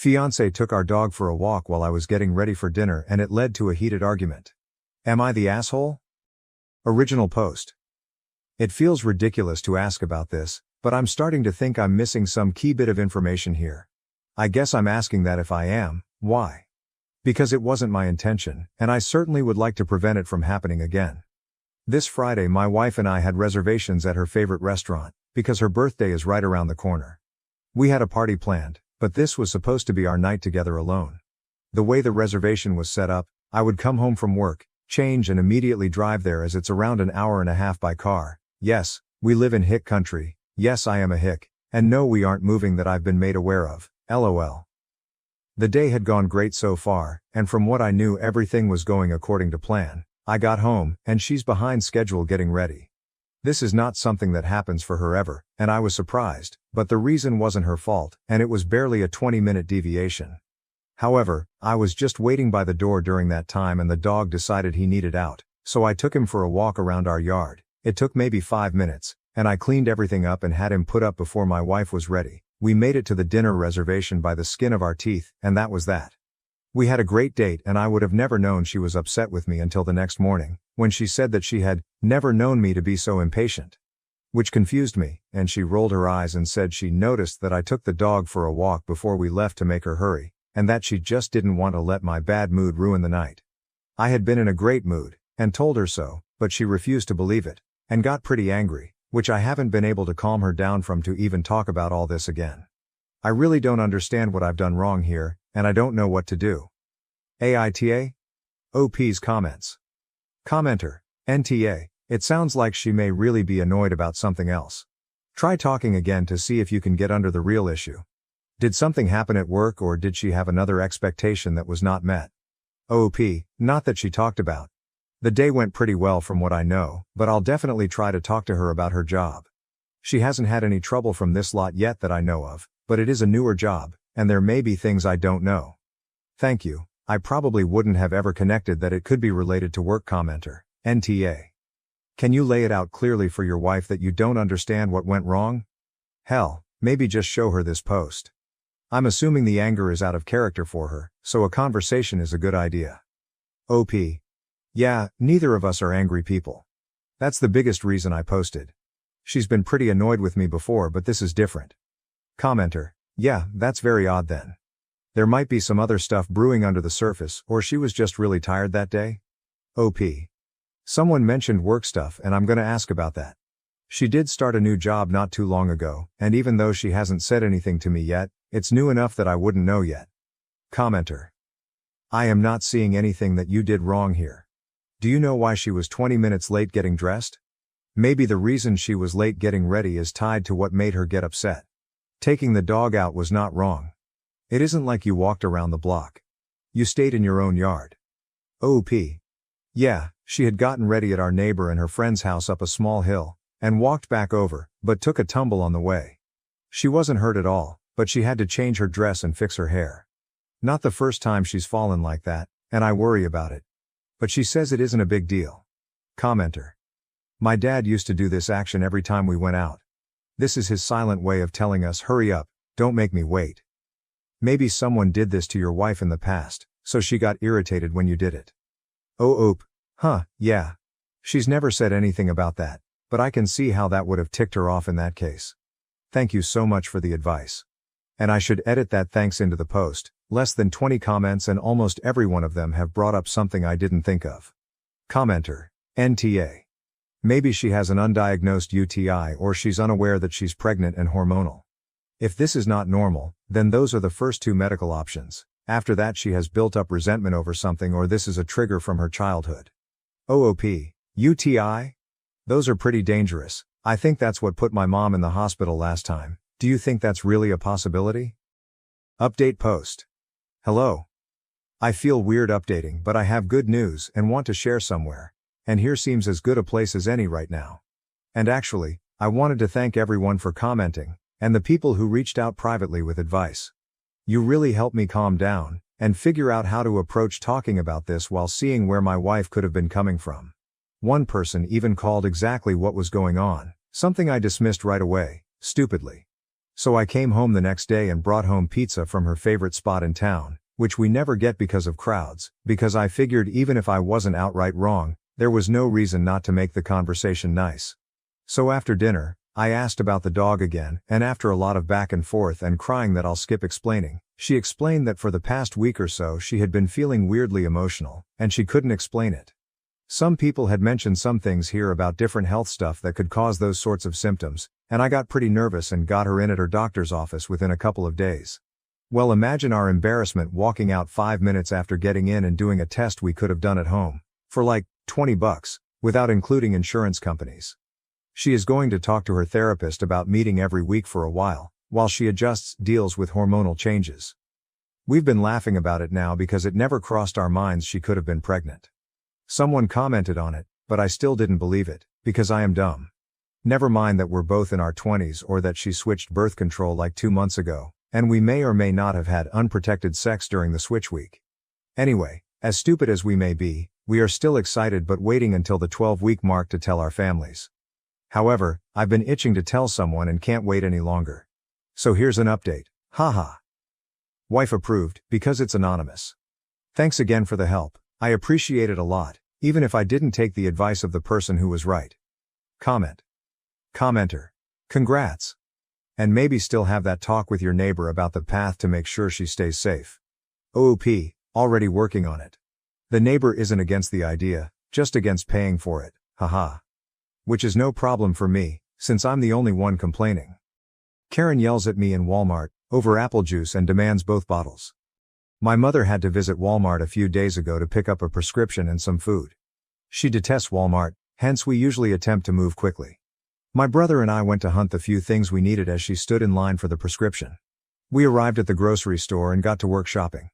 Fiancé took our dog for a walk while I was getting ready for dinner and it led to a heated argument. Am I the asshole? Original post. It feels ridiculous to ask about this, but I'm starting to think I'm missing some key bit of information here. I guess I'm asking that if I am, why? Because it wasn't my intention, and I certainly would like to prevent it from happening again. This Friday my wife and I had reservations at her favorite restaurant, because her birthday is right around the corner. We had a party planned, but this was supposed to be our night together alone. The way the reservation was set up, I would come home from work, change and immediately drive there as it's around an hour and a half by car. Yes, we live in hick country, yes I am a hick, and no we aren't moving that I've been made aware of, lol. The day had gone great so far, and from what I knew everything was going according to plan. I got home, and she's behind schedule getting ready. This is not something that happens for her ever, and I was surprised, but the reason wasn't her fault, and it was barely a 20-minute deviation. However, I was just waiting by the door during that time and the dog decided he needed out, so I took him for a walk around our yard. It took maybe 5 minutes, and I cleaned everything up and had him put up before my wife was ready. We made it to the dinner reservation by the skin of our teeth, and that was that. We had a great date and I would have never known she was upset with me until the next morning, when she said that she had never known me to be so impatient. Which confused me, and she rolled her eyes and said she noticed that I took the dog for a walk before we left to make her hurry, and that she just didn't want to let my bad mood ruin the night. I had been in a great mood, and told her so, but she refused to believe it, and got pretty angry, which I haven't been able to calm her down from to even talk about all this again. I really don't understand what I've done wrong here, and I don't know what to do. AITA? OP's comments. Commenter, NTA, it sounds like she may really be annoyed about something else. Try talking again to see if you can get under the real issue. Did something happen at work or did she have another expectation that was not met? OP, not that she talked about. The day went pretty well from what I know, but I'll definitely try to talk to her about her job. She hasn't had any trouble from this lot yet that I know of, but it is a newer job, and there may be things I don't know. Thank you. I probably wouldn't have ever connected that it could be related to work. Commenter, NTA. Can you lay it out clearly for your wife that you don't understand what went wrong? Hell, maybe just show her this post. I'm assuming the anger is out of character for her, so a conversation is a good idea. OP. Yeah, neither of us are angry people. That's the biggest reason I posted. She's been pretty annoyed with me before, but this is different. Commenter. Yeah, that's very odd then. There might be some other stuff brewing under the surface, or she was just really tired that day? OP. Someone mentioned work stuff and I'm gonna ask about that. She did start a new job not too long ago, and even though she hasn't said anything to me yet, it's new enough that I wouldn't know yet. Commenter. I am not seeing anything that you did wrong here. Do you know why she was 20 minutes late getting dressed? Maybe the reason she was late getting ready is tied to what made her get upset. Taking the dog out was not wrong. It isn't like you walked around the block. You stayed in your own yard. OP. Yeah, she had gotten ready at our neighbor and her friend's house up a small hill, and walked back over, but took a tumble on the way. She wasn't hurt at all, but she had to change her dress and fix her hair. Not the first time she's fallen like that, and I worry about it. But she says it isn't a big deal. Commenter. My dad used to do this action every time we went out. This is his silent way of telling us, hurry up, don't make me wait. Maybe someone did this to your wife in the past, so she got irritated when you did it. Oh, huh, yeah. She's never said anything about that, but I can see how that would have ticked her off in that case. Thank you so much for the advice. And I should edit that thanks into the post. Less than 20 comments and almost every one of them have brought up something I didn't think of. Commenter, NTA. Maybe she has an undiagnosed UTI or she's unaware that she's pregnant and hormonal. If this is not normal, then those are the first two medical options. After that she has built up resentment over something or this is a trigger from her childhood. OOP, UTI? Those are pretty dangerous. I think that's what put my mom in the hospital last time. Do you think that's really a possibility? Update post. Hello. I feel weird updating, but I have good news and want to share somewhere. And here seems as good a place as any right now. And actually, I wanted to thank everyone for commenting, and the people who reached out privately with advice. You really helped me calm down, and figure out how to approach talking about this while seeing where my wife could have been coming from. One person even called exactly what was going on, something I dismissed right away, stupidly. So I came home the next day and brought home pizza from her favorite spot in town, which we never get because of crowds, because I figured even if I wasn't outright wrong, there was no reason not to make the conversation nice. So after dinner, I asked about the dog again, and after a lot of back and forth and crying that I'll skip explaining, she explained that for the past week or so she had been feeling weirdly emotional, and she couldn't explain it. Some people had mentioned some things here about different health stuff that could cause those sorts of symptoms, and I got pretty nervous and got her in at her doctor's office within a couple of days. Well, imagine our embarrassment walking out 5 minutes after getting in and doing a test we could have done at home, for like $20, without including insurance companies. She is going to talk to her therapist about meeting every week for a while she deals with hormonal changes. We've been laughing about it now because it never crossed our minds she could have been pregnant. Someone commented on it, but I still didn't believe it, because I am dumb. Never mind that we're both in our 20s or that she switched birth control like 2 months ago, and we may or may not have had unprotected sex during the switch week. Anyway, as stupid as we may be, we are still excited but waiting until the 12-week mark to tell our families. However, I've been itching to tell someone and can't wait any longer. So here's an update. Haha. Wife approved, because it's anonymous. Thanks again for the help. I appreciate it a lot, even if I didn't take the advice of the person who was right. Comment. Commenter. Congrats. And maybe still have that talk with your neighbor about the path to make sure she stays safe. OOP, already working on it. The neighbor isn't against the idea, just against paying for it, haha. Which is no problem for me, since I'm the only one complaining. Karen yells at me in Walmart over apple juice and demands both bottles. My mother had to visit Walmart a few days ago to pick up a prescription and some food. She detests Walmart, hence we usually attempt to move quickly. My brother and I went to hunt the few things we needed as she stood in line for the prescription. We arrived at the grocery store and got to work shopping.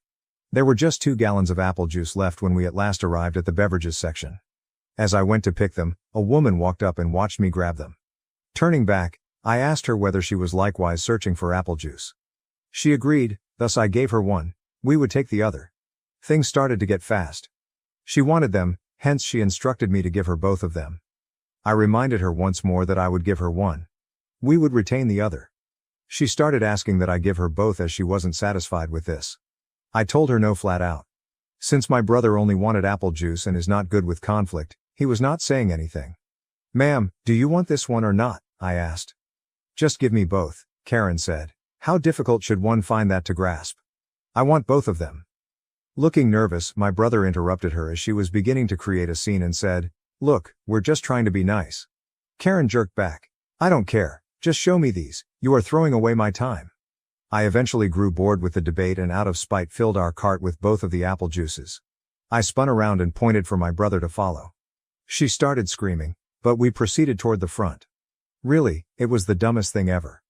There were just 2 gallons of apple juice left when we at last arrived at the beverages section. As I went to pick them, a woman walked up and watched me grab them. Turning back, I asked her whether she was likewise searching for apple juice. She agreed, thus I gave her one. We would take the other. Things started to get fast. She wanted them, hence she instructed me to give her both of them. I reminded her once more that I would give her one. We would retain the other. She started asking that I give her both as she wasn't satisfied with this. I told her no flat out. Since my brother only wanted apple juice and is not good with conflict, he was not saying anything. Ma'am, do you want this one or not? I asked. Just give me both, Karen said. How difficult should one find that to grasp? I want both of them. Looking nervous, my brother interrupted her as she was beginning to create a scene and said, Look, we're just trying to be nice. Karen jerked back. I don't care, just show me these, you are throwing away my time. I eventually grew bored with the debate and out of spite filled our cart with both of the apple juices. I spun around and pointed for my brother to follow. She started screaming, but we proceeded toward the front. Really, it was the dumbest thing ever.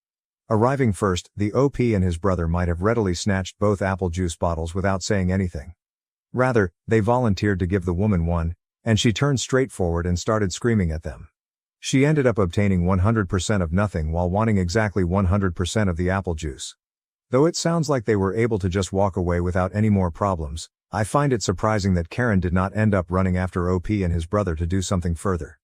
Arriving first, the OP and his brother might have readily snatched both apple juice bottles without saying anything. Rather, they volunteered to give the woman one, and she turned straight forward and started screaming at them. She ended up obtaining 100% of nothing while wanting exactly 100% of the apple juice. Though it sounds like they were able to just walk away without any more problems, I find it surprising that Karen did not end up running after OP and his brother to do something further.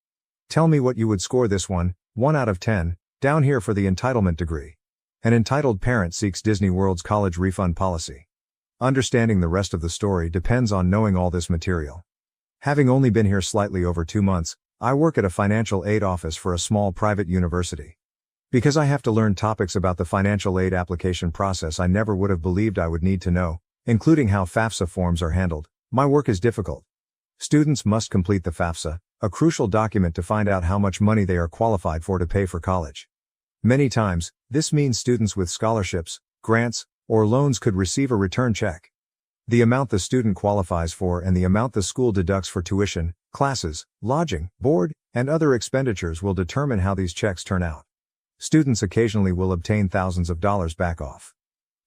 Tell me what you would score this one, 1 out of 10, down here for the entitlement degree. An entitled parent seeks Disney World's college refund policy. Understanding the rest of the story depends on knowing all this material. Having only been here slightly over 2 months, I work at a financial aid office for a small private university. Because I have to learn topics about the financial aid application process I never would have believed I would need to know, including how FAFSA forms are handled, my work is difficult. Students must complete the FAFSA, a crucial document to find out how much money they are qualified for to pay for college. Many times, this means students with scholarships, grants, or loans could receive a return check. The amount the student qualifies for and the amount the school deducts for tuition, classes, lodging, board, and other expenditures will determine how these checks turn out. Students occasionally will obtain thousands of dollars back off.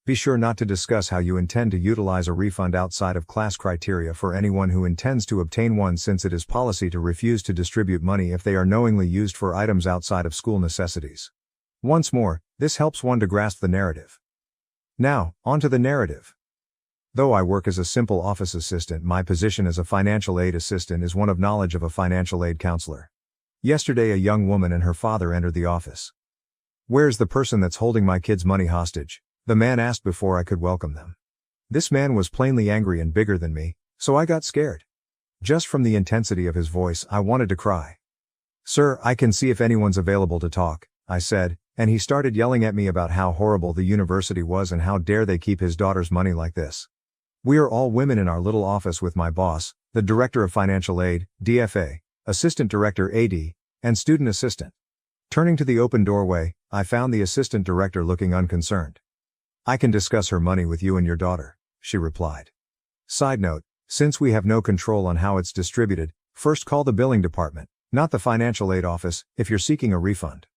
Be sure not to discuss how you intend to utilize a refund outside of class criteria for anyone who intends to obtain one, since it is policy to refuse to distribute money if they are knowingly used for items outside of school necessities. Once more, this helps one to grasp the narrative. Now, on to the narrative. Though I work as a simple office assistant, my position as a financial aid assistant is one of knowledge of a financial aid counselor. Yesterday, a young woman and her father entered the office. Where's the person that's holding my kids' money hostage? The man asked before I could welcome them. This man was plainly angry and bigger than me, so I got scared. Just from the intensity of his voice, I wanted to cry. Sir, I can see if anyone's available to talk, I said, and he started yelling at me about how horrible the university was and how dare they keep his daughter's money like this. We are all women in our little office with my boss, the Director of Financial Aid, DFA, Assistant Director AD, and Student Assistant. Turning to the open doorway, I found the Assistant Director looking unconcerned. I can discuss her money with you and your daughter, she replied. Side note, since we have no control on how it's distributed, first call the billing department, not the financial aid office, if you're seeking a refund.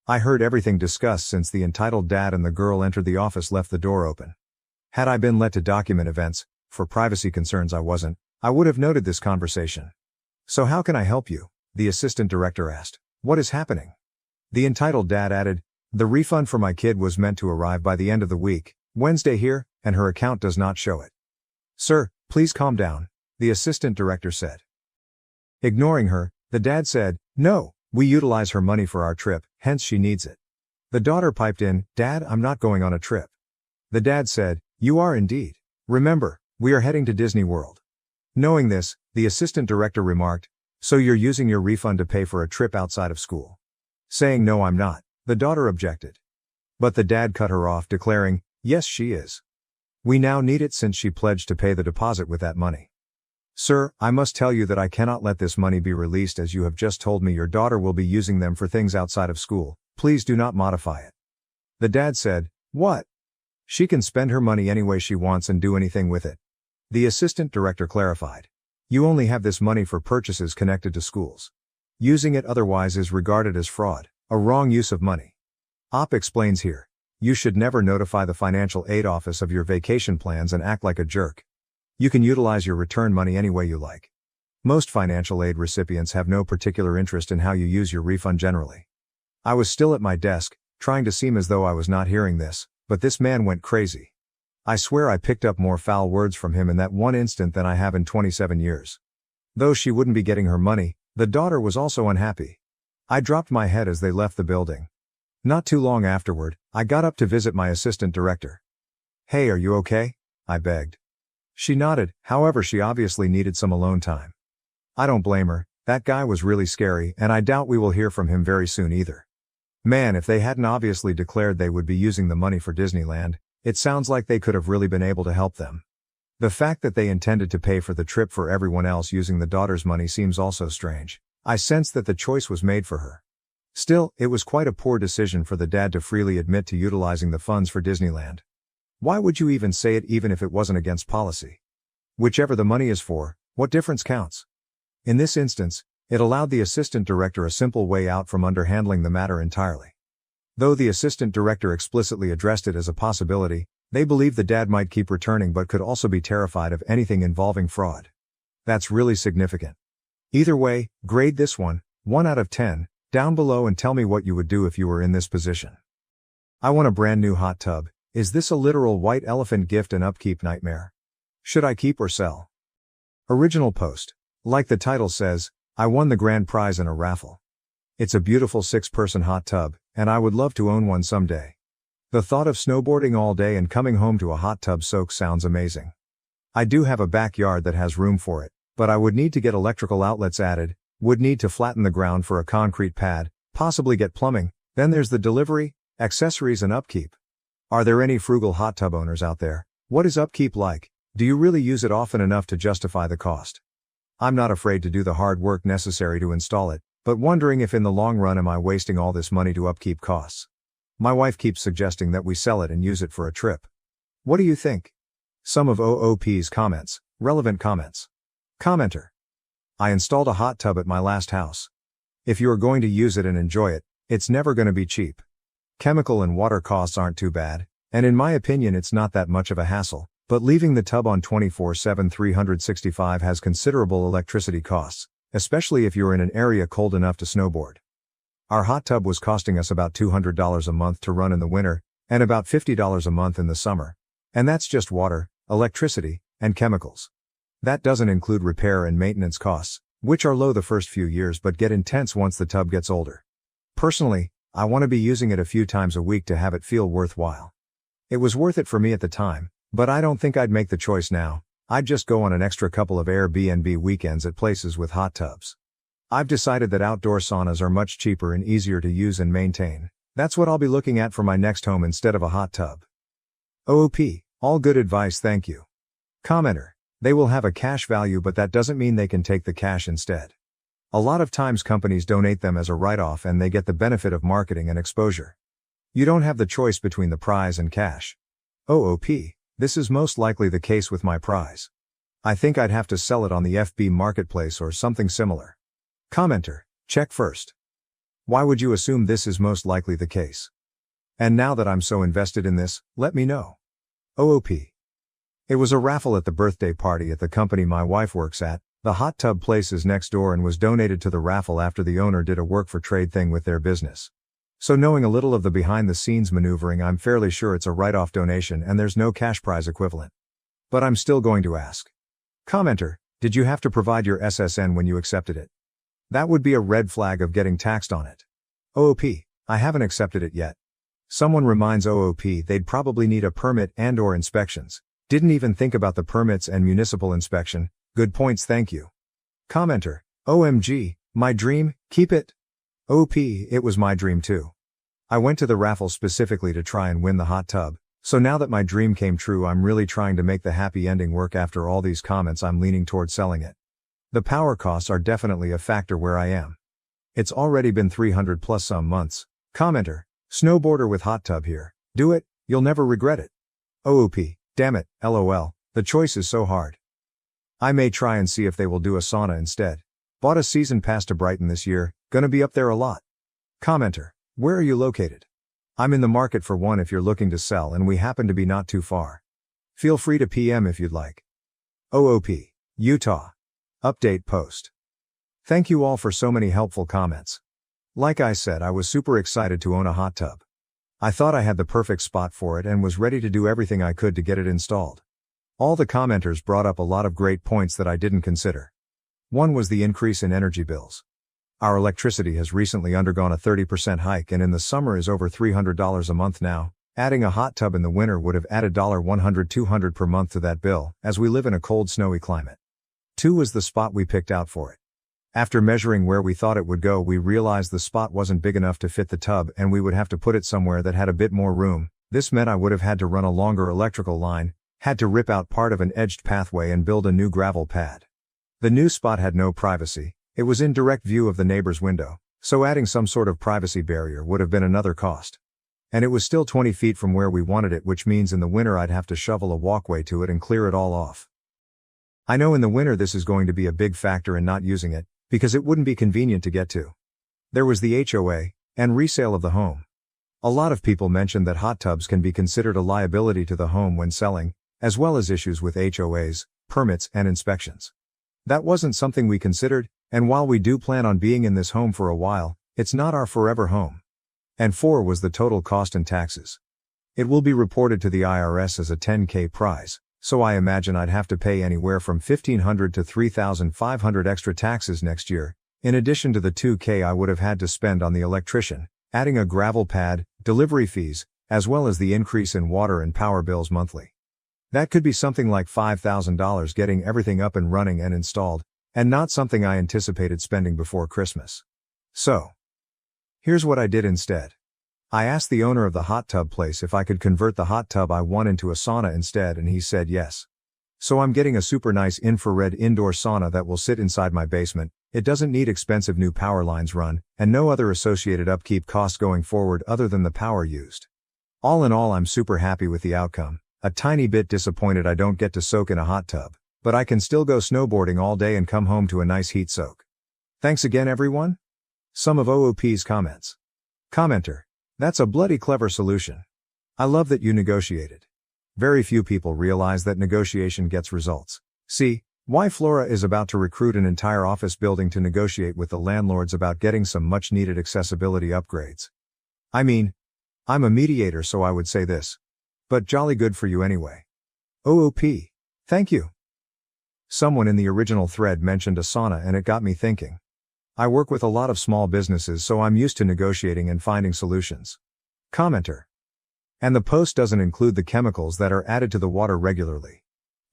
I heard everything discussed since the entitled dad and the girl entered the office left the door open. Had I been let to document events, for privacy concerns I wasn't, I would have noted this conversation. So how can I help you? The assistant director asked. What is happening? The entitled dad added, the refund for my kid was meant to arrive by the end of the week, Wednesday here, and her account does not show it. Sir, please calm down, the assistant director said. Ignoring her, the dad said, no, we utilize her money for our trip, hence she needs it. The daughter piped in, Dad, I'm not going on a trip. The dad said, you are indeed. Remember, we are heading to Disney World. Knowing this, the assistant director remarked, so you're using your refund to pay for a trip outside of school. Saying no, I'm not, the daughter objected. But the dad cut her off, declaring, yes, she is. We now need it since she pledged to pay the deposit with that money. Sir, I must tell you that I cannot let this money be released as you have just told me your daughter will be using them for things outside of school. Please do not modify it. The dad said, what? She can spend her money any way she wants and do anything with it. The assistant director clarified. You only have this money for purchases connected to schools. Using it otherwise is regarded as fraud, a wrong use of money. OP explains here. You should never notify the financial aid office of your vacation plans and act like a jerk. You can utilize your return money any way you like. Most financial aid recipients have no particular interest in how you use your refund generally. I was still at my desk, trying to seem as though I was not hearing this, but this man went crazy. I swear I picked up more foul words from him in that one instant than I have in 27 years. Though she wouldn't be getting her money, the daughter was also unhappy. I dropped my head as they left the building. Not too long afterward, I got up to visit my assistant director. Hey, are you okay? I begged. She nodded, however she obviously needed some alone time. I don't blame her, that guy was really scary and I doubt we will hear from him very soon either. Man, if they hadn't obviously declared they would be using the money for Disneyland, it sounds like they could have really been able to help them. The fact that they intended to pay for the trip for everyone else using the daughter's money seems also strange. I sensed that the choice was made for her. Still, it was quite a poor decision for the dad to freely admit to utilizing the funds for Disneyland. Why would you even say it even if it wasn't against policy? Whichever the money is for, what difference counts? In this instance, it allowed the assistant director a simple way out from underhandling the matter entirely. Though the assistant director explicitly addressed it as a possibility, they believed the dad might keep returning but could also be terrified of anything involving fraud. That's really significant. Either way, grade this one, 1 out of 10, down below and tell me what you would do if you were in this position. I want a brand new hot tub. Is this a literal white elephant gift and upkeep nightmare? Should I keep or sell? Original post. Like the title says, I won the grand prize in a raffle. It's a beautiful 6-person hot tub, and I would love to own one someday. The thought of snowboarding all day and coming home to a hot tub soak sounds amazing. I do have a backyard that has room for it, but I would need to get electrical outlets added, would need to flatten the ground for a concrete pad, possibly get plumbing, then there's the delivery, accessories and upkeep. Are there any frugal hot tub owners out there? What is upkeep like? Do you really use it often enough to justify the cost? I'm not afraid to do the hard work necessary to install it, but wondering if in the long run am I wasting all this money to upkeep costs? My wife keeps suggesting that we sell it and use it for a trip. What do you think? Some of OOP's comments, relevant comments. Commenter. I installed a hot tub at my last house. If you are going to use it and enjoy it, it's never going to be cheap. Chemical and water costs aren't too bad, and in my opinion it's not that much of a hassle, but leaving the tub on 24/7 365 has considerable electricity costs, especially if you're in an area cold enough to snowboard. Our hot tub was costing us about $200 a month to run in the winter, and about $50 a month in the summer. And that's just water, electricity, and chemicals. That doesn't include repair and maintenance costs, which are low the first few years but get intense once the tub gets older. Personally, I want to be using it a few times a week to have it feel worthwhile. It was worth it for me at the time, but I don't think I'd make the choice now. I'd just go on an extra couple of Airbnb weekends at places with hot tubs. I've decided that outdoor saunas are much cheaper and easier to use and maintain. That's what I'll be looking at for my next home instead of a hot tub. OOP, all good advice, thank you. Commenter, they will have a cash value, but that doesn't mean they can take the cash instead. A lot of times companies donate them as a write-off and they get the benefit of marketing and exposure. You don't have the choice between the prize and cash. OOP, this is most likely the case with my prize. I think I'd have to sell it on the FB marketplace or something similar. Commenter, check first. Why would you assume this is most likely the case? And now that I'm so invested in this, let me know. OOP. It was a raffle at the birthday party at the company my wife works at. The hot tub place is next door and was donated to the raffle after the owner did a work for trade thing with their business. So knowing a little of the behind the scenes maneuvering, I'm fairly sure it's a write-off donation and there's no cash prize equivalent. But I'm still going to ask. Commenter, did you have to provide your SSN when you accepted it? That would be a red flag of getting taxed on it. OOP, I haven't accepted it yet. Someone reminds OOP they'd probably need a permit and/or inspections. Didn't even think about the permits and municipal inspection. Good points, thank you. Commenter, OMG, my dream, keep it. OP, it was my dream too. I went to the raffle specifically to try and win the hot tub, so now that my dream came true, I'm really trying to make the happy ending work. After all these comments, I'm leaning toward selling it. The power costs are definitely a factor where I am. It's already been 300 plus some months. Commenter, snowboarder with hot tub here. Do it, you'll never regret it. OOP, damn it, LOL, the choice is so hard. I may try and see if they will do a sauna instead. Bought a season pass to Brighton this year, gonna be up there a lot. Commenter, where are you located? I'm in the market for one if you're looking to sell and we happen to be not too far. Feel free to PM if you'd like. OOP, Utah. Update post. Thank you all for so many helpful comments. Like I said, I was super excited to own a hot tub. I thought I had the perfect spot for it and was ready to do everything I could to get it installed. All the commenters brought up a lot of great points that I didn't consider. One was the increase in energy bills. Our electricity has recently undergone a 30% hike and in the summer is over $300 a month now. Adding a hot tub in the winter would have added $100-$200 per month to that bill, as we live in a cold, snowy climate. 2 was the spot we picked out for it. After measuring where we thought it would go, we realized the spot wasn't big enough to fit the tub and we would have to put it somewhere that had a bit more room. This meant I would have had to run a longer electrical line, had to rip out part of an edged pathway and build a new gravel pad. The new spot had no privacy. It was in direct view of the neighbor's window, so adding some sort of privacy barrier would have been another cost. And it was still 20 feet from where we wanted it, which means in the winter I'd have to shovel a walkway to it and clear it all off. I know in the winter this is going to be a big factor in not using it, because it wouldn't be convenient to get to. There was the HOA, and resale of the home. A lot of people mentioned that hot tubs can be considered a liability to the home when selling, as well as issues with HOAs, permits, and inspections. That wasn't something we considered, and while we do plan on being in this home for a while, it's not our forever home. And 4 was the total cost and taxes. It will be reported to the IRS as a $10K prize. So I imagine I'd have to pay anywhere from $1,500 to $3,500 extra taxes next year, in addition to the $2K I would have had to spend on the electrician, adding a gravel pad, delivery fees, as well as the increase in water and power bills monthly. That could be something like $5,000 getting everything up and running and installed, and not something I anticipated spending before Christmas. So, here's what I did instead. I asked the owner of the hot tub place if I could convert the hot tub I want into a sauna instead, and he said yes. So I'm getting a super nice infrared indoor sauna that will sit inside my basement. It doesn't need expensive new power lines run, and no other associated upkeep costs going forward other than the power used. All in all, I'm super happy with the outcome. A tiny bit disappointed I don't get to soak in a hot tub, but I can still go snowboarding all day and come home to a nice heat soak. Thanks again, everyone. Some of OOP's comments. Commenter. That's a bloody clever solution. I love that you negotiated. Very few people realize that negotiation gets results. See, why Flora is about to recruit an entire office building to negotiate with the landlords about getting some much needed accessibility upgrades. I mean, I'm a mediator, so I would say this. But jolly good for you anyway. OOP. Thank you. Someone in the original thread mentioned a sauna and it got me thinking. I work with a lot of small businesses, so I'm used to negotiating and finding solutions. Commenter. And the post doesn't include the chemicals that are added to the water regularly.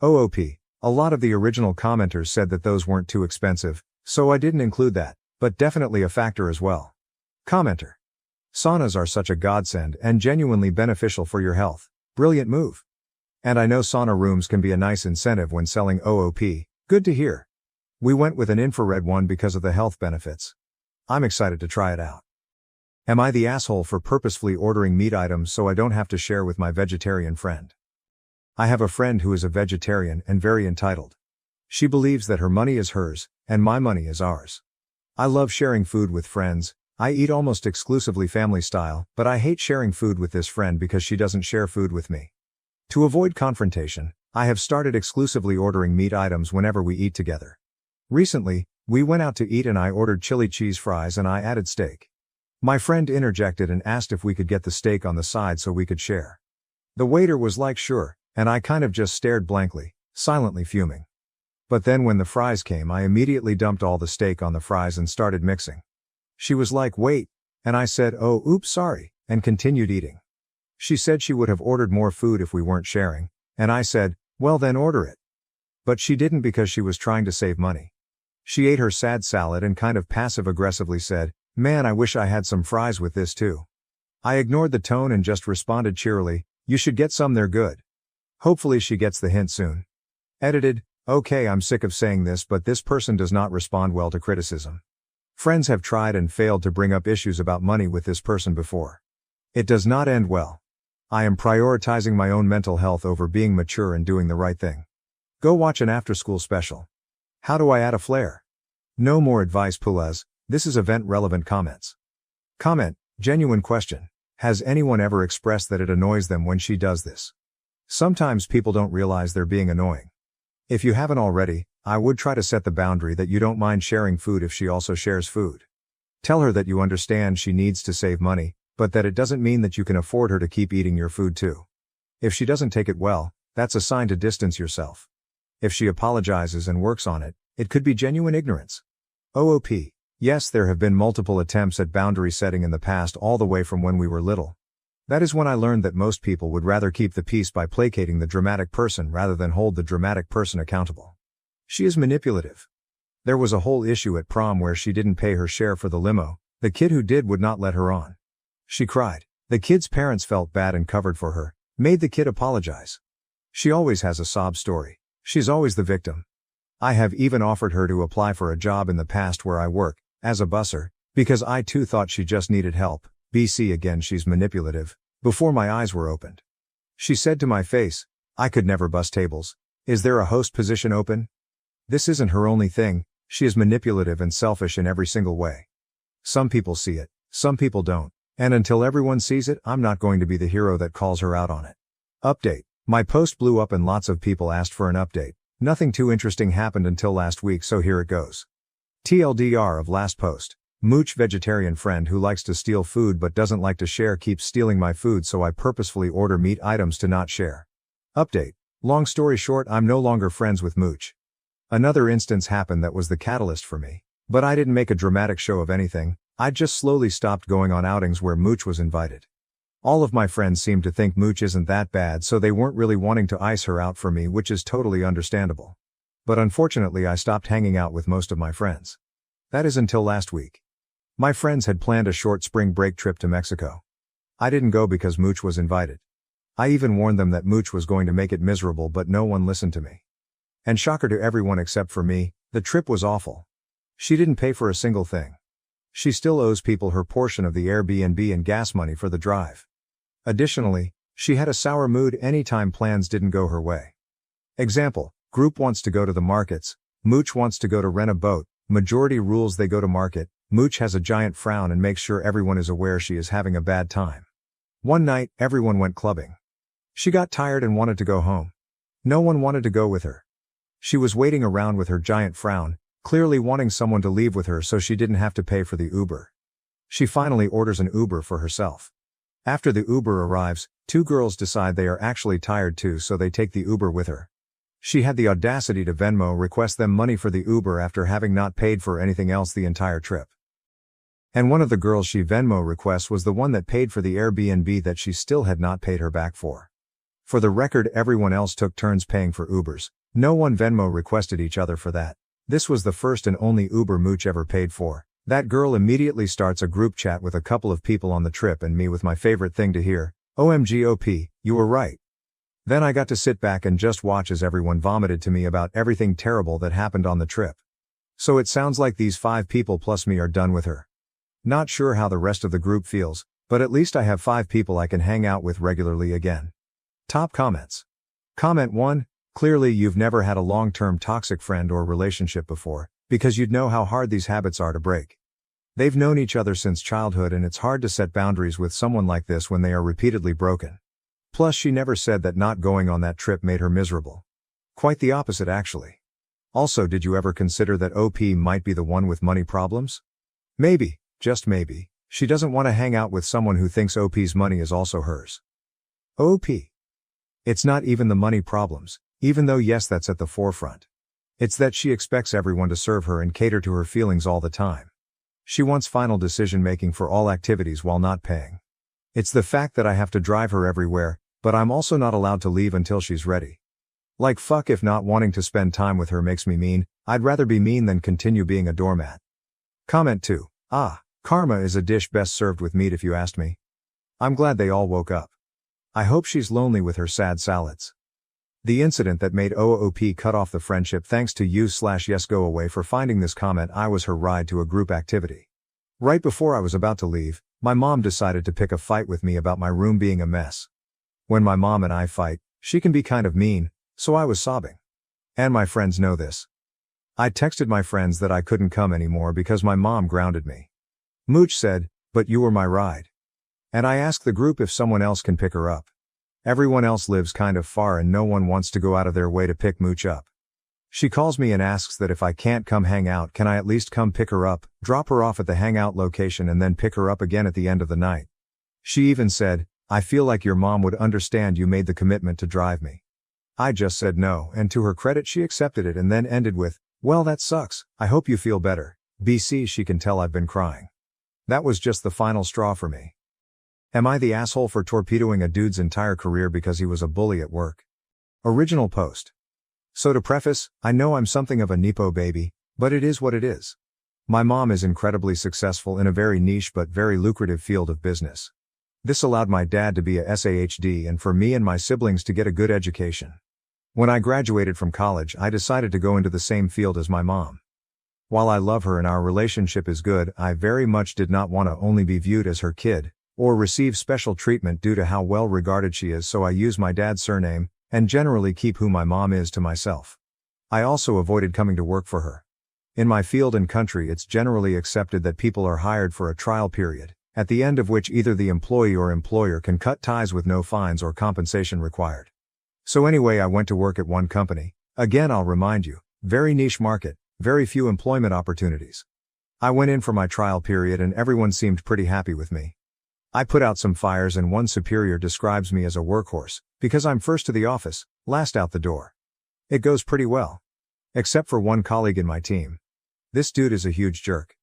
OOP. A lot of the original commenters said that those weren't too expensive, so I didn't include that, but definitely a factor as well. Commenter. Saunas are such a godsend and genuinely beneficial for your health. Brilliant move. And I know sauna rooms can be a nice incentive when selling OOP. Good to hear. We went with an infrared one because of the health benefits. I'm excited to try it out. Am I the asshole for purposefully ordering meat items so I don't have to share with my vegetarian friend? I have a friend who is a vegetarian and very entitled. She believes that her money is hers, and my money is ours. I love sharing food with friends. I eat almost exclusively family style, but I hate sharing food with this friend because she doesn't share food with me. To avoid confrontation, I have started exclusively ordering meat items whenever we eat together. Recently, we went out to eat and I ordered chili cheese fries and I added steak. My friend interjected and asked if we could get the steak on the side so we could share. The waiter was like sure, and I kind of just stared blankly, silently fuming. But then when the fries came, I immediately dumped all the steak on the fries and started mixing. She was like, wait, and I said, oh, oops, sorry, and continued eating. She said she would have ordered more food if we weren't sharing, and I said, well then order it. But she didn't because she was trying to save money. She ate her sad salad and kind of passive-aggressively said, man, I wish I had some fries with this too. I ignored the tone and just responded cheerily, you should get some, they're good. Hopefully she gets the hint soon. Edited. Okay, I'm sick of saying this, but this person does not respond well to criticism. Friends have tried and failed to bring up issues about money with this person before. It does not end well. I am prioritizing my own mental health over being mature and doing the right thing. Go watch an after-school special. How do I add a flare? No more advice, Pulez. This is event-relevant comments. Comment. Genuine question. Has anyone ever expressed that it annoys them when she does this? Sometimes people don't realize they're being annoying. If you haven't already, I would try to set the boundary that you don't mind sharing food if she also shares food. Tell her that you understand she needs to save money, but that it doesn't mean that you can afford her to keep eating your food too. If she doesn't take it well, that's a sign to distance yourself. If she apologizes and works on it, it could be genuine ignorance. OOP. Yes, there have been multiple attempts at boundary setting in the past, all the way from when we were little. That is when I learned that most people would rather keep the peace by placating the dramatic person rather than hold the dramatic person accountable. She is manipulative. There was a whole issue at prom where she didn't pay her share for the limo. The kid who did would not let her on. She cried. The kid's parents felt bad and covered for her, made the kid apologize. She always has a sob story. She's always the victim. I have even offered her to apply for a job in the past where I work, as a busser, because I too thought she just needed help. BC again, she's manipulative. Before my eyes were opened. She said to my face, I could never bus tables. Is there a host position open? This isn't her only thing, she is manipulative and selfish in every single way. Some people see it, some people don't. And until everyone sees it, I'm not going to be the hero that calls her out on it. Update. My post blew up and lots of people asked for an update. Nothing too interesting happened until last week, so here it goes. TLDR of last post. Mooch vegetarian friend who likes to steal food but doesn't like to share keeps stealing my food, so I purposefully order meat items to not share. Update. Long story short, I'm no longer friends with Mooch. Another instance happened that was the catalyst for me. But I didn't make a dramatic show of anything. I just slowly stopped going on outings where Mooch was invited. All of my friends seemed to think Mooch isn't that bad, so they weren't really wanting to ice her out for me, which is totally understandable. But unfortunately I stopped hanging out with most of my friends. That is until last week. My friends had planned a short spring break trip to Mexico. I didn't go because Mooch was invited. I even warned them that Mooch was going to make it miserable, but no one listened to me. And shocker to everyone except for me, the trip was awful. She didn't pay for a single thing. She still owes people her portion of the Airbnb and gas money for the drive. Additionally, she had a sour mood anytime plans didn't go her way. Example, group wants to go to the markets, Mooch wants to go to rent a boat, majority rules they go to market, Mooch has a giant frown and makes sure everyone is aware she is having a bad time. One night, everyone went clubbing. She got tired and wanted to go home. No one wanted to go with her. She was waiting around with her giant frown, clearly wanting someone to leave with her so she didn't have to pay for the Uber. She finally orders an Uber for herself. After the Uber arrives, two girls decide they are actually tired too, so they take the Uber with her. She had the audacity to Venmo request them money for the Uber after having not paid for anything else the entire trip. And one of the girls she Venmo requests was the one that paid for the Airbnb that she still had not paid her back for. For the record, everyone else took turns paying for Ubers. No one Venmo requested each other for that. This was the first and only Uber Mooch ever paid for. That girl immediately starts a group chat with a couple of people on the trip and me with my favorite thing to hear, "OMG OP, you were right." Then I got to sit back and just watch as everyone vomited to me about everything terrible that happened on the trip. So it sounds like these 5 people plus me are done with her. Not sure how the rest of the group feels, but at least I have 5 people I can hang out with regularly again. Top comments. Comment 1. Clearly you've never had a long-term toxic friend or relationship before, because you'd know how hard these habits are to break. They've known each other since childhood and it's hard to set boundaries with someone like this when they are repeatedly broken. Plus she never said that not going on that trip made her miserable. Quite the opposite actually. Also, did you ever consider that OP might be the one with money problems? Maybe, just maybe, she doesn't want to hang out with someone who thinks OP's money is also hers. OP. It's not even the money problems, even though yes, that's at the forefront. It's that she expects everyone to serve her and cater to her feelings all the time. She wants final decision making for all activities while not paying. It's the fact that I have to drive her everywhere, but I'm also not allowed to leave until she's ready. Like fuck, if not wanting to spend time with her makes me mean, I'd rather be mean than continue being a doormat. Comment 2. Karma is a dish best served with meat if you asked me. I'm glad they all woke up. I hope she's lonely with her sad salads. The incident that made OOP cut off the friendship thanks to you/yes go away for finding this comment. I was her ride to a group activity. Right before I was about to leave, my mom decided to pick a fight with me about my room being a mess. When my mom and I fight, she can be kind of mean, so I was sobbing. And my friends know this. I texted my friends that I couldn't come anymore because my mom grounded me. Mooch said, "But you were my ride." And I asked the group if someone else can pick her up. Everyone else lives kind of far and no one wants to go out of their way to pick Mooch up. She calls me and asks that if I can't come hang out, can I at least come pick her up, drop her off at the hangout location and then pick her up again at the end of the night. She even said, "I feel like your mom would understand you made the commitment to drive me." I just said no, and to her credit she accepted it and then ended with, "Well, that sucks, I hope you feel better." BC, she can tell I've been crying. That was just the final straw for me. Am I the asshole for torpedoing a dude's entire career because he was a bully at work? Original post. So to preface, I know I'm something of a Nepo baby, but it is what it is. My mom is incredibly successful in a very niche but very lucrative field of business. This allowed my dad to be a SAHD and for me and my siblings to get a good education. When I graduated from college, I decided to go into the same field as my mom. While I love her and our relationship is good, I very much did not want to only be viewed as her kid, or receive special treatment due to how well regarded she is, so I use my dad's surname, and generally keep who my mom is to myself. I also avoided coming to work for her. In my field and country, it's generally accepted that people are hired for a trial period, at the end of which either the employee or employer can cut ties with no fines or compensation required. So anyway, I went to work at one company. Again, I'll remind you, very niche market, very few employment opportunities. I went in for my trial period and everyone seemed pretty happy with me. I put out some fires and one superior describes me as a workhorse, because I'm first to the office, last out the door. It goes pretty well. Except for one colleague in my team. This dude is a huge jerk.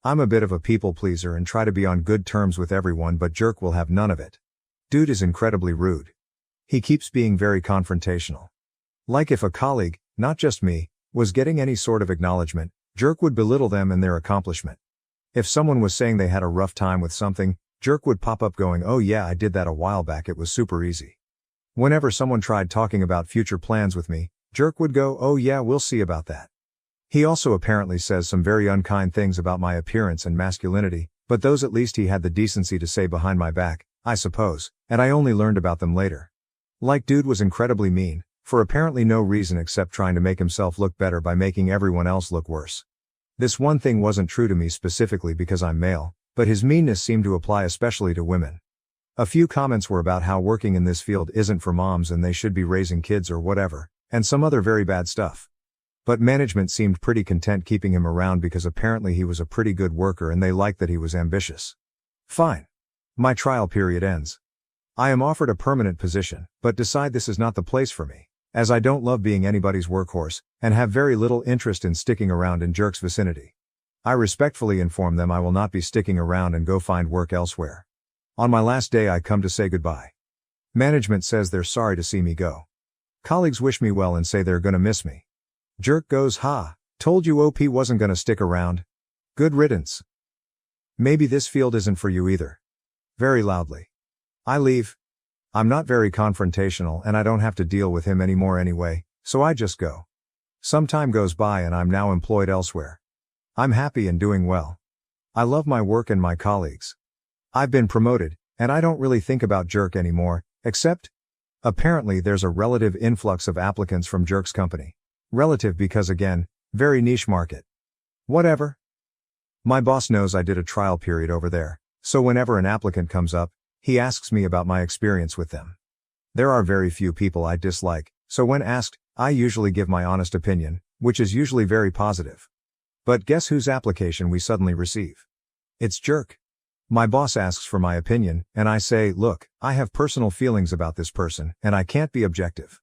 I'm a bit of a people pleaser and try to be on good terms with everyone, but jerk will have none of it. Dude is incredibly rude. He keeps being very confrontational. Like if a colleague, not just me, was getting any sort of acknowledgement, jerk would belittle them and their accomplishment. If someone was saying they had a rough time with something, jerk would pop up going, "Oh yeah, I did that a while back, it was super easy." Whenever someone tried talking about future plans with me, jerk would go, "Oh yeah, we'll see about that." He also apparently says some very unkind things about my appearance and masculinity, but those at least he had the decency to say behind my back, I suppose, and I only learned about them later. Like dude was incredibly mean, for apparently no reason except trying to make himself look better by making everyone else look worse. This one thing wasn't true to me specifically because I'm male, but his meanness seemed to apply especially to women. A few comments were about how working in this field isn't for moms and they should be raising kids or whatever, and some other very bad stuff. But management seemed pretty content keeping him around because apparently he was a pretty good worker and they liked that he was ambitious. Fine. My trial period ends. I am offered a permanent position, but decide this is not the place for me. as I don't love being anybody's workhorse, and have very little interest in sticking around in jerks' vicinity. I respectfully inform them I will not be sticking around and go find work elsewhere. On my last day I come to say goodbye. Management says they're sorry to see me go. Colleagues wish me well and say they're gonna miss me. Jerk goes, "Ha, told you OP wasn't gonna stick around. Good riddance. Maybe this field isn't for you either." Very loudly. I leave. I'm not very confrontational and I don't have to deal with him anymore anyway, so I just go. Some time goes by and I'm now employed elsewhere. I'm happy and doing well. I love my work and my colleagues. I've been promoted, and I don't really think about Jerk anymore, except, apparently there's a relative influx of applicants from Jerk's company. Relative because again, very niche market. Whatever. My boss knows I did a trial period over there, so whenever an applicant comes up, he asks me about my experience with them. There are very few people I dislike, so when asked, I usually give my honest opinion, which is usually very positive. But guess whose application we suddenly receive? It's Jerk. My boss asks for my opinion, and I say, look, I have personal feelings about this person, and I can't be objective.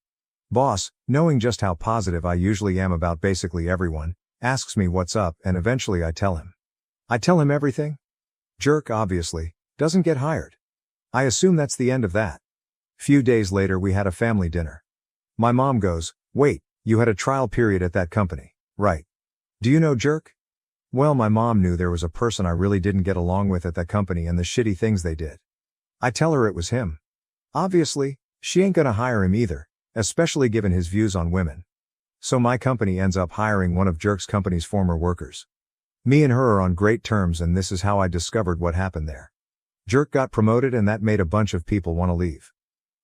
Boss, knowing just how positive I usually am about basically everyone, asks me what's up, and eventually I tell him. I tell him everything. Jerk, obviously, doesn't get hired. I assume that's the end of that. Few days later we had a family dinner. My mom goes, "Wait, you had a trial period at that company, right? Do you know Jerk?" Well, my mom knew there was a person I really didn't get along with at that company and the shitty things they did. I tell her it was him. Obviously, she ain't gonna hire him either, especially given his views on women. So my company ends up hiring one of Jerk's company's former workers. Me and her are on great terms, and this is how I discovered what happened there. Jerk got promoted and that made a bunch of people want to leave.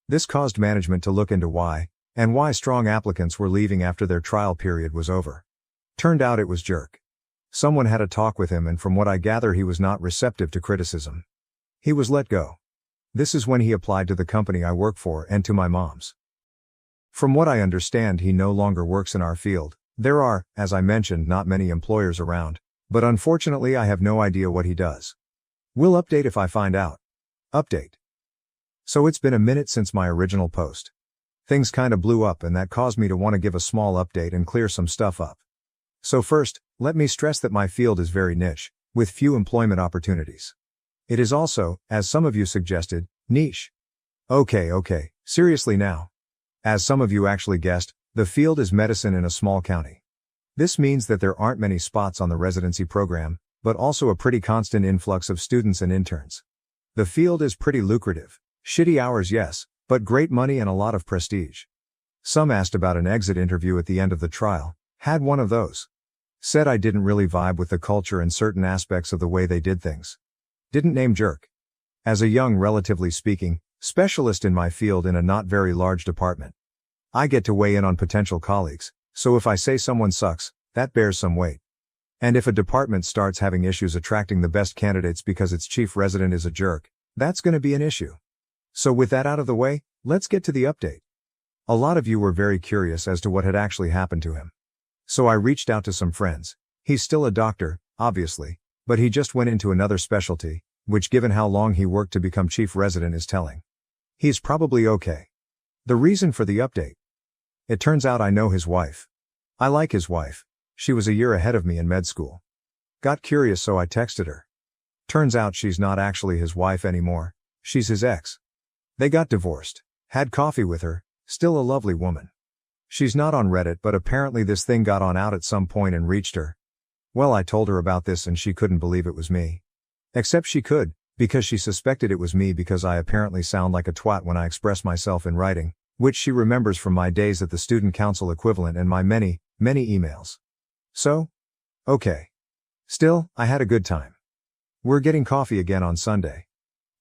This caused management to look into why strong applicants were leaving after their trial period was over. Turned out it was Jerk. Someone had a talk with him and from what I gather he was not receptive to criticism. He was let go. This is when he applied to the company I work for and to my mom's. From what I understand, he no longer works in our field. There are, as I mentioned, not many employers around, but unfortunately I have no idea what he does. We'll update if I find out. Update. So it's been a minute since my original post. Things kinda blew up and that caused me to want to give a small update and clear some stuff up. So first, let me stress that my field is very niche, with few employment opportunities. It is also, as some of you suggested, niche. Okay, seriously now. As some of you actually guessed, the field is medicine in a small county. This means that there aren't many spots on the residency program, but also a pretty constant influx of students and interns. The field is pretty lucrative. Shitty hours, yes, but great money and a lot of prestige. Some asked about an exit interview at the end of the trial. Had one of those. Said I didn't really vibe with the culture and certain aspects of the way they did things. Didn't name Jerk. As a young, relatively speaking, specialist in my field in a not very large department, I get to weigh in on potential colleagues, so if I say someone sucks, that bears some weight. And if a department starts having issues attracting the best candidates because its chief resident is a jerk, that's gonna be an issue. So with that out of the way, let's get to the update. A lot of you were very curious as to what had actually happened to him. So I reached out to some friends. He's still a doctor, obviously, but he just went into another specialty, which given how long he worked to become chief resident is telling. He's probably okay. The reason for the update. It turns out I know his wife. I like his wife. She was a year ahead of me in med school. Got curious so I texted her. Turns out she's not actually his wife anymore, she's his ex. They got divorced. Had coffee with her, still a lovely woman. She's not on Reddit, but apparently this thing got on out at some point and reached her. Well, I told her about this and she couldn't believe it was me. Except she could, because she suspected it was me because I apparently sound like a twat when I express myself in writing, which she remembers from my days at the student council equivalent and my many emails. So? Okay. Still, I had a good time. We're getting coffee again on Sunday.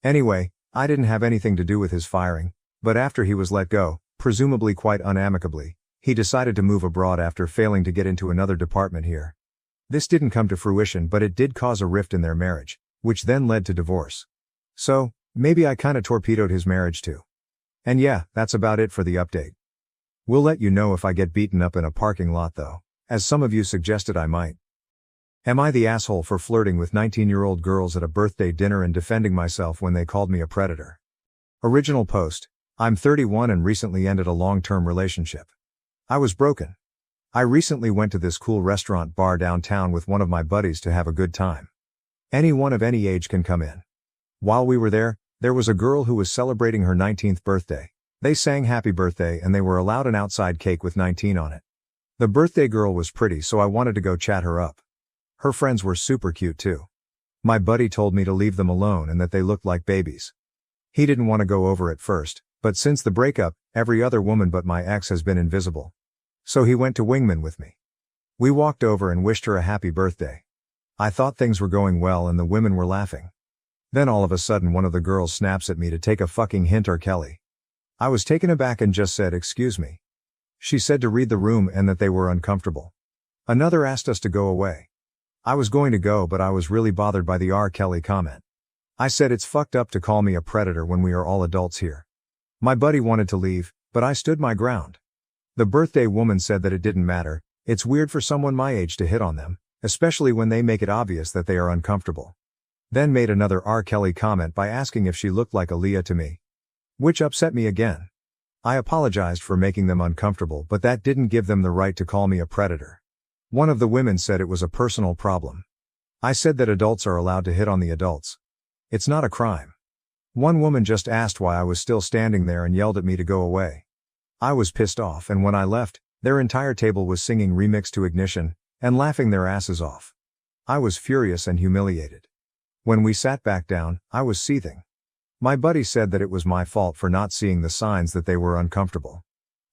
Anyway, I didn't have anything to do with his firing, but after he was let go, presumably quite unamicably, he decided to move abroad after failing to get into another department here. This didn't come to fruition, but it did cause a rift in their marriage, which then led to divorce. So, maybe I kinda torpedoed his marriage too. And yeah, that's about it for the update. We'll let you know if I get beaten up in a parking lot though, as some of you suggested I might. Am I the asshole for flirting with 19-year-old girls at a birthday dinner and defending myself when they called me a predator? Original post. I'm 31 and recently ended a long-term relationship. I was broken. I recently went to this cool restaurant bar downtown with one of my buddies to have a good time. Anyone of any age can come in. While we were there was a girl who was celebrating her 19th birthday. They sang happy birthday and they were allowed an outside cake with 19 on it. The birthday girl was pretty, so I wanted to go chat her up. Her friends were super cute too. My buddy told me to leave them alone and that they looked like babies. He didn't want to go over at first, but since the breakup, every other woman but my ex has been invisible. So he went to Wingman with me. We walked over and wished her a happy birthday. I thought things were going well and the women were laughing. Then all of a sudden one of the girls snaps at me to take a fucking hint or Kelly. I was taken aback and just said, "Excuse me." She said to read the room and that they were uncomfortable. Another asked us to go away. I was going to go, but I was really bothered by the R. Kelly comment. I said it's fucked up to call me a predator when we are all adults here. My buddy wanted to leave, but I stood my ground. The birthday woman said that it didn't matter, it's weird for someone my age to hit on them, especially when they make it obvious that they are uncomfortable. Then made another R. Kelly comment by asking if she looked like Aaliyah to me. Which upset me again. I apologized for making them uncomfortable, but that didn't give them the right to call me a predator. One of the women said it was a personal problem. I said that adults are allowed to hit on the adults. It's not a crime. One woman just asked why I was still standing there and yelled at me to go away. I was pissed off, and when I left, their entire table was singing Remix to Ignition and laughing their asses off. I was furious and humiliated. When we sat back down, I was seething. My buddy said that it was my fault for not seeing the signs that they were uncomfortable.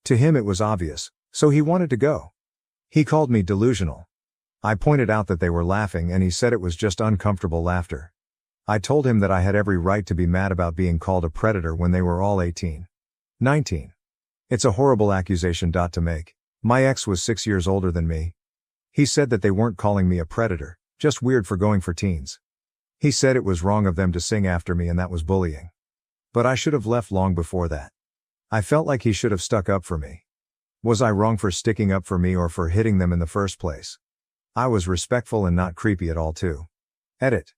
To him it was obvious, so he wanted to go. He called me delusional. I pointed out that they were laughing and he said it was just uncomfortable laughter. I told him that I had every right to be mad about being called a predator when they were all 18. 19. It's a horrible accusation to make. My ex was 6 years older than me. He said that they weren't calling me a predator, just weird for going for teens. He said it was wrong of them to sing after me and that was bullying. But I should have left long before that. I felt like he should have stuck up for me. Was I wrong for sticking up for me or for hitting them in the first place? I was respectful and not creepy at all too. Edit.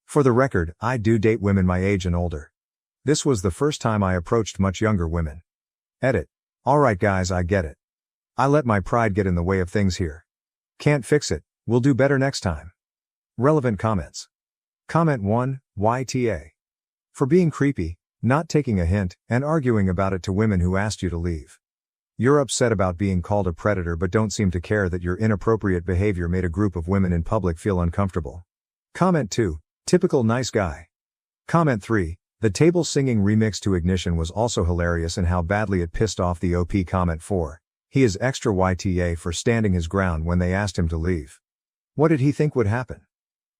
For the record, I do date women my age and older. This was the first time I approached much younger women. Edit. Alright guys, I get it. I let my pride get in the way of things here. Can't fix it, we'll do better next time. Relevant comments. Comment 1, YTA. For being creepy, not taking a hint, and arguing about it to women who asked you to leave. You're upset about being called a predator but don't seem to care that your inappropriate behavior made a group of women in public feel uncomfortable. Comment 2, typical nice guy. Comment 3, the table singing Remix to Ignition was also hilarious and how badly it pissed off the OP. Comment 4, he is extra YTA for standing his ground when they asked him to leave. What did he think would happen?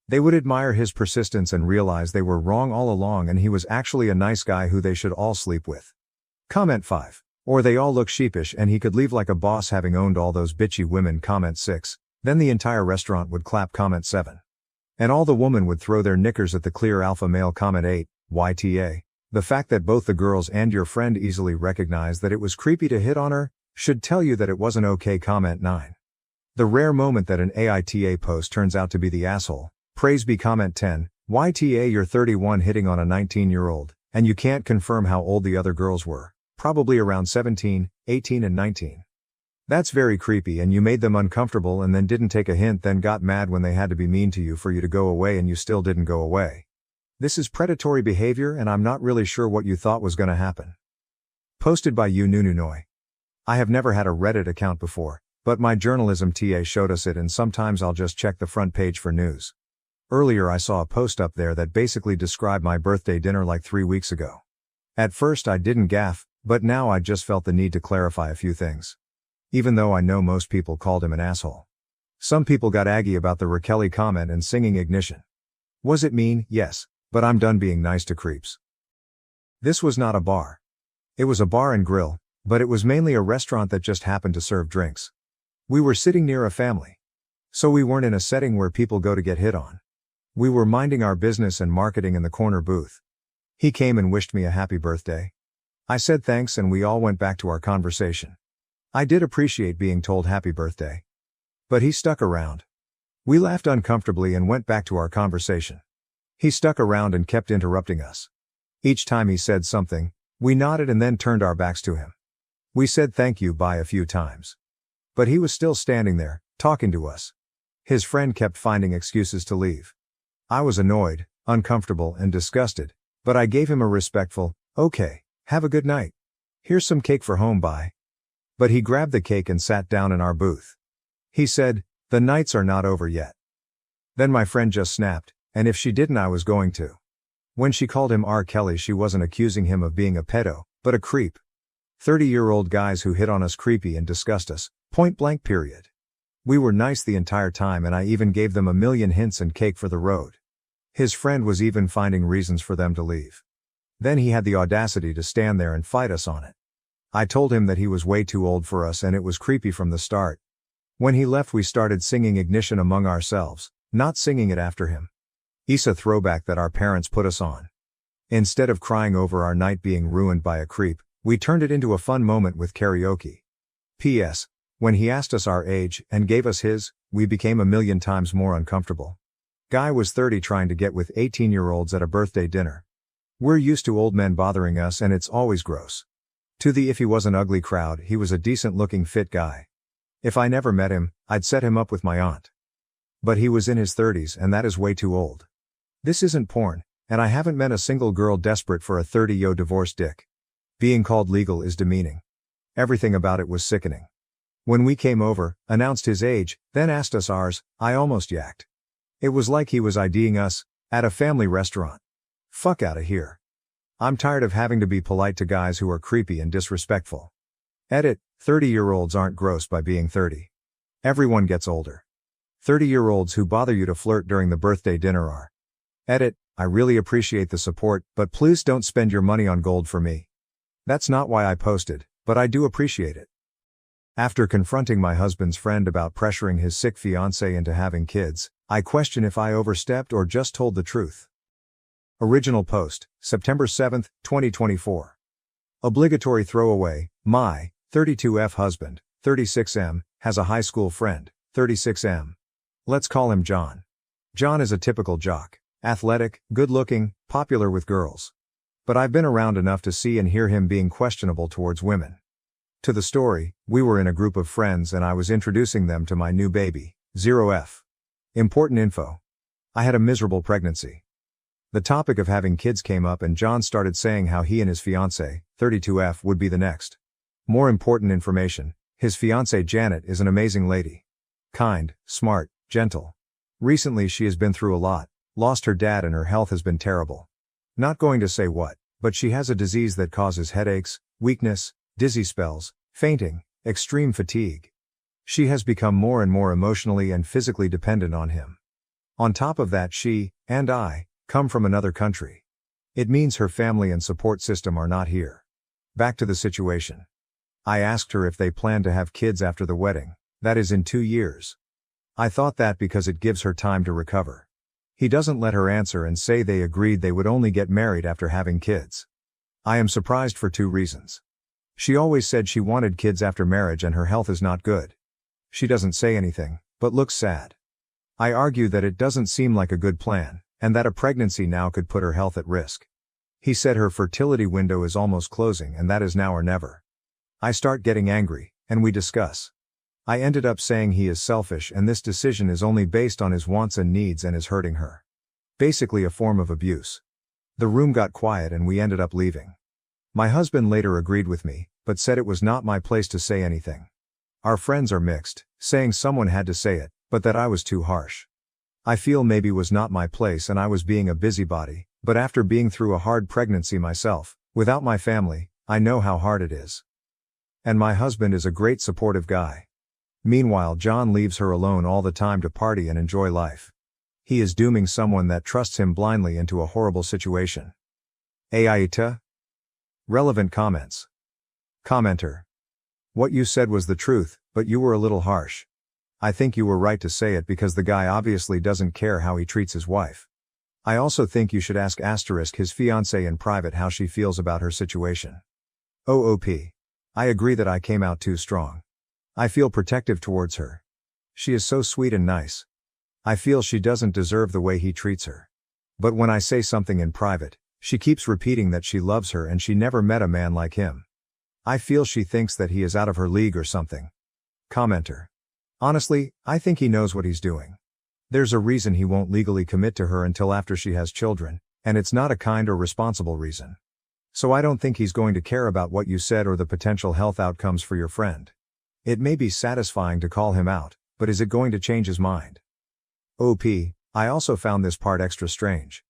They would admire his persistence and realize they were wrong all along and he was actually a nice guy who they should all sleep with. Comment 5. Or they all look sheepish and he could leave like a boss having owned all those bitchy women. Comment 6. Then the entire restaurant would clap. Comment 7. And all the women would throw their knickers at the clear alpha male. Comment 8. YTA. The fact that both the girls and your friend easily recognized that it was creepy to hit on her, should tell you that it wasn't okay. Comment 9. The rare moment that an AITA post turns out to be the asshole. Praise be. Comment 10. YTA, you're 31 hitting on a 19-year-old, and you can't confirm how old the other girls were. Probably around 17, 18 and 19. That's very creepy and you made them uncomfortable and then didn't take a hint, then got mad when they had to be mean to you for you to go away and you still didn't go away. This is predatory behavior and I'm not really sure what you thought was gonna happen. Posted by Noi. I have never had a Reddit account before, but my journalism TA showed us it and sometimes I'll just check the front page for news. Earlier I saw a post up there that basically described my birthday dinner like 3 weeks ago. At first I didn't gaff, but now I just felt the need to clarify a few things. Even though I know most people called him an asshole. Some people got aggy about the Raquel comment and singing Ignition. Was it mean? Yes, but I'm done being nice to creeps. This was not a bar. It was a bar and grill, but it was mainly a restaurant that just happened to serve drinks. We were sitting near a family. So we weren't in a setting where people go to get hit on. We were minding our business and marketing in the corner booth. He came and wished me a happy birthday. I said thanks and we all went back to our conversation. I did appreciate being told happy birthday. But he stuck around. We laughed uncomfortably and went back to our conversation. He stuck around and kept interrupting us. Each time he said something, We nodded and then turned our backs to him. We said thank you bye a few times. But he was still standing there, talking to us. His friend kept finding excuses to leave. I was annoyed, uncomfortable, and disgusted, but I gave him a respectful, okay, have a good night. Here's some cake for home bye. But he grabbed the cake and sat down in our booth. He said, the nights are not over yet. Then my friend just snapped, and if she didn't I was going to. When she called him R. Kelly she wasn't accusing him of being a pedo, but a creep. 30-year-old guys who hit on us creepy and disgust us, point blank period. We were nice the entire time and I even gave them a million hints and cake for the road. His friend was even finding reasons for them to leave. Then he had the audacity to stand there and fight us on it. I told him that he was way too old for us and it was creepy from the start. When he left we started singing Ignition among ourselves, not singing it after him. AITA throwback that our parents put us on. Instead of crying over our night being ruined by a creep, we turned it into a fun moment with karaoke. P.S. When he asked us our age and gave us his, we became a million times more uncomfortable. Guy was 30 trying to get with 18-year-olds at a birthday dinner. We're used to old men bothering us and it's always gross. To the if he was an ugly crowd, he was a decent-looking fit guy. If I never met him, I'd set him up with my aunt. But he was in his 30s and that is way too old. This isn't porn, and I haven't met a single girl desperate for a 30-yo divorce dick. Being called legal is demeaning. Everything about it was sickening. When we came over, announced his age, then asked us ours, I almost yacked. It was like he was IDing us, at a family restaurant. Fuck outta here. I'm tired of having to be polite to guys who are creepy and disrespectful. Edit, 30-year-olds aren't gross by being 30. Everyone gets older. 30-year-olds who bother you to flirt during the birthday dinner are. Edit, I really appreciate the support, but please don't spend your money on gold for me. That's not why I posted, but I do appreciate it. After confronting my husband's friend about pressuring his sick fiancé into having kids, I question if I overstepped or just told the truth. Original post, September 7, 2024. Obligatory throwaway, my 32F husband, 36M, has a high school friend, 36M. Let's call him John. John is a typical jock, athletic, good-looking, popular with girls. But I've been around enough to see and hear him being questionable towards women. To the story, we were in a group of friends and I was introducing them to my new baby, 0F. Important info. I had a miserable pregnancy. The topic of having kids came up and John started saying how he and his fiancée, 32F, would be the next. More important information, his fiancée Janet is an amazing lady. Kind, smart, gentle. Recently she has been through a lot, lost her dad and her health has been terrible. Not going to say what, but she has a disease that causes headaches, weakness, dizzy spells, fainting, extreme fatigue. She has become more and more emotionally and physically dependent on him. On top of that she, and I, come from another country. It means her family and support system are not here. Back to the situation. I asked her if they plan to have kids after the wedding, that is in 2 years. I thought that because it gives her time to recover. He doesn't let her answer and say they agreed they would only get married after having kids. I am surprised for 2 reasons. She always said she wanted kids after marriage and her health is not good. She doesn't say anything, but looks sad. I argue that it doesn't seem like a good plan, and that a pregnancy now could put her health at risk. He said her fertility window is almost closing and that is now or never. I start getting angry, and we discuss. I ended up saying he is selfish and this decision is only based on his wants and needs and is hurting her. Basically a form of abuse. The room got quiet and we ended up leaving. My husband later agreed with me, but said it was not my place to say anything. Our friends are mixed, saying someone had to say it, but that I was too harsh. I feel maybe was not my place and I was being a busybody, but after being through a hard pregnancy myself, without my family, I know how hard it is. And my husband is a great supportive guy. Meanwhile John leaves her alone all the time to party and enjoy life. He is dooming someone that trusts him blindly into a horrible situation. AITA? Relevant comments. Commenter. What you said was the truth, but you were a little harsh. I think you were right to say it because the guy obviously doesn't care how he treats his wife. I also think you should ask asterisk his fiancée in private how she feels about her situation. OOP. I agree that I came out too strong. I feel protective towards her. She is so sweet and nice. I feel she doesn't deserve the way he treats her. But when I say something in private, She keeps repeating that she loves her and she never met a man like him. I feel she thinks that he is out of her league or something. Commenter. Honestly, I think he knows what he's doing. There's a reason he won't legally commit to her until after she has children, and it's not a kind or responsible reason. So I don't think he's going to care about what you said or the potential health outcomes for your friend. It may be satisfying to call him out, but is it going to change his mind? OP, I also found this part extra strange.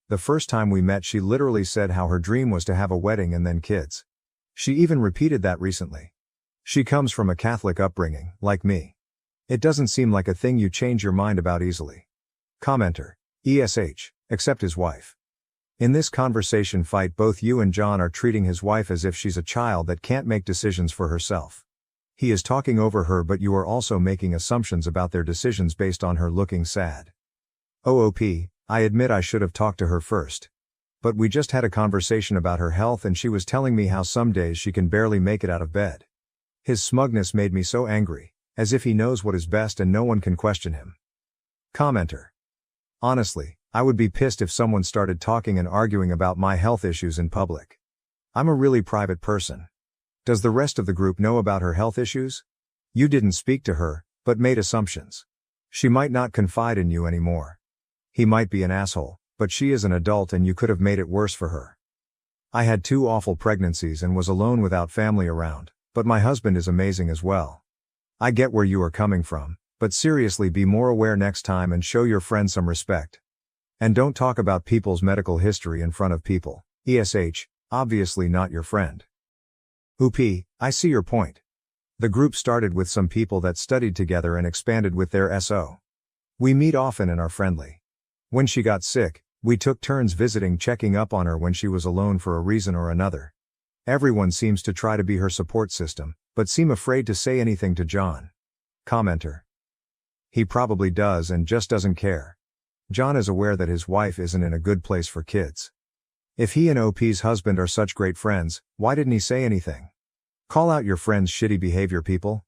The first time we met she literally said how her dream was to have a wedding and then kids. She even repeated that recently. She comes from a Catholic upbringing, like me. It doesn't seem like a thing you change your mind about easily. Commenter. ESH, except his wife. In this conversation fight both you and John are treating his wife as if she's a child that can't make decisions for herself. He is talking over her but you are also making assumptions about their decisions based on her looking sad. OOP, I admit I should have talked to her first. But we just had a conversation about her health and she was telling me how some days she can barely make it out of bed. His smugness made me so angry, as if he knows what is best and no one can question him. Commenter. Honestly, I would be pissed if someone started talking and arguing about my health issues in public. I'm a really private person. Does the rest of the group know about her health issues? You didn't speak to her, but made assumptions. She might not confide in you anymore. He might be an asshole, but she is an adult and you could have made it worse for her. I had 2 awful pregnancies and was alone without family around, but my husband is amazing as well. I get where you are coming from, but seriously be more aware next time and show your friend some respect. And don't talk about people's medical history in front of people. ESH, obviously not your friend. OP, I see your point. The group started with some people that studied together and expanded with their SO. We meet often and are friendly. When she got sick, we took turns visiting, checking up on her when she was alone for a reason or another. Everyone seems to try to be her support system, but seem afraid to say anything to John. Commenter. He probably does and just doesn't care. John is aware that his wife isn't in a good place for kids. If he and OP's husband are such great friends, why didn't he say anything? Call out your friend's shitty behavior, people.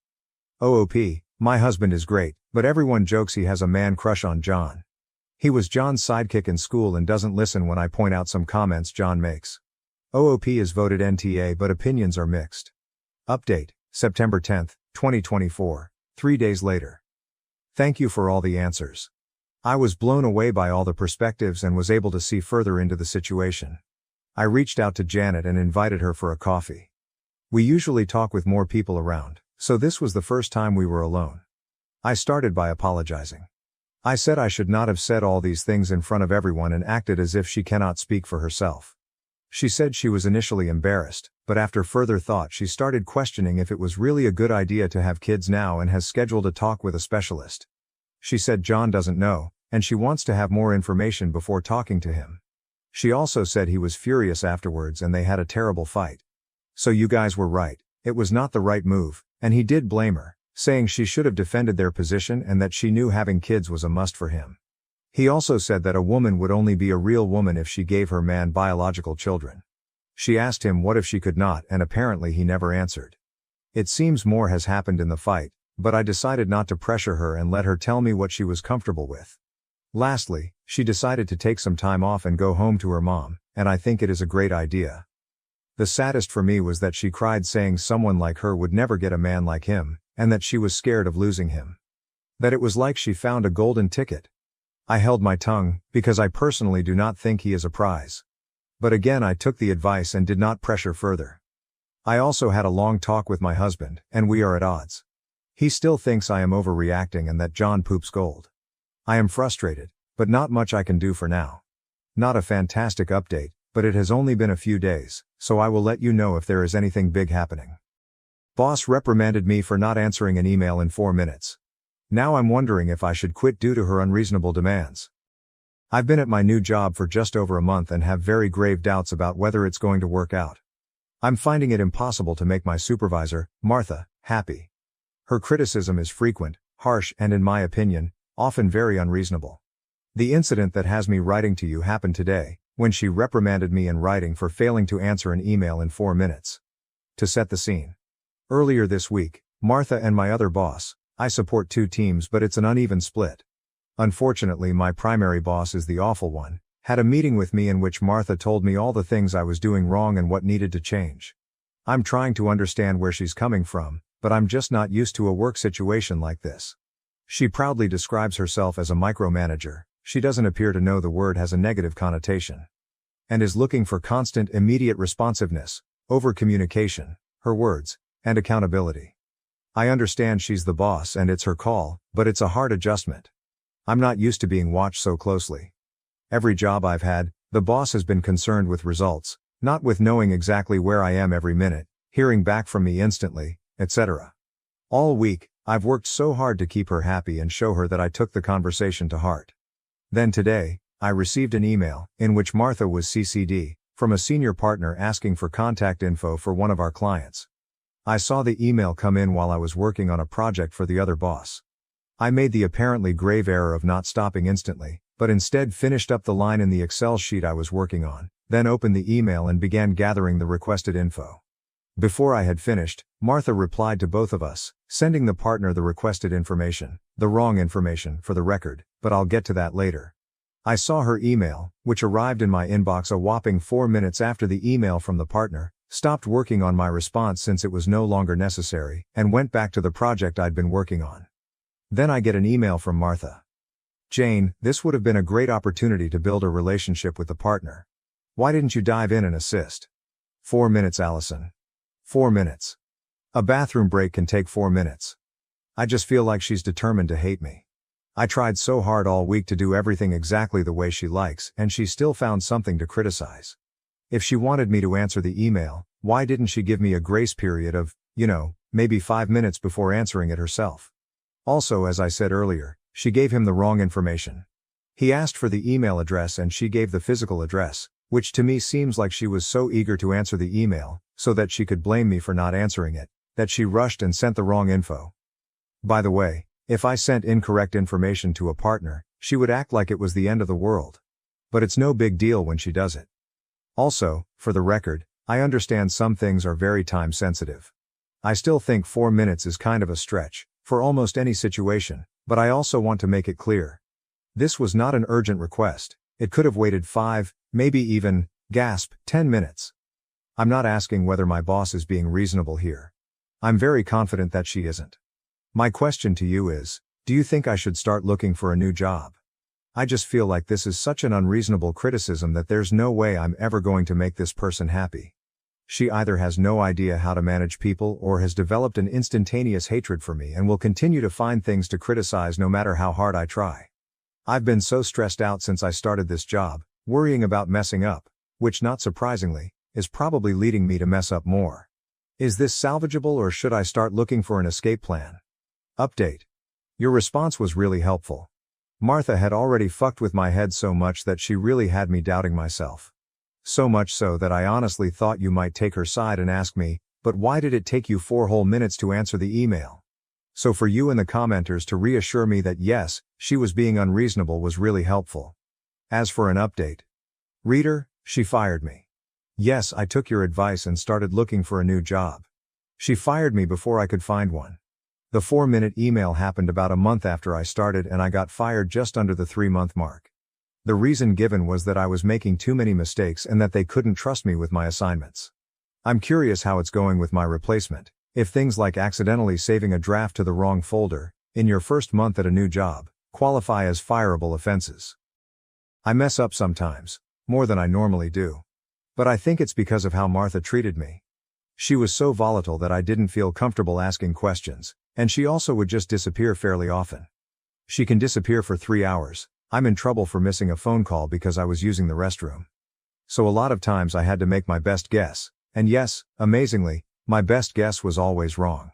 OOP, my husband is great, but everyone jokes he has a man crush on John. He was John's sidekick in school and doesn't listen when I point out some comments John makes. OOP is voted NTA but opinions are mixed. Update, September 10, 2024, 3 days later. Thank you for all the answers. I was blown away by all the perspectives and was able to see further into the situation. I reached out to Janet and invited her for a coffee. We usually talk with more people around, so this was the first time we were alone. I started by apologizing. I said I should not have said all these things in front of everyone and acted as if she cannot speak for herself. She said she was initially embarrassed, but after further thought she started questioning if it was really a good idea to have kids now and has scheduled a talk with a specialist. She said John doesn't know, and she wants to have more information before talking to him. She also said he was furious afterwards and they had a terrible fight. So you guys were right, it was not the right move, and he did blame her, saying she should have defended their position and that she knew having kids was a must for him. He also said that a woman would only be a real woman if she gave her man biological children. She asked him what if she could not, and apparently he never answered. It seems more has happened in the fight, but I decided not to pressure her and let her tell me what she was comfortable with. Lastly, she decided to take some time off and go home to her mom, and I think it is a great idea. The saddest for me was that she cried saying someone like her would never get a man like him, and that she was scared of losing him. That it was like she found a golden ticket. I held my tongue, because I personally do not think he is a prize. But again I took the advice and did not pressure further. I also had a long talk with my husband, and we are at odds. He still thinks I am overreacting and that John poops gold. I am frustrated, but not much I can do for now. Not a fantastic update, but it has only been a few days, so I will let you know if there is anything big happening. Boss reprimanded me for not answering an email in 4 minutes. Now I'm wondering if I should quit due to her unreasonable demands. I've been at my new job for just over a month and have very grave doubts about whether it's going to work out. I'm finding it impossible to make my supervisor, Martha, happy. Her criticism is frequent, harsh and in my opinion, often very unreasonable. The incident that has me writing to you happened today, when she reprimanded me in writing for failing to answer an email in 4 minutes. To set the scene. Earlier this week, Martha and my other boss, I support 2 teams but it's an uneven split. Unfortunately my primary boss is the awful one, Had a meeting with me in which Martha told me all the things I was doing wrong and what needed to change. I'm trying to understand where she's coming from, but I'm just not used to a work situation like this. She proudly describes herself as a micromanager. She doesn't appear to know the word has a negative connotation. And is looking for constant, immediate responsiveness, over-communication, her words, and accountability. I understand she's the boss and it's her call, but it's a hard adjustment. I'm not used to being watched so closely. Every job I've had, the boss has been concerned with results, not with knowing exactly where I am every minute, hearing back from me instantly, etc. All week, I've worked so hard to keep her happy and show her that I took the conversation to heart. Then today, I received an email, in which Martha was CC'd, from a senior partner asking for contact info for one of our clients. I saw the email come in while I was working on a project for the other boss. I made the apparently grave error of not stopping instantly, but instead finished up the line in the Excel sheet I was working on, then opened the email and began gathering the requested info. Before I had finished, Martha replied to both of us, sending the partner the requested information, the wrong information for the record, but I'll get to that later. I saw her email, which arrived in my inbox a whopping 4 minutes after the email from the partner, stopped working on my response since it was no longer necessary, and went back to the project I'd been working on. Then I get an email from Martha. Jane, this would have been a great opportunity to build a relationship with the partner. Why didn't you dive in and assist? 4 minutes, Allison. 4 minutes. A bathroom break can take 4 minutes. I just feel like she's determined to hate me. I tried so hard all week to do everything exactly the way she likes, and she still found something to criticize. If she wanted me to answer the email, why didn't she give me a grace period of, maybe 5 minutes before answering it herself? Also, as I said earlier, she gave him the wrong information. He asked for the email address and she gave the physical address, which to me seems like she was so eager to answer the email, so that she could blame me for not answering it, that she rushed and sent the wrong info. By the way, if I sent incorrect information to a partner, she would act like it was the end of the world. But it's no big deal when she does it. Also, for the record, I understand some things are very time sensitive. I still think 4 minutes is kind of a stretch, for almost any situation, but I also want to make it clear. This was not an urgent request. It could have waited 5, maybe even, 10 minutes. I'm not asking whether my boss is being reasonable here. I'm very confident that she isn't. My question to you is, do you think I should start looking for a new job? I just feel like this is such an unreasonable criticism that there's no way I'm ever going to make this person happy. She either has no idea how to manage people or has developed an instantaneous hatred for me and will continue to find things to criticize no matter how hard I try. I've been so stressed out since I started this job, worrying about messing up, which not surprisingly, is probably leading me to mess up more. Is this salvageable or should I start looking for an escape plan? Update. Your response was really helpful. Martha had already fucked with my head so much that she really had me doubting myself. So much so that I honestly thought you might take her side and ask me, but why did it take you 4 whole minutes to answer the email? So for you and the commenters to reassure me that yes, she was being unreasonable was really helpful. As for an update. Reader, she fired me. Yes, I took your advice and started looking for a new job. She fired me before I could find one. The 4-minute email happened about a month after I started and I got fired just under the 3-month mark. The reason given was that I was making too many mistakes and that they couldn't trust me with my assignments. I'm curious how it's going with my replacement, if things like accidentally saving a draft to the wrong folder, in your first month at a new job, qualify as fireable offenses. I mess up sometimes, more than I normally do. But I think it's because of how Martha treated me. She was so volatile that I didn't feel comfortable asking questions, and she also would just disappear fairly often. She can disappear for 3 hours. I'm in trouble for missing a phone call because I was using the restroom. So a lot of times I had to make my best guess, and yes, amazingly, my best guess was always wrong.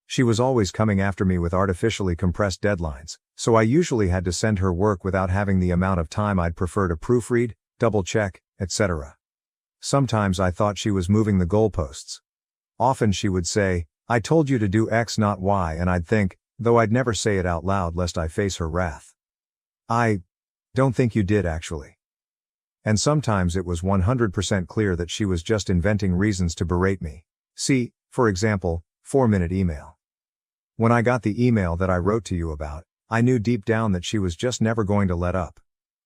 She was always coming after me with artificially compressed deadlines, so I usually had to send her work without having the amount of time I'd prefer to proofread, double-check, etc. Sometimes I thought she was moving the goalposts. Often she would say, "I told you to do X not Y," and I'd think, though I'd never say it out loud lest I face her wrath. "I don't think you did actually." And sometimes it was 100% clear that she was just inventing reasons to berate me. See, for example, 4-minute email. When I got the email that I wrote to you about, I knew deep down that she was just never going to let up.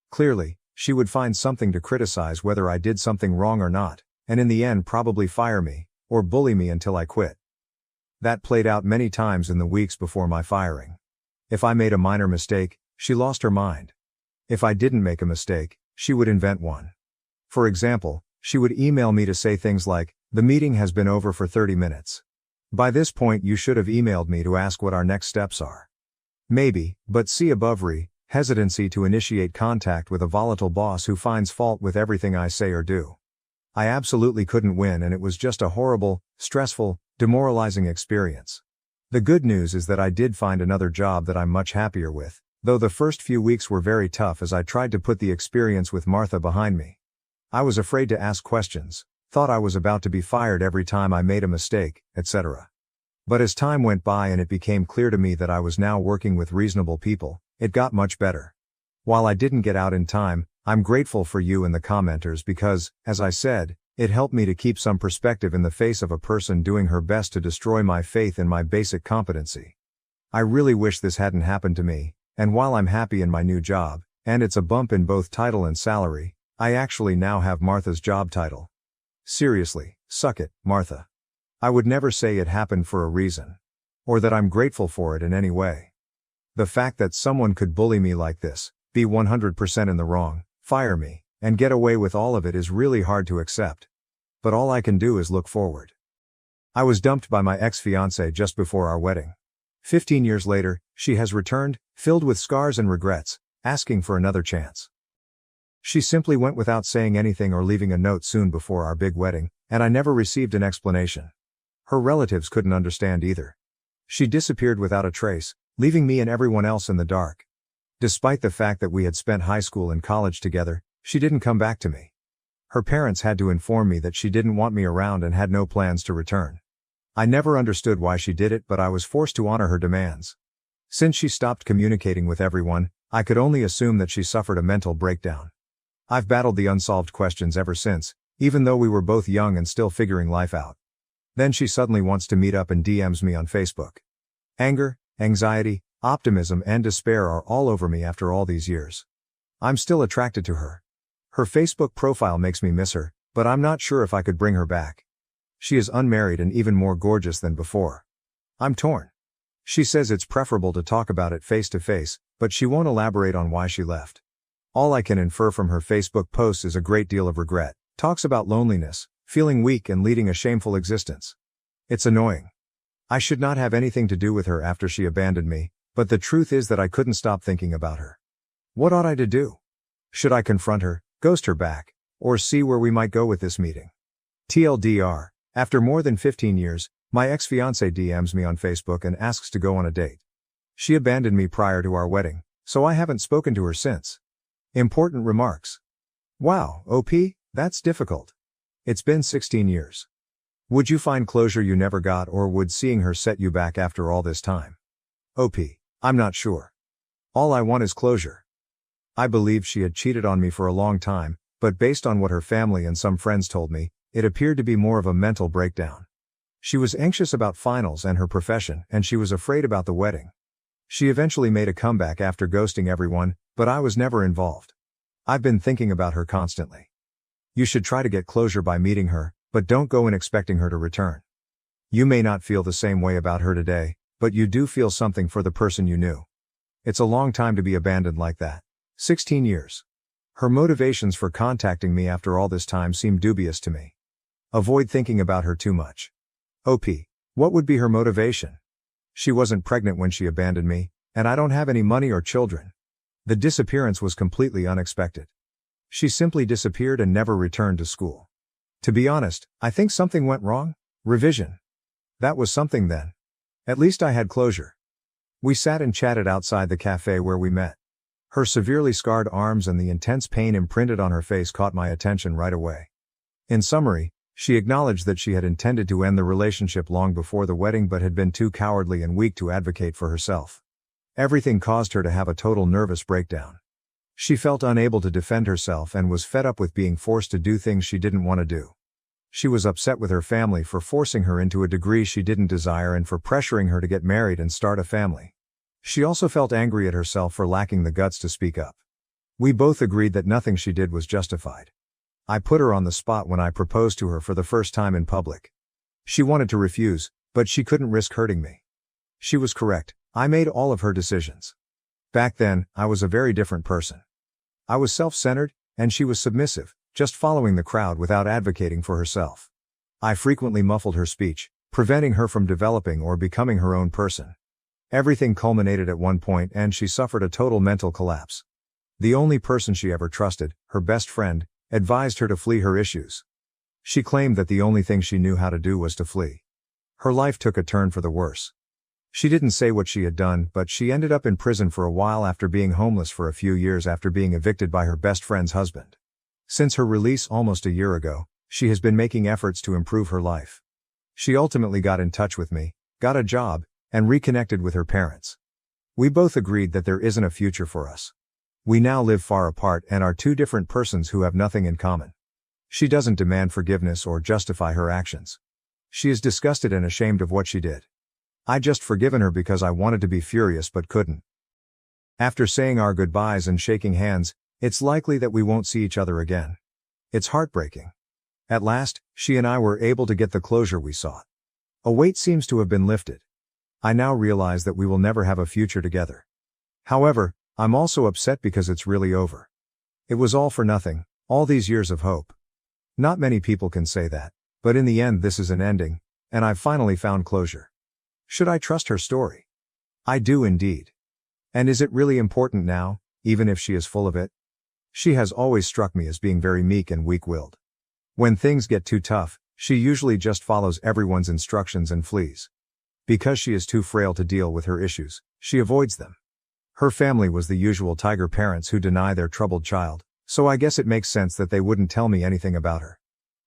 Clearly, she would find something to criticize whether I did something wrong or not, and in the end probably fire me, or bully me until I quit. That played out many times in the weeks before my firing. If I made a minor mistake, she lost her mind. If I didn't make a mistake, she would invent one. For example, she would email me to say things like, "The meeting has been over for 30 minutes. By this point you should have emailed me to ask what our next steps are." Maybe, but see above hesitancy to initiate contact with a volatile boss who finds fault with everything I say or do. I absolutely couldn't win, and it was just a horrible, stressful, demoralizing experience. The good news is that I did find another job that I'm much happier with, though the first few weeks were very tough as I tried to put the experience with Martha behind me. I was afraid to ask questions, thought I was about to be fired every time I made a mistake, etc. But as time went by and it became clear to me that I was now working with reasonable people, it got much better. While I didn't get out in time, I'm grateful for you and the commenters because, as I said, it helped me to keep some perspective in the face of a person doing her best to destroy my faith in my basic competency. I really wish this hadn't happened to me, and while I'm happy in my new job, and it's a bump in both title and salary, I actually now have Martha's job title. Seriously, suck it, Martha. I would never say it happened for a reason. Or that I'm grateful for it in any way. The fact that someone could bully me like this, be 100% in the wrong, fire me, and get away with all of it is really hard to accept. But all I can do is look forward. I was dumped by my ex-fiancée just before our wedding. 15 years later, she has returned, filled with scars and regrets, asking for another chance. She simply went without saying anything or leaving a note soon before our big wedding, and I never received an explanation. Her relatives couldn't understand either. She disappeared without a trace, leaving me and everyone else in the dark. Despite the fact that we had spent high school and college together, she didn't come back to me. Her parents had to inform me that she didn't want me around and had no plans to return. I never understood why she did it, but I was forced to honor her demands. Since she stopped communicating with everyone, I could only assume that she suffered a mental breakdown. I've battled the unsolved questions ever since, even though we were both young and still figuring life out. Then she suddenly wants to meet up and DMs me on Facebook. Anger, anxiety, optimism and despair are all over me after all these years. I'm still attracted to her. Her Facebook profile makes me miss her, but I'm not sure if I could bring her back. She is unmarried and even more gorgeous than before. I'm torn. She says it's preferable to talk about it face to face, but she won't elaborate on why she left. All I can infer from her Facebook posts is a great deal of regret, talks about loneliness, feeling weak and leading a shameful existence. It's annoying. I should not have anything to do with her after she abandoned me, but the truth is that I couldn't stop thinking about her. What ought I to do? Should I confront her, ghost her back, or see where we might go with this meeting? TLDR, after more than 15 years, my ex-fiancée DMs me on Facebook and asks to go on a date. She abandoned me prior to our wedding, so I haven't spoken to her since. Important remarks. Wow, OP, that's difficult. It's been 16 years. Would you find closure you never got, or would seeing her set you back after all this time? OP, I'm not sure. All I want is closure. I believed she had cheated on me for a long time, but based on what her family and some friends told me, it appeared to be more of a mental breakdown. She was anxious about finals and her profession, and she was afraid about the wedding. She eventually made a comeback after ghosting everyone, but I was never involved. I've been thinking about her constantly. You should try to get closure by meeting her, but don't go in expecting her to return. You may not feel the same way about her today, but you do feel something for the person you knew. It's a long time to be abandoned like that. 16 years. Her motivations for contacting me after all this time seem dubious to me. Avoid thinking about her too much. OP, what would be her motivation? She wasn't pregnant when she abandoned me, and I don't have any money or children. The disappearance was completely unexpected. She simply disappeared and never returned to school. To be honest, I think something went wrong. Revision. That was something then. At least I had closure. We sat and chatted outside the cafe where we met. Her severely scarred arms and the intense pain imprinted on her face caught my attention right away. In summary, she acknowledged that she had intended to end the relationship long before the wedding but had been too cowardly and weak to advocate for herself. Everything caused her to have a total nervous breakdown. She felt unable to defend herself and was fed up with being forced to do things she didn't want to do. She was upset with her family for forcing her into a degree she didn't desire and for pressuring her to get married and start a family. She also felt angry at herself for lacking the guts to speak up. We both agreed that nothing she did was justified. I put her on the spot when I proposed to her for the first time in public. She wanted to refuse, but she couldn't risk hurting me. She was correct, I made all of her decisions. Back then, I was a very different person. I was self-centered, and she was submissive, just following the crowd without advocating for herself. I frequently muffled her speech, preventing her from developing or becoming her own person. Everything culminated at one point and she suffered a total mental collapse. The only person she ever trusted, her best friend, advised her to flee her issues. She claimed that the only thing she knew how to do was to flee. Her life took a turn for the worse. She didn't say what she had done, but she ended up in prison for a while after being homeless for a few years after being evicted by her best friend's husband. Since her release almost a year ago, she has been making efforts to improve her life. She ultimately got in touch with me, got a job, and reconnected with her parents. We both agreed that there isn't a future for us. We now live far apart and are two different persons who have nothing in common. She doesn't demand forgiveness or justify her actions. She is disgusted and ashamed of what she did. I just forgiven her because I wanted to be furious but couldn't. After saying our goodbyes and shaking hands, it's likely that we won't see each other again. It's heartbreaking. At last, she and I were able to get the closure we sought. A weight seems to have been lifted. I now realize that we will never have a future together. However, I'm also upset because it's really over. It was all for nothing, all these years of hope. Not many people can say that, but in the end this is an ending, and I've finally found closure. Should I trust her story? I do indeed. And is it really important now, even if she is full of it? She has always struck me as being very meek and weak-willed. When things get too tough, she usually just follows everyone's instructions and flees. Because she is too frail to deal with her issues, she avoids them. Her family was the usual tiger parents who deny their troubled child, so I guess it makes sense that they wouldn't tell me anything about her.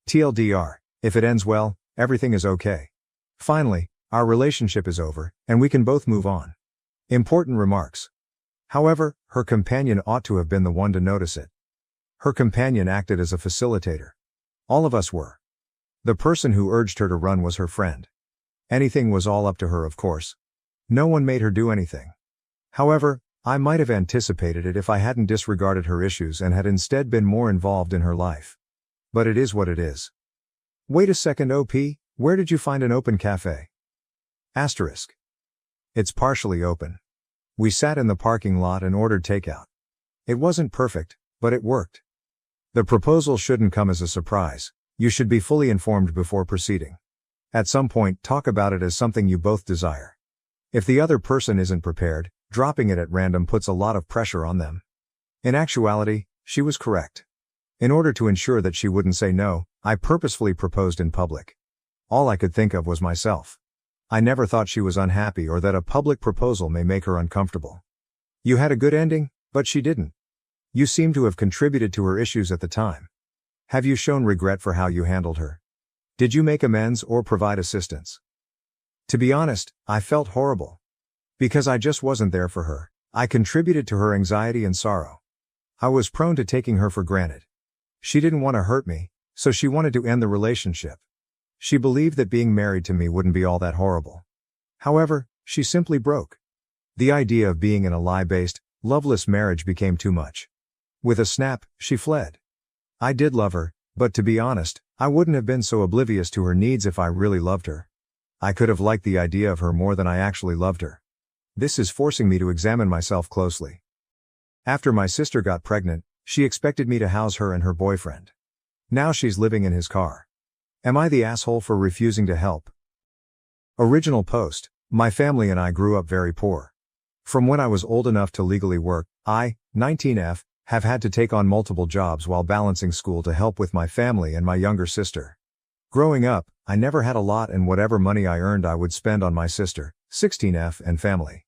TLDR, if it ends well, everything is okay. Finally, our relationship is over, and we can both move on. Important remarks. However, her companion ought to have been the one to notice it. Her companion acted as a facilitator. All of us were. The person who urged her to run was her friend. Anything was all up to her, of course. No one made her do anything. However, I might have anticipated it if I hadn't disregarded her issues and had instead been more involved in her life. But it is what it is. Wait a second, OP, where did you find an open cafe? Asterisk. It's partially open. We sat in the parking lot and ordered takeout. It wasn't perfect, but it worked. The proposal shouldn't come as a surprise. You should be fully informed before proceeding. At some point, talk about it as something you both desire. If the other person isn't prepared, dropping it at random puts a lot of pressure on them. In actuality, she was correct. In order to ensure that she wouldn't say no, I purposefully proposed in public. All I could think of was myself. I never thought she was unhappy or that a public proposal may make her uncomfortable. You had a good ending, but she didn't. You seem to have contributed to her issues at the time. Have you shown regret for how you handled her? Did you make amends or provide assistance? To be honest, I felt horrible. Because I just wasn't there for her, I contributed to her anxiety and sorrow. I was prone to taking her for granted. She didn't want to hurt me, so she wanted to end the relationship. She believed that being married to me wouldn't be all that horrible. However, she simply broke. The idea of being in a lie-based, loveless marriage became too much. With a snap, she fled. I did love her, but to be honest, I wouldn't have been so oblivious to her needs if I really loved her. I could have liked the idea of her more than I actually loved her. This is forcing me to examine myself closely. After my sister got pregnant, she expected me to house her and her boyfriend. Now she's living in his car. Am I the asshole for refusing to help? Original post. My family and I grew up very poor. From when I was old enough to legally work, I, 19F, have had to take on multiple jobs while balancing school to help with my family and my younger sister. Growing up, I never had a lot, and whatever money I earned I would spend on my sister, 16F, and family.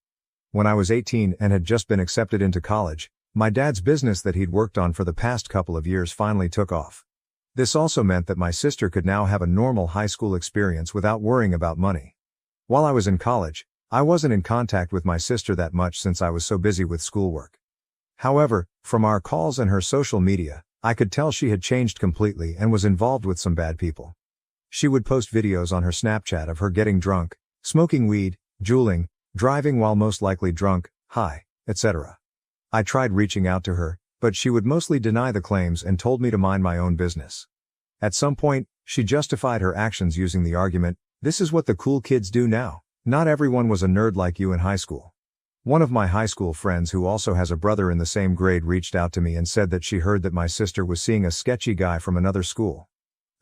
When I was 18 and had just been accepted into college, my dad's business that he'd worked on for the past couple of years finally took off. This also meant that my sister could now have a normal high school experience without worrying about money. While I was in college, I wasn't in contact with my sister that much since I was so busy with schoolwork. However, from our calls and her social media, I could tell she had changed completely and was involved with some bad people. She would post videos on her Snapchat of her getting drunk, smoking weed, juuling, driving while most likely drunk, high, etc. I tried reaching out to her, but she would mostly deny the claims and told me to mind my own business. At some point, she justified her actions using the argument, "This is what the cool kids do now. Not everyone was a nerd like you in high school." One of my high school friends who also has a brother in the same grade reached out to me and said that she heard that my sister was seeing a sketchy guy from another school.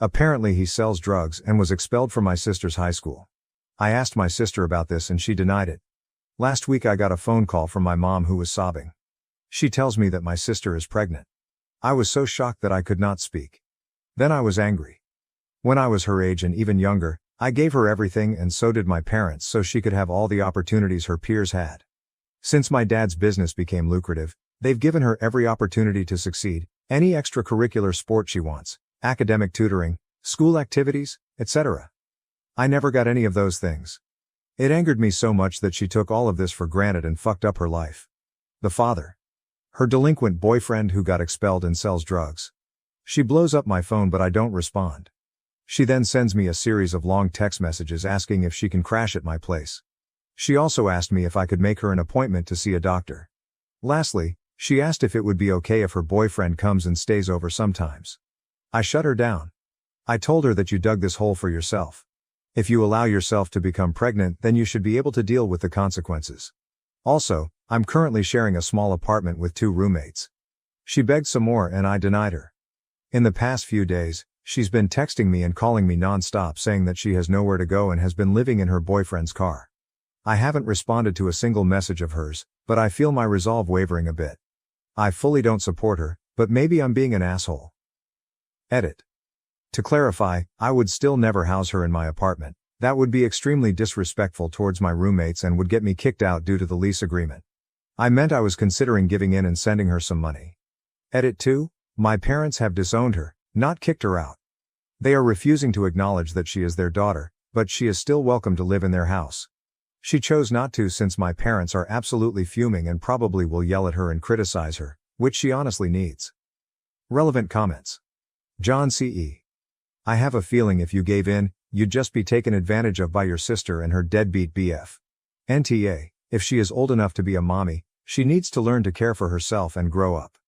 Apparently he sells drugs and was expelled from my sister's high school. I asked my sister about this and she denied it. Last week I got a phone call from my mom who was sobbing. She tells me that my sister is pregnant. I was so shocked that I could not speak. Then I was angry. When I was her age and even younger, I gave her everything and so did my parents so she could have all the opportunities her peers had. Since my dad's business became lucrative, they've given her every opportunity to succeed, any extracurricular sport she wants, academic tutoring, school activities, etc. I never got any of those things. It angered me so much that she took all of this for granted and fucked up her life. The father. Her delinquent boyfriend who got expelled and sells drugs. She blows up my phone but I don't respond. She then sends me a series of long text messages asking if she can crash at my place. She also asked me if I could make her an appointment to see a doctor. Lastly, she asked if it would be okay if her boyfriend comes and stays over sometimes. I shut her down. I told her that you dug this hole for yourself. If you allow yourself to become pregnant, then you should be able to deal with the consequences. Also, I'm currently sharing a small apartment with 2 roommates. She begged some more and I denied her. In the past few days, she's been texting me and calling me non-stop saying that she has nowhere to go and has been living in her boyfriend's car. I haven't responded to a single message of hers, but I feel my resolve wavering a bit. I fully don't support her, but maybe I'm being an asshole. Edit. To clarify, I would still never house her in my apartment. That would be extremely disrespectful towards my roommates and would get me kicked out due to the lease agreement. I meant I was considering giving in and sending her some money. Edit 2. My parents have disowned her, not kicked her out. They are refusing to acknowledge that she is their daughter, but she is still welcome to live in their house. She chose not to since my parents are absolutely fuming and probably will yell at her and criticize her, which she honestly needs. Relevant comments. John C.E. I have a feeling if you gave in, you'd just be taken advantage of by your sister and her deadbeat BF. NTA, if she is old enough to be a mommy, she needs to learn to care for herself and grow up.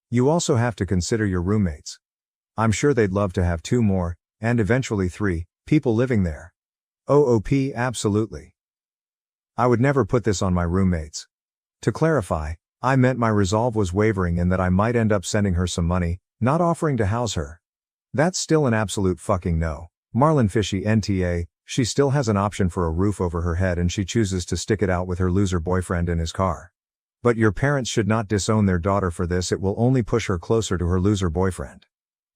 You also have to consider your roommates. I'm sure they'd love to have 2 more, and eventually 3, people living there. OOP absolutely. I would never put this on my roommates. To clarify, I meant my resolve was wavering and that I might end up sending her some money, not offering to house her. That's still an absolute fucking no. Marlon Fishy NTA, she still has an option for a roof over her head and she chooses to stick it out with her loser boyfriend in his car. But your parents should not disown their daughter for this, it will only push her closer to her loser boyfriend.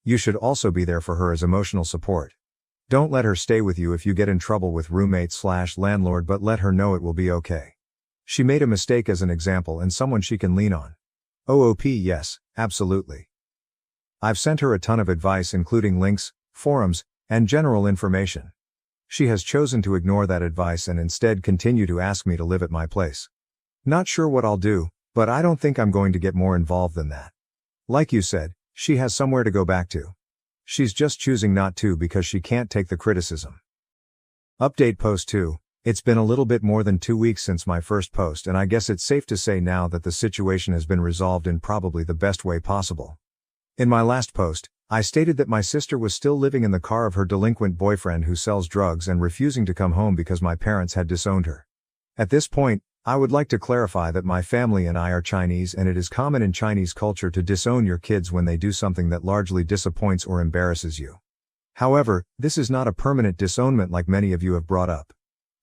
You should also be there for her as emotional support. Don't let her stay with you if you get in trouble with roommate/landlord, but let her know it will be okay. She made a mistake as an example and someone she can lean on. OOP yes, absolutely. I've sent her a ton of advice including links, forums, and general information. She has chosen to ignore that advice and instead continue to ask me to live at my place. Not sure what I'll do, but I don't think I'm going to get more involved than that. Like you said, she has somewhere to go back to. She's just choosing not to because she can't take the criticism. Update post 2. It's been a little bit more than 2 weeks since my first post and I guess it's safe to say now that the situation has been resolved in probably the best way possible. In my last post, I stated that my sister was still living in the car of her delinquent boyfriend who sells drugs and refusing to come home because my parents had disowned her. At this point, I would like to clarify that my family and I are Chinese and it is common in Chinese culture to disown your kids when they do something that largely disappoints or embarrasses you. However, this is not a permanent disownment like many of you have brought up.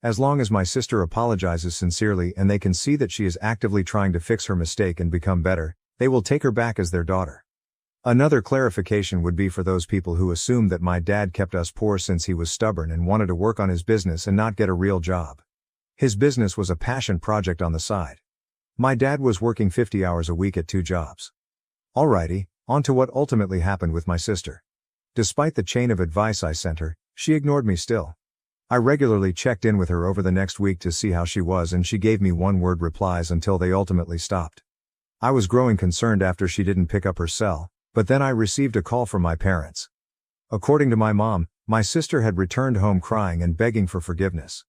As long as my sister apologizes sincerely and they can see that she is actively trying to fix her mistake and become better, they will take her back as their daughter. Another clarification would be for those people who assume that my dad kept us poor since he was stubborn and wanted to work on his business and not get a real job. His business was a passion project on the side. My dad was working 50 hours a week at 2 jobs. Alrighty, on to what ultimately happened with my sister. Despite the chain of advice I sent her, she ignored me still. I regularly checked in with her over the next week to see how she was and she gave me one-word replies until they ultimately stopped. I was growing concerned after she didn't pick up her cell, but then I received a call from my parents. According to my mom, my sister had returned home crying and begging for forgiveness.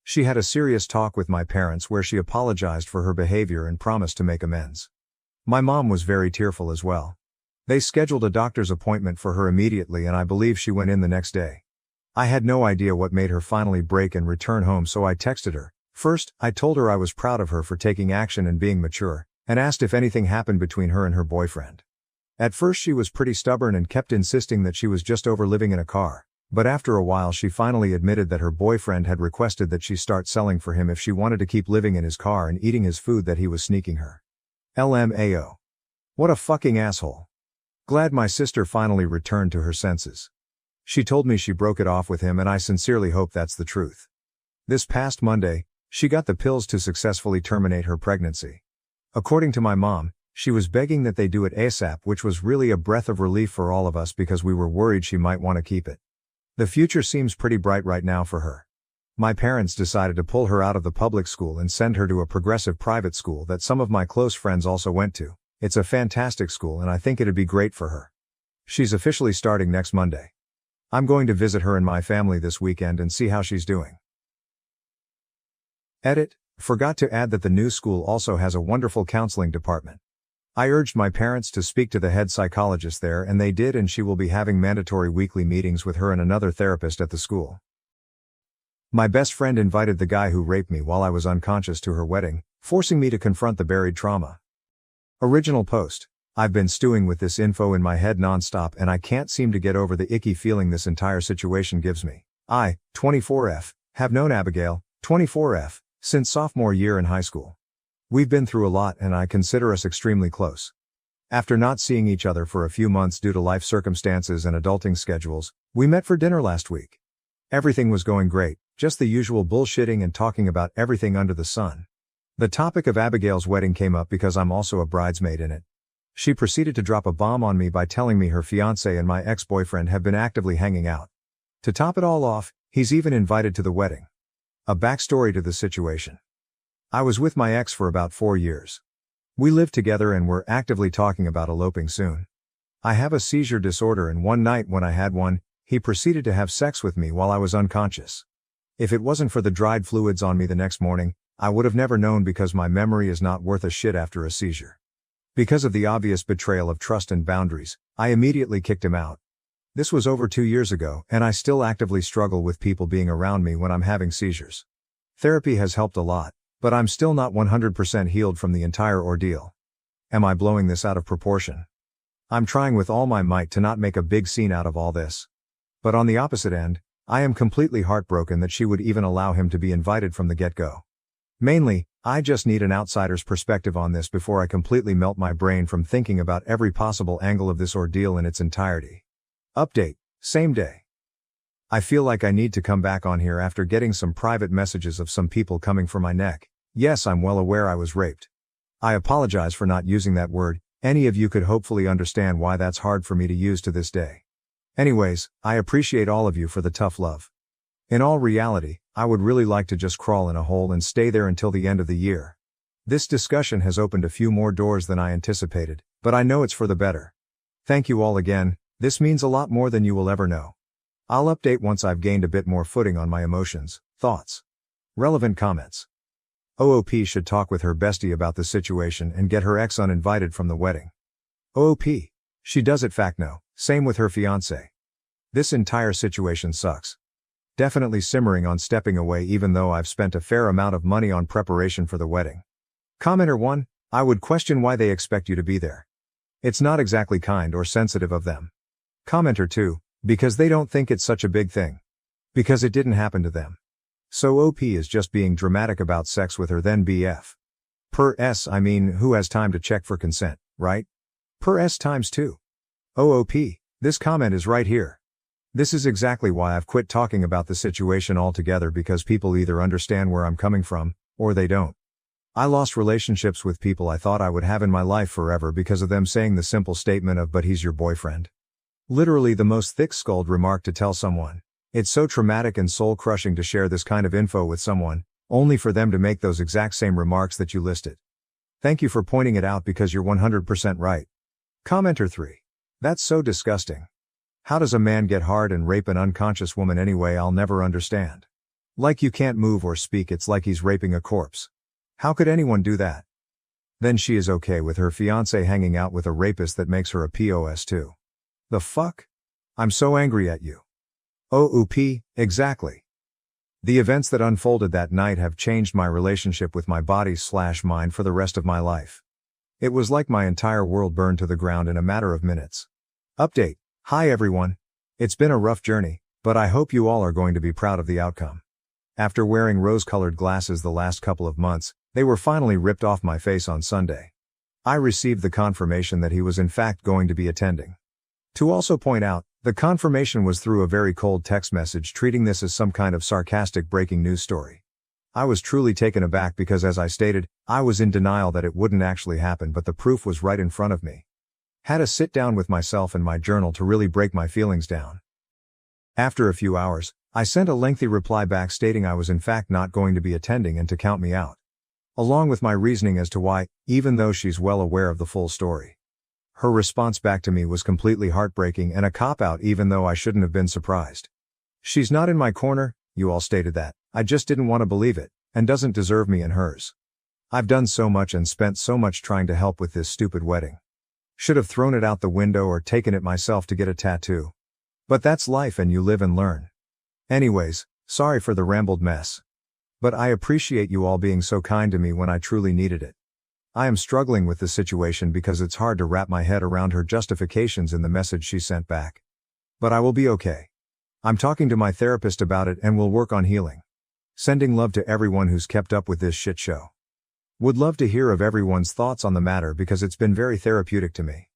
She had a serious talk with my parents where she apologized for her behavior and promised to make amends. My mom was very tearful as well. They scheduled a doctor's appointment for her immediately and I believe she went in the next day. I had no idea what made her finally break and return home, so I texted her. First, I told her I was proud of her for taking action and being mature, and asked if anything happened between her and her boyfriend. At first she was pretty stubborn and kept insisting that she was just over living in a car, but after a while she finally admitted that her boyfriend had requested that she start selling for him if she wanted to keep living in his car and eating his food that he was sneaking her. LMAO. What a fucking asshole. Glad my sister finally returned to her senses. She told me she broke it off with him and I sincerely hope that's the truth. This past Monday, she got the pills to successfully terminate her pregnancy. According to my mom, she was begging that they do it ASAP, which was really a breath of relief for all of us because we were worried she might want to keep it. The future seems pretty bright right now for her. My parents decided to pull her out of the public school and send her to a progressive private school that some of my close friends also went to. It's a fantastic school and I think it'd be great for her. She's officially starting next Monday. I'm going to visit her and my family this weekend and see how she's doing. Edit. Forgot to add that the new school also has a wonderful counseling department. I urged my parents to speak to the head psychologist there and they did, and she will be having mandatory weekly meetings with her and another therapist at the school. My best friend invited the guy who raped me while I was unconscious to her wedding, forcing me to confront the buried trauma. Original post. I've been stewing with this info in my head nonstop and I can't seem to get over the icky feeling this entire situation gives me. I, 24F, have known Abigail, 24F, since sophomore year in high school. We've been through a lot and I consider us extremely close. After not seeing each other for a few months due to life circumstances and adulting schedules, we met for dinner last week. Everything was going great, just the usual bullshitting and talking about everything under the sun. The topic of Abigail's wedding came up because I'm also a bridesmaid in it. She proceeded to drop a bomb on me by telling me her fiancé and my ex-boyfriend have been actively hanging out. To top it all off, he's even invited to the wedding. A backstory to the situation. I was with my ex for about 4 years. We lived together and were actively talking about eloping soon. I have a seizure disorder and one night when I had one, he proceeded to have sex with me while I was unconscious. If it wasn't for the dried fluids on me the next morning, I would have never known because my memory is not worth a shit after a seizure. Because of the obvious betrayal of trust and boundaries, I immediately kicked him out. This was over 2 years ago and I still actively struggle with people being around me when I'm having seizures. Therapy has helped a lot, but I'm still not 100% healed from the entire ordeal. Am I blowing this out of proportion? I'm trying with all my might to not make a big scene out of all this. But on the opposite end, I am completely heartbroken that she would even allow him to be invited from the get-go. Mainly, I just need an outsider's perspective on this before I completely melt my brain from thinking about every possible angle of this ordeal in its entirety. Update, same day. I feel like I need to come back on here after getting some private messages of some people coming for my neck. Yes, I'm well aware I was raped. I apologize for not using that word. Any of you could hopefully understand why that's hard for me to use to this day. Anyways, I appreciate all of you for the tough love. In all reality, I would really like to just crawl in a hole and stay there until the end of the year. This discussion has opened a few more doors than I anticipated, but I know it's for the better. Thank you all again, this means a lot more than you will ever know. I'll update once I've gained a bit more footing on my emotions, thoughts. Relevant comments. OOP should talk with her bestie about the situation and get her ex uninvited from the wedding. OOP. She does it fact no, same with her fiancé. This entire situation sucks. Definitely simmering on stepping away even though I've spent a fair amount of money on preparation for the wedding. Commenter 1, I would question why they expect you to be there. It's not exactly kind or sensitive of them. Commenter 2, because they don't think it's such a big thing. Because it didn't happen to them. So OP is just being dramatic about sex with her then BF. Per S, I mean, who has time to check for consent, right? Per S times 2. OOP, this comment is right here. This is exactly why I've quit talking about the situation altogether, because people either understand where I'm coming from, or they don't. I lost relationships with people I thought I would have in my life forever because of them saying the simple statement of "but he's your boyfriend." Literally the most thick-skulled remark to tell someone. It's so traumatic and soul-crushing to share this kind of info with someone, only for them to make those exact same remarks that you listed. Thank you for pointing it out because you're 100% right. Commenter 3. That's so disgusting. How does a man get hard and rape an unconscious woman anyway? I'll never understand. Like you can't move or speak, it's like he's raping a corpse. How could anyone do that? Then she is okay with her fiancé hanging out with a rapist that makes her a POS too. The fuck? I'm so angry at you. OOP, exactly. The events that unfolded that night have changed my relationship with my body/mind for the rest of my life. It was like my entire world burned to the ground in a matter of minutes. Update. Hi everyone. It's been a rough journey, but I hope you all are going to be proud of the outcome. After wearing rose-colored glasses the last couple of months, they were finally ripped off my face on Sunday. I received the confirmation that he was in fact going to be attending. To also point out, the confirmation was through a very cold text message treating this as some kind of sarcastic breaking news story. I was truly taken aback because, as I stated, I was in denial that it wouldn't actually happen, but the proof was right in front of me. Had to sit down with myself and my journal to really break my feelings down. After a few hours, I sent a lengthy reply back stating I was in fact not going to be attending and to count me out. Along with my reasoning as to why, even though she's well aware of the full story. Her response back to me was completely heartbreaking and a cop-out, even though I shouldn't have been surprised. She's not in my corner, you all stated that, I just didn't want to believe it, and doesn't deserve me in hers. I've done so much and spent so much trying to help with this stupid wedding. Should have thrown it out the window or taken it myself to get a tattoo. But that's life and you live and learn. Anyways, sorry for the rambled mess. But I appreciate you all being so kind to me when I truly needed it. I am struggling with the situation because it's hard to wrap my head around her justifications in the message she sent back. But I will be okay. I'm talking to my therapist about it and we'll work on healing. Sending love to everyone who's kept up with this shit show. Would love to hear of everyone's thoughts on the matter because it's been very therapeutic to me.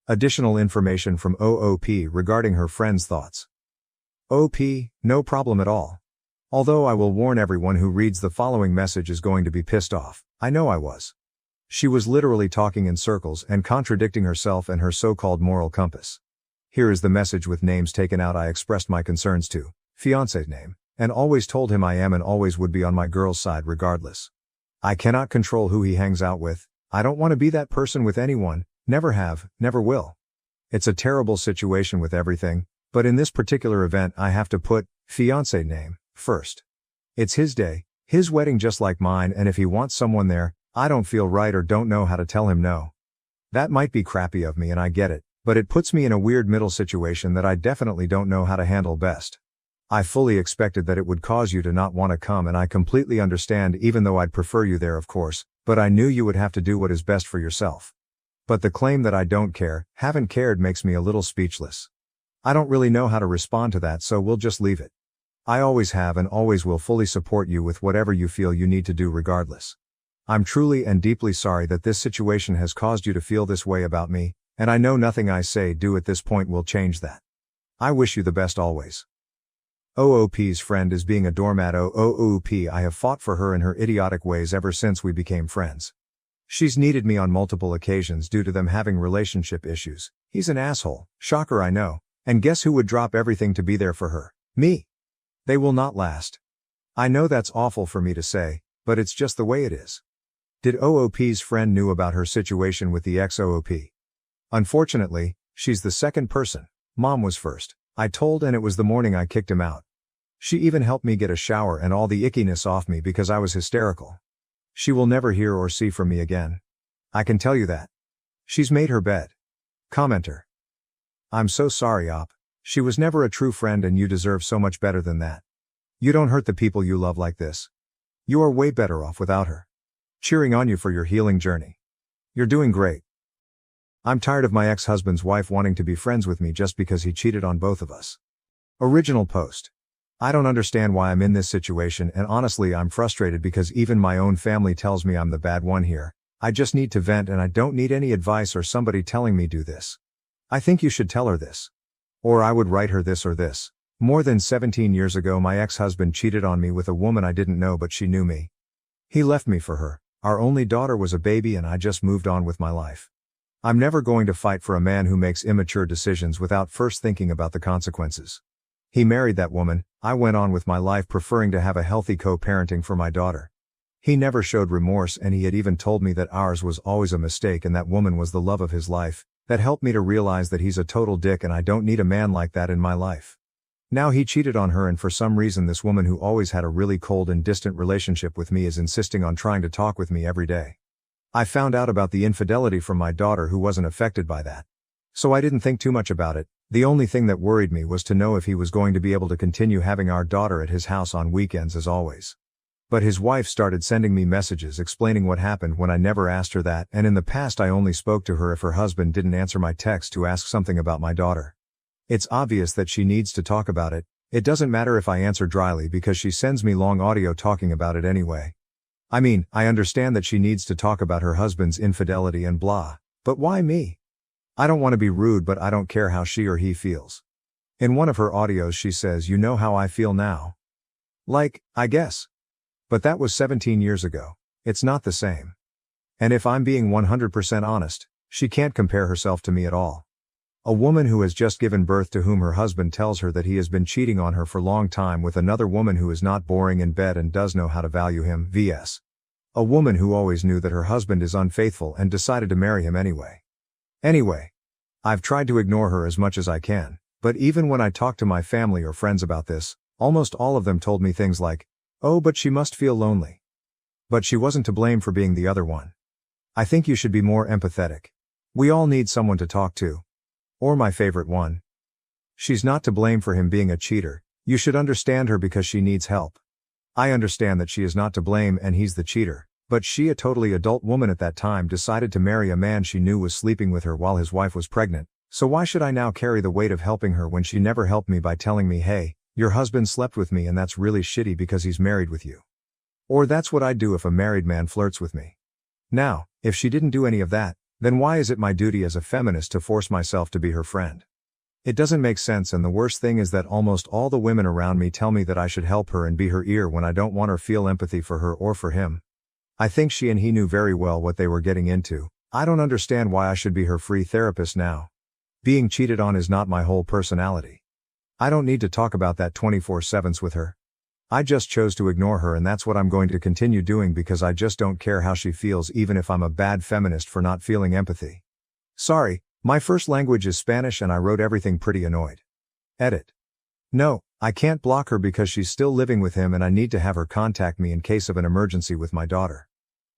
Additional information from OOP regarding her friend's thoughts. OP, no problem at all. Although I will warn everyone who reads the following message is going to be pissed off. I know I was. She was literally talking in circles and contradicting herself and her so-called moral compass. Here is the message with names taken out. I expressed my concerns to fiancé's name, and always told him I am and always would be on my girl's side regardless. I cannot control who he hangs out with. I don't want to be that person with anyone, never have, never will. It's a terrible situation with everything, but in this particular event I have to put fiancé name first. It's his day, his wedding just like mine, and if he wants someone there, I don't feel right or don't know how to tell him no. That might be crappy of me and I get it, but it puts me in a weird middle situation that I definitely don't know how to handle best. I fully expected that it would cause you to not want to come, and I completely understand, even though I'd prefer you there of course, but I knew you would have to do what is best for yourself. But the claim that I don't care, haven't cared makes me a little speechless. I don't really know how to respond to that, so we'll just leave it. I always have and always will fully support you with whatever you feel you need to do regardless. I'm truly and deeply sorry that this situation has caused you to feel this way about me, and I know nothing I say do at this point will change that. I wish you the best always. OOP's friend is being a doormat. OOP, I have fought for her in her idiotic ways ever since we became friends. She's needed me on multiple occasions due to them having relationship issues. He's an asshole, shocker I know, and guess who would drop everything to be there for her? Me. They will not last. I know that's awful for me to say, but it's just the way it is. Did OOP's friend knew about her situation with the ex-OOP? Unfortunately, she's the second person. Mom was first. I told, and it was the morning I kicked him out. She even helped me get a shower and all the ickiness off me because I was hysterical. She will never hear or see from me again. I can tell you that. She's made her bed. Commenter. I'm so sorry, Op. She was never a true friend and you deserve so much better than that. You don't hurt the people you love like this. You are way better off without her. Cheering on you for your healing journey. You're doing great. I'm tired of my ex-husband's wife wanting to be friends with me just because he cheated on both of us. Original post. I don't understand why I'm in this situation, and honestly I'm frustrated because even my own family tells me I'm the bad one here. I just need to vent and I don't need any advice or somebody telling me do this. I think you should tell her this. Or I would write her this or this. More than 17 years ago my ex-husband cheated on me with a woman I didn't know, but she knew me. He left me for her. Our only daughter was a baby and I just moved on with my life. I'm never going to fight for a man who makes immature decisions without first thinking about the consequences. He married that woman, I went on with my life preferring to have a healthy co-parenting for my daughter. He never showed remorse and he had even told me that ours was always a mistake and that woman was the love of his life. That helped me to realize that he's a total dick and I don't need a man like that in my life. Now he cheated on her and for some reason this woman who always had a really cold and distant relationship with me is insisting on trying to talk with me every day. I found out about the infidelity from my daughter who wasn't affected by that. So I didn't think too much about it. The only thing that worried me was to know if he was going to be able to continue having our daughter at his house on weekends as always. But his wife started sending me messages explaining what happened when I never asked her that, and in the past I only spoke to her if her husband didn't answer my text to ask something about my daughter. It's obvious that she needs to talk about it. It doesn't matter if I answer dryly because she sends me long audio talking about it anyway. I mean, I understand that she needs to talk about her husband's infidelity and blah, but why me? I don't want to be rude, but I don't care how she or he feels. In one of her audios she says, "You know how I feel now." Like, I guess. But that was 17 years ago. It's not the same. And if I'm being 100% honest, she can't compare herself to me at all. A woman who has just given birth to whom her husband tells her that he has been cheating on her for a long time with another woman who is not boring in bed and does know how to value him, vs. A woman who always knew that her husband is unfaithful and decided to marry him anyway. Anyway, I've tried to ignore her as much as I can, but even when I talk to my family or friends about this, almost all of them told me things like, "Oh, but she must feel lonely. But she wasn't to blame for being the other one. I think you should be more empathetic. We all need someone to talk to." Or my favorite one. "She's not to blame for him being a cheater. You should understand her because she needs help." I understand that she is not to blame and he's the cheater, but she, a totally adult woman at that time, decided to marry a man she knew was sleeping with her while his wife was pregnant, so why should I now carry the weight of helping her when she never helped me by telling me, "Hey, your husband slept with me and that's really shitty because he's married with you." Or that's what I'd do if a married man flirts with me. Now, if she didn't do any of that, then why is it my duty as a feminist to force myself to be her friend? It doesn't make sense, and the worst thing is that almost all the women around me tell me that I should help her and be her ear when I don't want or feel empathy for her or for him. I think she and he knew very well what they were getting into. I don't understand why I should be her free therapist now. Being cheated on is not my whole personality. I don't need to talk about that 24/7 with her. I just chose to ignore her, and that's what I'm going to continue doing because I just don't care how she feels, even if I'm a bad feminist for not feeling empathy. Sorry, my first language is Spanish and I wrote everything pretty annoyed. Edit. No, I can't block her because she's still living with him and I need to have her contact me in case of an emergency with my daughter.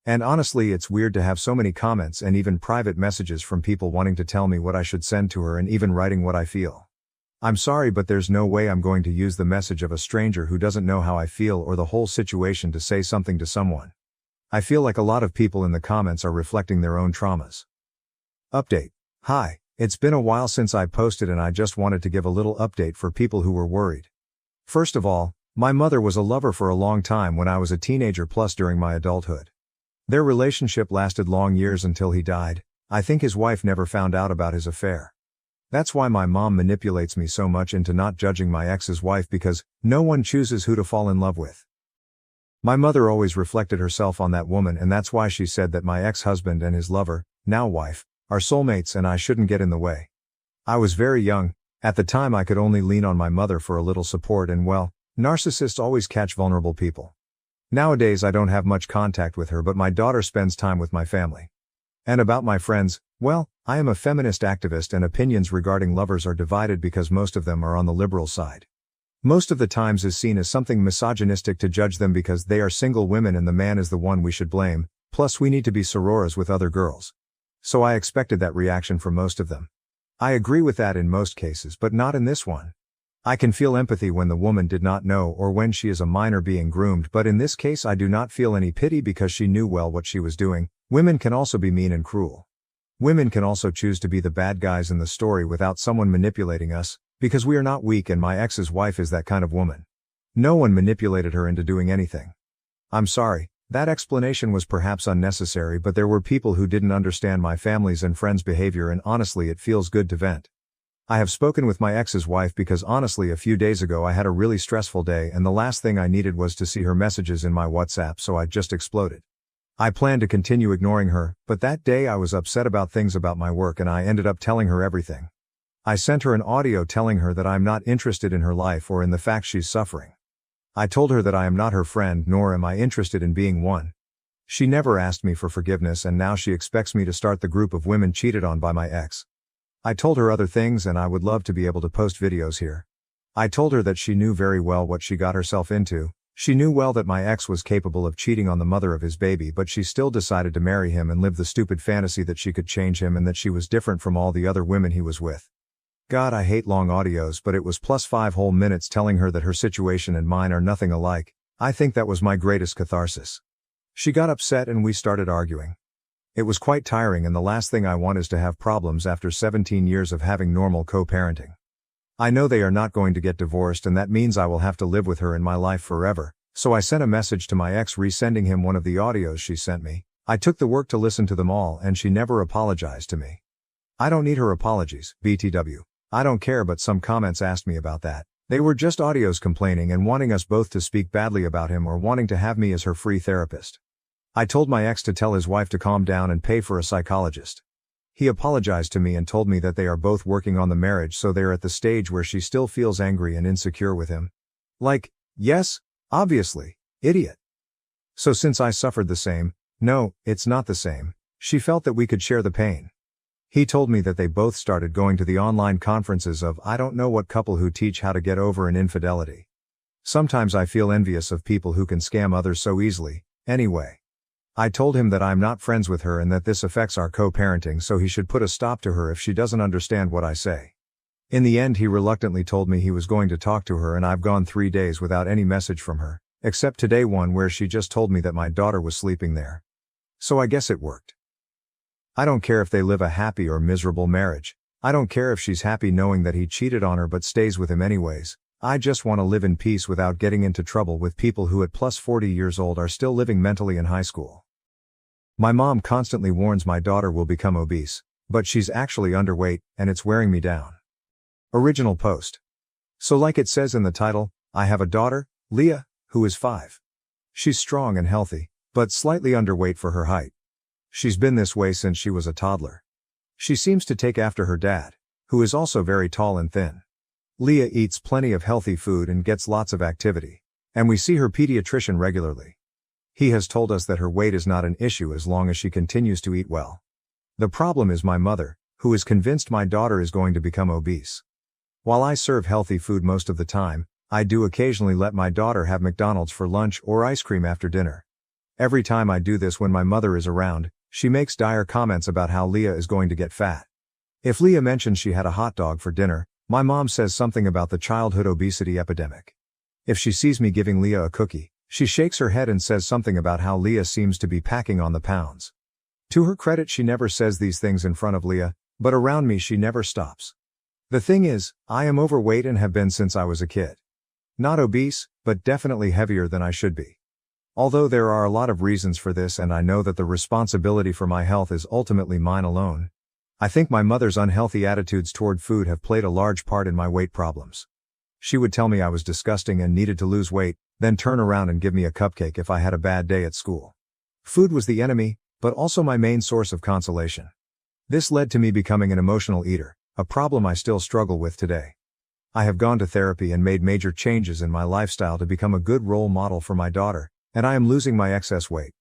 And honestly, it's weird to have so many comments and even private messages from people wanting to tell me what I should send to her and even writing what I feel. I'm sorry, but there's no way I'm going to use the message of a stranger who doesn't know how I feel or the whole situation to say something to someone. I feel like a lot of people in the comments are reflecting their own traumas. Update. Hi, it's been a while since I posted and I just wanted to give a little update for people who were worried. First of all, my mother was a lover for a long time when I was a teenager plus during my adulthood. Their relationship lasted long years until he died. I think his wife never found out about his affair. That's why my mom manipulates me so much into not judging my ex's wife, because no one chooses who to fall in love with. My mother always reflected herself on that woman, and that's why she said that my ex-husband and his lover, now wife, are soulmates and I shouldn't get in the way. I was very young. At the time I could only lean on my mother for a little support, and well, narcissists always catch vulnerable people. Nowadays I don't have much contact with her, but my daughter spends time with my family. And about my friends, well, I am a feminist activist and opinions regarding lovers are divided because most of them are on the liberal side. Most of the times is seen as something misogynistic to judge them because they are single women and the man is the one we should blame, plus we need to be sororas with other girls. So I expected that reaction from most of them. I agree with that in most cases, but not in this one. I can feel empathy when the woman did not know or when she is a minor being groomed, but in this case I do not feel any pity because she knew well what she was doing. Women can also be mean and cruel. Women can also choose to be the bad guys in the story without someone manipulating us, because we are not weak, and my ex's wife is that kind of woman. No one manipulated her into doing anything. I'm sorry, that explanation was perhaps unnecessary, but there were people who didn't understand my family's and friends' behavior, and honestly it feels good to vent. I have spoken with my ex's wife because honestly a few days ago I had a really stressful day and the last thing I needed was to see her messages in my WhatsApp, so I just exploded. I planned to continue ignoring her, but that day I was upset about things about my work and I ended up telling her everything. I sent her an audio telling her that I'm not interested in her life or in the fact she's suffering. I told her that I am not her friend nor am I interested in being one. She never asked me for forgiveness and now she expects me to start the group of women cheated on by my ex. I told her other things and I would love to be able to post videos here. I told her that she knew very well what she got herself into. She knew well that my ex was capable of cheating on the mother of his baby, but she still decided to marry him and live the stupid fantasy that she could change him and that she was different from all the other women he was with. God, I hate long audios, but it was +5 whole minutes telling her that her situation and mine are nothing alike. I think that was my greatest catharsis. She got upset and we started arguing. It was quite tiring, and the last thing I want is to have problems after 17 years of having normal co-parenting. I know they are not going to get divorced, and that means I will have to live with her in my life forever, so I sent a message to my ex resending him one of the audios she sent me. I took the work to listen to them all and she never apologized to me. I don't need her apologies, BTW. I don't care, but some comments asked me about that. They were just audios complaining and wanting us both to speak badly about him or wanting to have me as her free therapist. I told my ex to tell his wife to calm down and pay for a psychologist. He apologized to me and told me that they are both working on the marriage, so they're at the stage where she still feels angry and insecure with him. Like, yes, obviously, idiot. So since I suffered the same, no, it's not the same, she felt that we could share the pain. He told me that they both started going to the online conferences of I don't know what couple who teach how to get over an infidelity. Sometimes I feel envious of people who can scam others so easily. Anyway, I told him that I'm not friends with her and that this affects our co-parenting, so he should put a stop to her if she doesn't understand what I say. In the end, he reluctantly told me he was going to talk to her, and I've gone 3 days without any message from her, except today one where she just told me that my daughter was sleeping there. So I guess it worked. I don't care if they live a happy or miserable marriage. I don't care if she's happy knowing that he cheated on her but stays with him anyways. I just want to live in peace without getting into trouble with people who at +40 years old are still living mentally in high school. My mom constantly warns my daughter will become obese, but she's actually underweight, and it's wearing me down. Original post. So like it says in the title, I have a daughter, Leah, who is 5. She's strong and healthy, but slightly underweight for her height. She's been this way since she was a toddler. She seems to take after her dad, who is also very tall and thin. Leah eats plenty of healthy food and gets lots of activity, and we see her pediatrician regularly. He has told us that her weight is not an issue as long as she continues to eat well. The problem is my mother, who is convinced my daughter is going to become obese. While I serve healthy food most of the time, I do occasionally let my daughter have McDonald's for lunch or ice cream after dinner. Every time I do this when my mother is around, she makes dire comments about how Leah is going to get fat. If Leah mentions she had a hot dog for dinner, my mom says something about the childhood obesity epidemic. If she sees me giving Leah a cookie, she shakes her head and says something about how Leah seems to be packing on the pounds. To her credit, she never says these things in front of Leah, but around me she never stops. The thing is, I am overweight and have been since I was a kid. Not obese, but definitely heavier than I should be. Although there are a lot of reasons for this, and I know that the responsibility for my health is ultimately mine alone, I think my mother's unhealthy attitudes toward food have played a large part in my weight problems. She would tell me I was disgusting and needed to lose weight, then turn around and give me a cupcake if I had a bad day at school. Food was the enemy, but also my main source of consolation. This led to me becoming an emotional eater, a problem I still struggle with today. I have gone to therapy and made major changes in my lifestyle to become a good role model for my daughter, and I am losing my excess weight.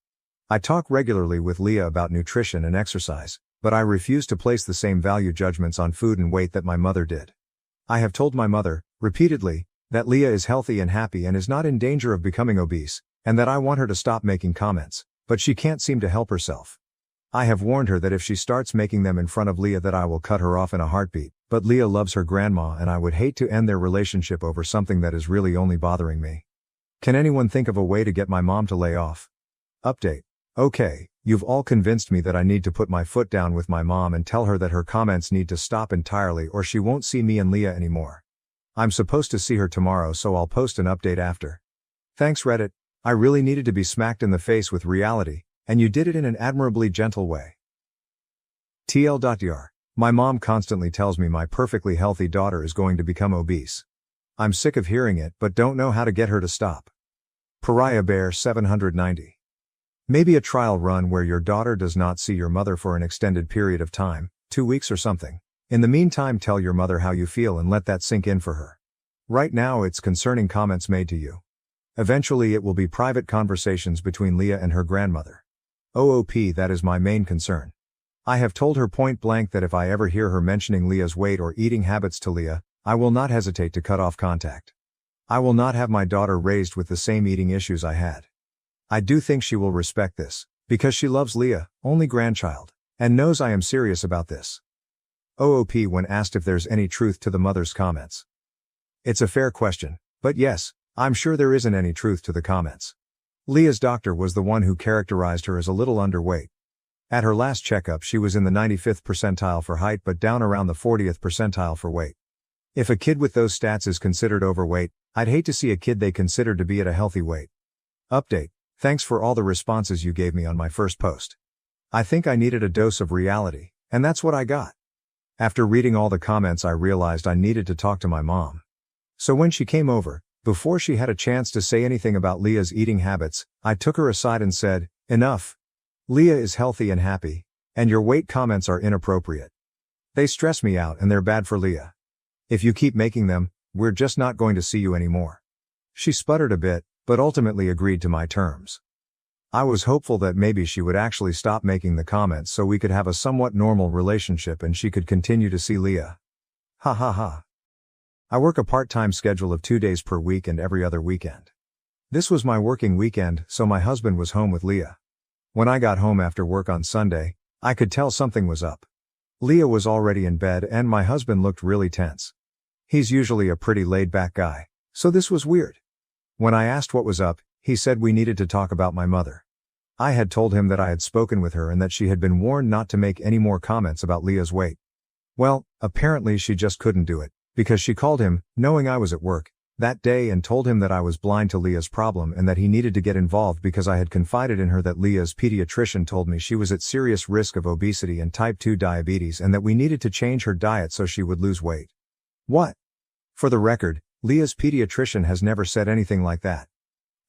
I talk regularly with Leah about nutrition and exercise, but I refuse to place the same value judgments on food and weight that my mother did. I have told my mother, repeatedly, that Leah is healthy and happy and is not in danger of becoming obese, and that I want her to stop making comments, but she can't seem to help herself. I have warned her that if she starts making them in front of Leah that I will cut her off in a heartbeat, but Leah loves her grandma and I would hate to end their relationship over something that is really only bothering me. Can anyone think of a way to get my mom to lay off? Update. Okay, you've all convinced me that I need to put my foot down with my mom and tell her that her comments need to stop entirely or she won't see me and Leah anymore. I'm supposed to see her tomorrow, so I'll post an update after. Thanks Reddit, I really needed to be smacked in the face with reality, and you did it in an admirably gentle way. TL.dr. My mom constantly tells me my perfectly healthy daughter is going to become obese. I'm sick of hearing it but don't know how to get her to stop. Pariah Bear 790. Maybe a trial run where your daughter does not see your mother for an extended period of time, 2 weeks or something. In the meantime, tell your mother how you feel and let that sink in for her. Right now it's concerning comments made to you. Eventually it will be private conversations between Leah and her grandmother. OOP, that is my main concern. I have told her point blank that if I ever hear her mentioning Leah's weight or eating habits to Leah, I will not hesitate to cut off contact. I will not have my daughter raised with the same eating issues I had. I do think she will respect this, because she loves Leah, only grandchild, and knows I am serious about this. OOP when asked if there's any truth to the mother's comments. It's a fair question, but yes, I'm sure there isn't any truth to the comments. Leah's doctor was the one who characterized her as a little underweight. At her last checkup she was in the 95th percentile for height but down around the 40th percentile for weight. If a kid with those stats is considered overweight, I'd hate to see a kid they consider to be at a healthy weight. Update. Thanks for all the responses you gave me on my first post. I think I needed a dose of reality, and that's what I got. After reading all the comments I realized I needed to talk to my mom. So when she came over, before she had a chance to say anything about Leah's eating habits, I took her aside and said, "Enough. Leah is healthy and happy, and your weight comments are inappropriate. They stress me out and they're bad for Leah. If you keep making them, we're just not going to see you anymore." She sputtered a bit, but ultimately agreed to my terms. I was hopeful that maybe she would actually stop making the comments so we could have a somewhat normal relationship and she could continue to see Leah. Ha ha ha. I work a part-time schedule of 2 days per week and every other weekend. This was my working weekend, so my husband was home with Leah. When I got home after work on Sunday, I could tell something was up. Leah was already in bed and my husband looked really tense. He's usually a pretty laid-back guy, so this was weird. When I asked what was up, he said we needed to talk about my mother. I had told him that I had spoken with her and that she had been warned not to make any more comments about Leah's weight. Well, apparently she just couldn't do it, because she called him, knowing I was at work, that day and told him that I was blind to Leah's problem and that he needed to get involved because I had confided in her that Leah's pediatrician told me she was at serious risk of obesity and type 2 diabetes and that we needed to change her diet so she would lose weight. What? For the record, Leah's pediatrician has never said anything like that.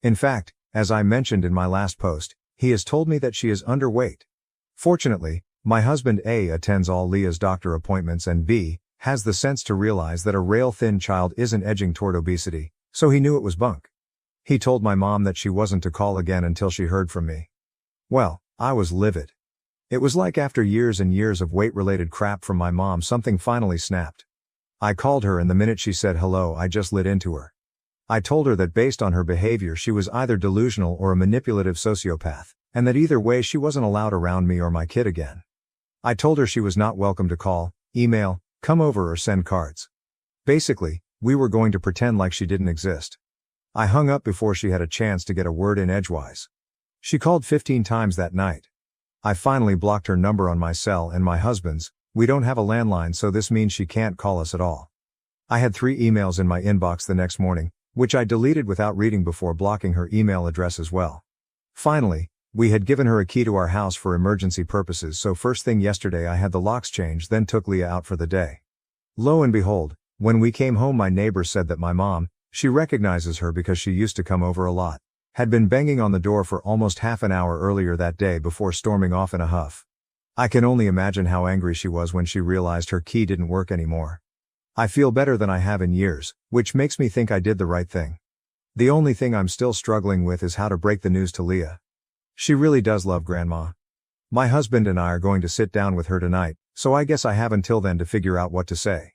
In fact, as I mentioned in my last post, he has told me that she is underweight. Fortunately, my husband A attends all Leah's doctor appointments and B has the sense to realize that a rail-thin child isn't edging toward obesity, so he knew it was bunk. He told my mom that she wasn't to call again until she heard from me. Well, I was livid. It was like after years and years of weight-related crap from my mom something finally snapped. I called her and the minute she said hello I just lit into her. I told her that based on her behavior she was either delusional or a manipulative sociopath, and that either way she wasn't allowed around me or my kid again. I told her she was not welcome to call, email, come over or send cards. Basically, we were going to pretend like she didn't exist. I hung up before she had a chance to get a word in edgewise. She called 15 times that night. I finally blocked her number on my cell and my husband's. We don't have a landline, so this means she can't call us at all. I had 3 emails in my inbox the next morning, which I deleted without reading before blocking her email address as well. Finally, we had given her a key to our house for emergency purposes, so first thing yesterday I had the locks changed, then took Leah out for the day. Lo and behold, when we came home my neighbor said that my mom, she recognizes her because she used to come over a lot, had been banging on the door for almost half an hour earlier that day before storming off in a huff. I can only imagine how angry she was when she realized her key didn't work anymore. I feel better than I have in years, which makes me think I did the right thing. The only thing I'm still struggling with is how to break the news to Leah. She really does love Grandma. My husband and I are going to sit down with her tonight, so I guess I have until then to figure out what to say.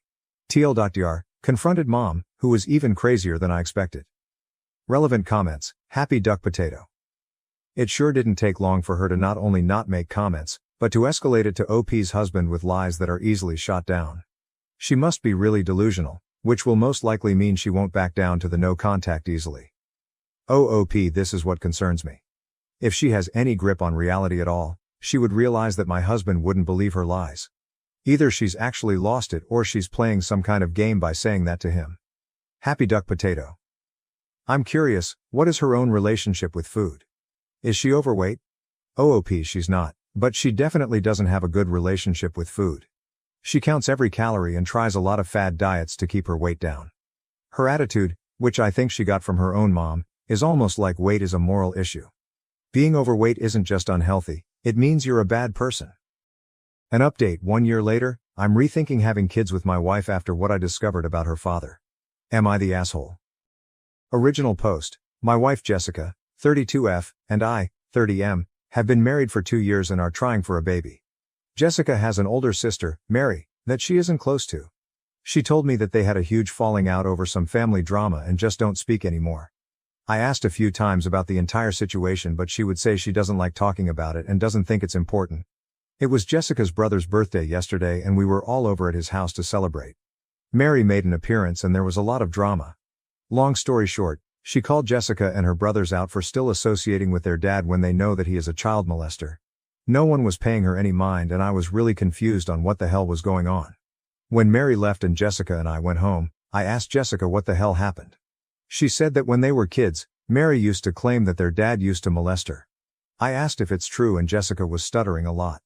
TL.dr. Confronted Mom, who was even crazier than I expected. Relevant comments. Happy Duck Potato. It sure didn't take long for her to not only not make comments, but to escalate it to OP's husband with lies that are easily shot down. She must be really delusional, which will most likely mean she won't back down to the no contact easily. OP, this is what concerns me. If she has any grip on reality at all, she would realize that my husband wouldn't believe her lies. Either she's actually lost it or she's playing some kind of game by saying that to him. Happy Duck Potato. I'm curious, what is her own relationship with food? Is she overweight? OP, she's not. But she definitely doesn't have a good relationship with food. She counts every calorie and tries a lot of fad diets to keep her weight down. Her attitude, which I think she got from her own mom, is almost like weight is a moral issue. Being overweight isn't just unhealthy, it means you're a bad person. An update: 1 year later, I'm rethinking having kids with my wife after what I discovered about her father. Am I the asshole? Original post. My wife Jessica, 32F, and I, 30M, have been married for 2 years and are trying for a baby. Jessica has an older sister, Mary, that she isn't close to. She told me that they had a huge falling out over some family drama and just don't speak anymore. I asked a few times about the entire situation, but she would say she doesn't like talking about it and doesn't think it's important. It was Jessica's brother's birthday yesterday and we were all over at his house to celebrate. Mary made an appearance and there was a lot of drama. Long story short, she called Jessica and her brothers out for still associating with their dad when they know that he is a child molester. No one was paying her any mind and I was really confused on what the hell was going on. When Mary left and Jessica and I went home, I asked Jessica what the hell happened. She said that when they were kids, Mary used to claim that their dad used to molest her. I asked if it's true and Jessica was stuttering a lot.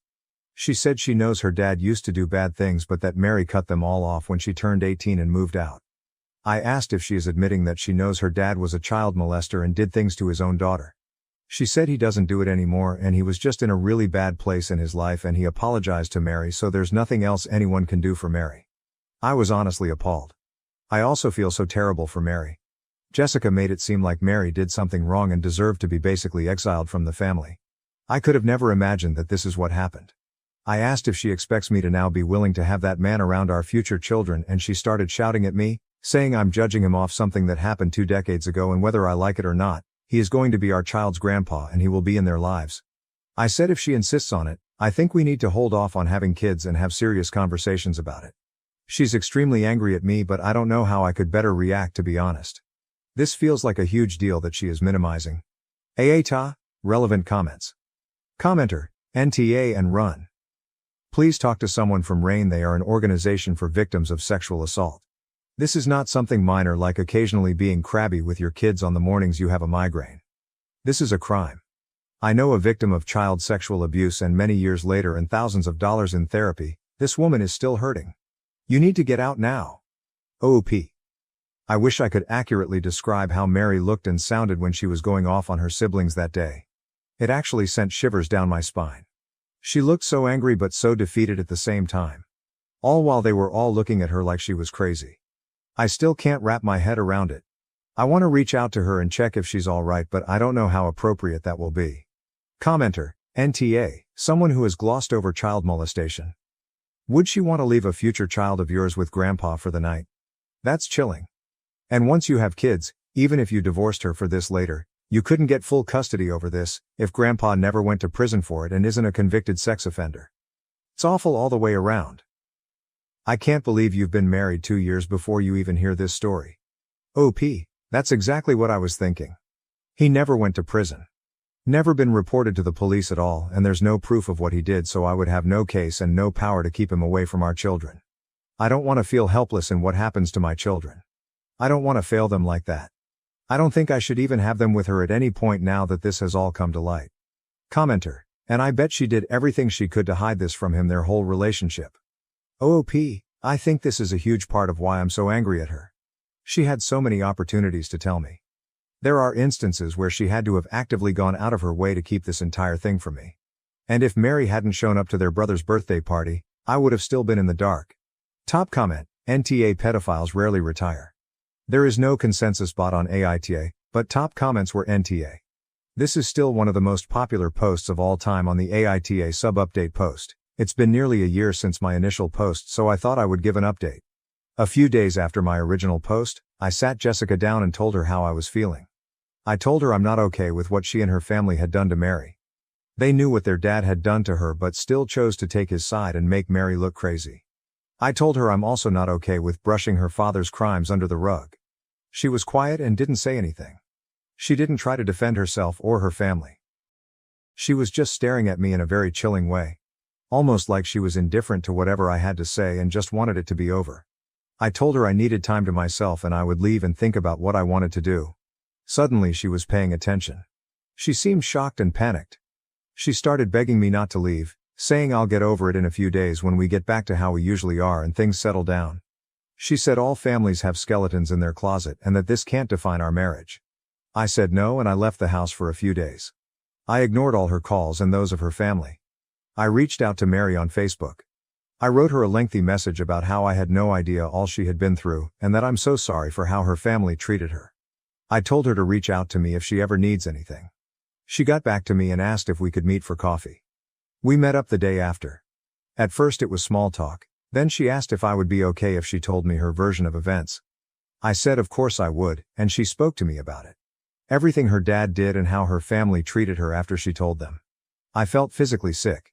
She said she knows her dad used to do bad things but that Mary cut them all off when she turned 18 and moved out. I asked if she is admitting that she knows her dad was a child molester and did things to his own daughter. She said he doesn't do it anymore and he was just in a really bad place in his life and he apologized to Mary, so there's nothing else anyone can do for Mary. I was honestly appalled. I also feel so terrible for Mary. Jessica made it seem like Mary did something wrong and deserved to be basically exiled from the family. I could have never imagined that this is what happened. I asked if she expects me to now be willing to have that man around our future children and she started shouting at me, saying I'm judging him off something that happened 2 decades ago and whether I like it or not, he is going to be our child's grandpa and he will be in their lives. I said if she insists on it, I think we need to hold off on having kids and have serious conversations about it. She's extremely angry at me but I don't know how I could better react, to be honest. This feels like a huge deal that she is minimizing. AITA, relevant comments. Commenter, NTA and run. Please talk to someone from RAIN. They are an organization for victims of sexual assault. This is not something minor like occasionally being crabby with your kids on the mornings you have a migraine. This is a crime. I know a victim of child sexual abuse and many years later and thousands of dollars in therapy, this woman is still hurting. You need to get out now. OOP. I wish I could accurately describe how Mary looked and sounded when she was going off on her siblings that day. It actually sent shivers down my spine. She looked so angry but so defeated at the same time. All while they were all looking at her like she was crazy. I still can't wrap my head around it. I want to reach out to her and check if she's alright, but I don't know how appropriate that will be. Commenter, NTA, someone who has glossed over child molestation. Would she want to leave a future child of yours with grandpa for the night? That's chilling. And once you have kids, even if you divorced her for this later, you couldn't get full custody over this, if grandpa never went to prison for it and isn't a convicted sex offender. It's awful all the way around. I can't believe you've been married 2 years before you even hear this story. OP, that's exactly what I was thinking. He never went to prison. Never been reported to the police at all, and there's no proof of what he did, so I would have no case and no power to keep him away from our children. I don't want to feel helpless in what happens to my children. I don't want to fail them like that. I don't think I should even have them with her at any point now that this has all come to light. Commenter, and I bet she did everything she could to hide this from him their whole relationship. OOP, I think this is a huge part of why I'm so angry at her. She had so many opportunities to tell me. There are instances where she had to have actively gone out of her way to keep this entire thing from me. And if Mary hadn't shown up to their brother's birthday party, I would have still been in the dark. Top comment, NTA pedophiles rarely retire. There is no consensus bot on AITA, but top comments were NTA. This is still one of the most popular posts of all time on the AITA sub-update post. It's been nearly a year since my initial post, so I thought I would give an update. A few days after my original post, I sat Jessica down and told her how I was feeling. I told her I'm not okay with what she and her family had done to Mary. They knew what their dad had done to her but still chose to take his side and make Mary look crazy. I told her I'm also not okay with brushing her father's crimes under the rug. She was quiet and didn't say anything. She didn't try to defend herself or her family. She was just staring at me in a very chilling way. Almost like she was indifferent to whatever I had to say and just wanted it to be over. I told her I needed time to myself and I would leave and think about what I wanted to do. Suddenly she was paying attention. She seemed shocked and panicked. She started begging me not to leave, saying I'll get over it in a few days when we get back to how we usually are and things settle down. She said all families have skeletons in their closet and that this can't define our marriage. I said no and I left the house for a few days. I ignored all her calls and those of her family. I reached out to Mary on Facebook. I wrote her a lengthy message about how I had no idea all she had been through and that I'm so sorry for how her family treated her. I told her to reach out to me if she ever needs anything. She got back to me and asked if we could meet for coffee. We met up the day after. At first it was small talk, Then she asked if I would be okay if she told me her version of events. I said of course I would, and she spoke to me about it. Everything her dad did and how her family treated her after she told them. I felt physically sick.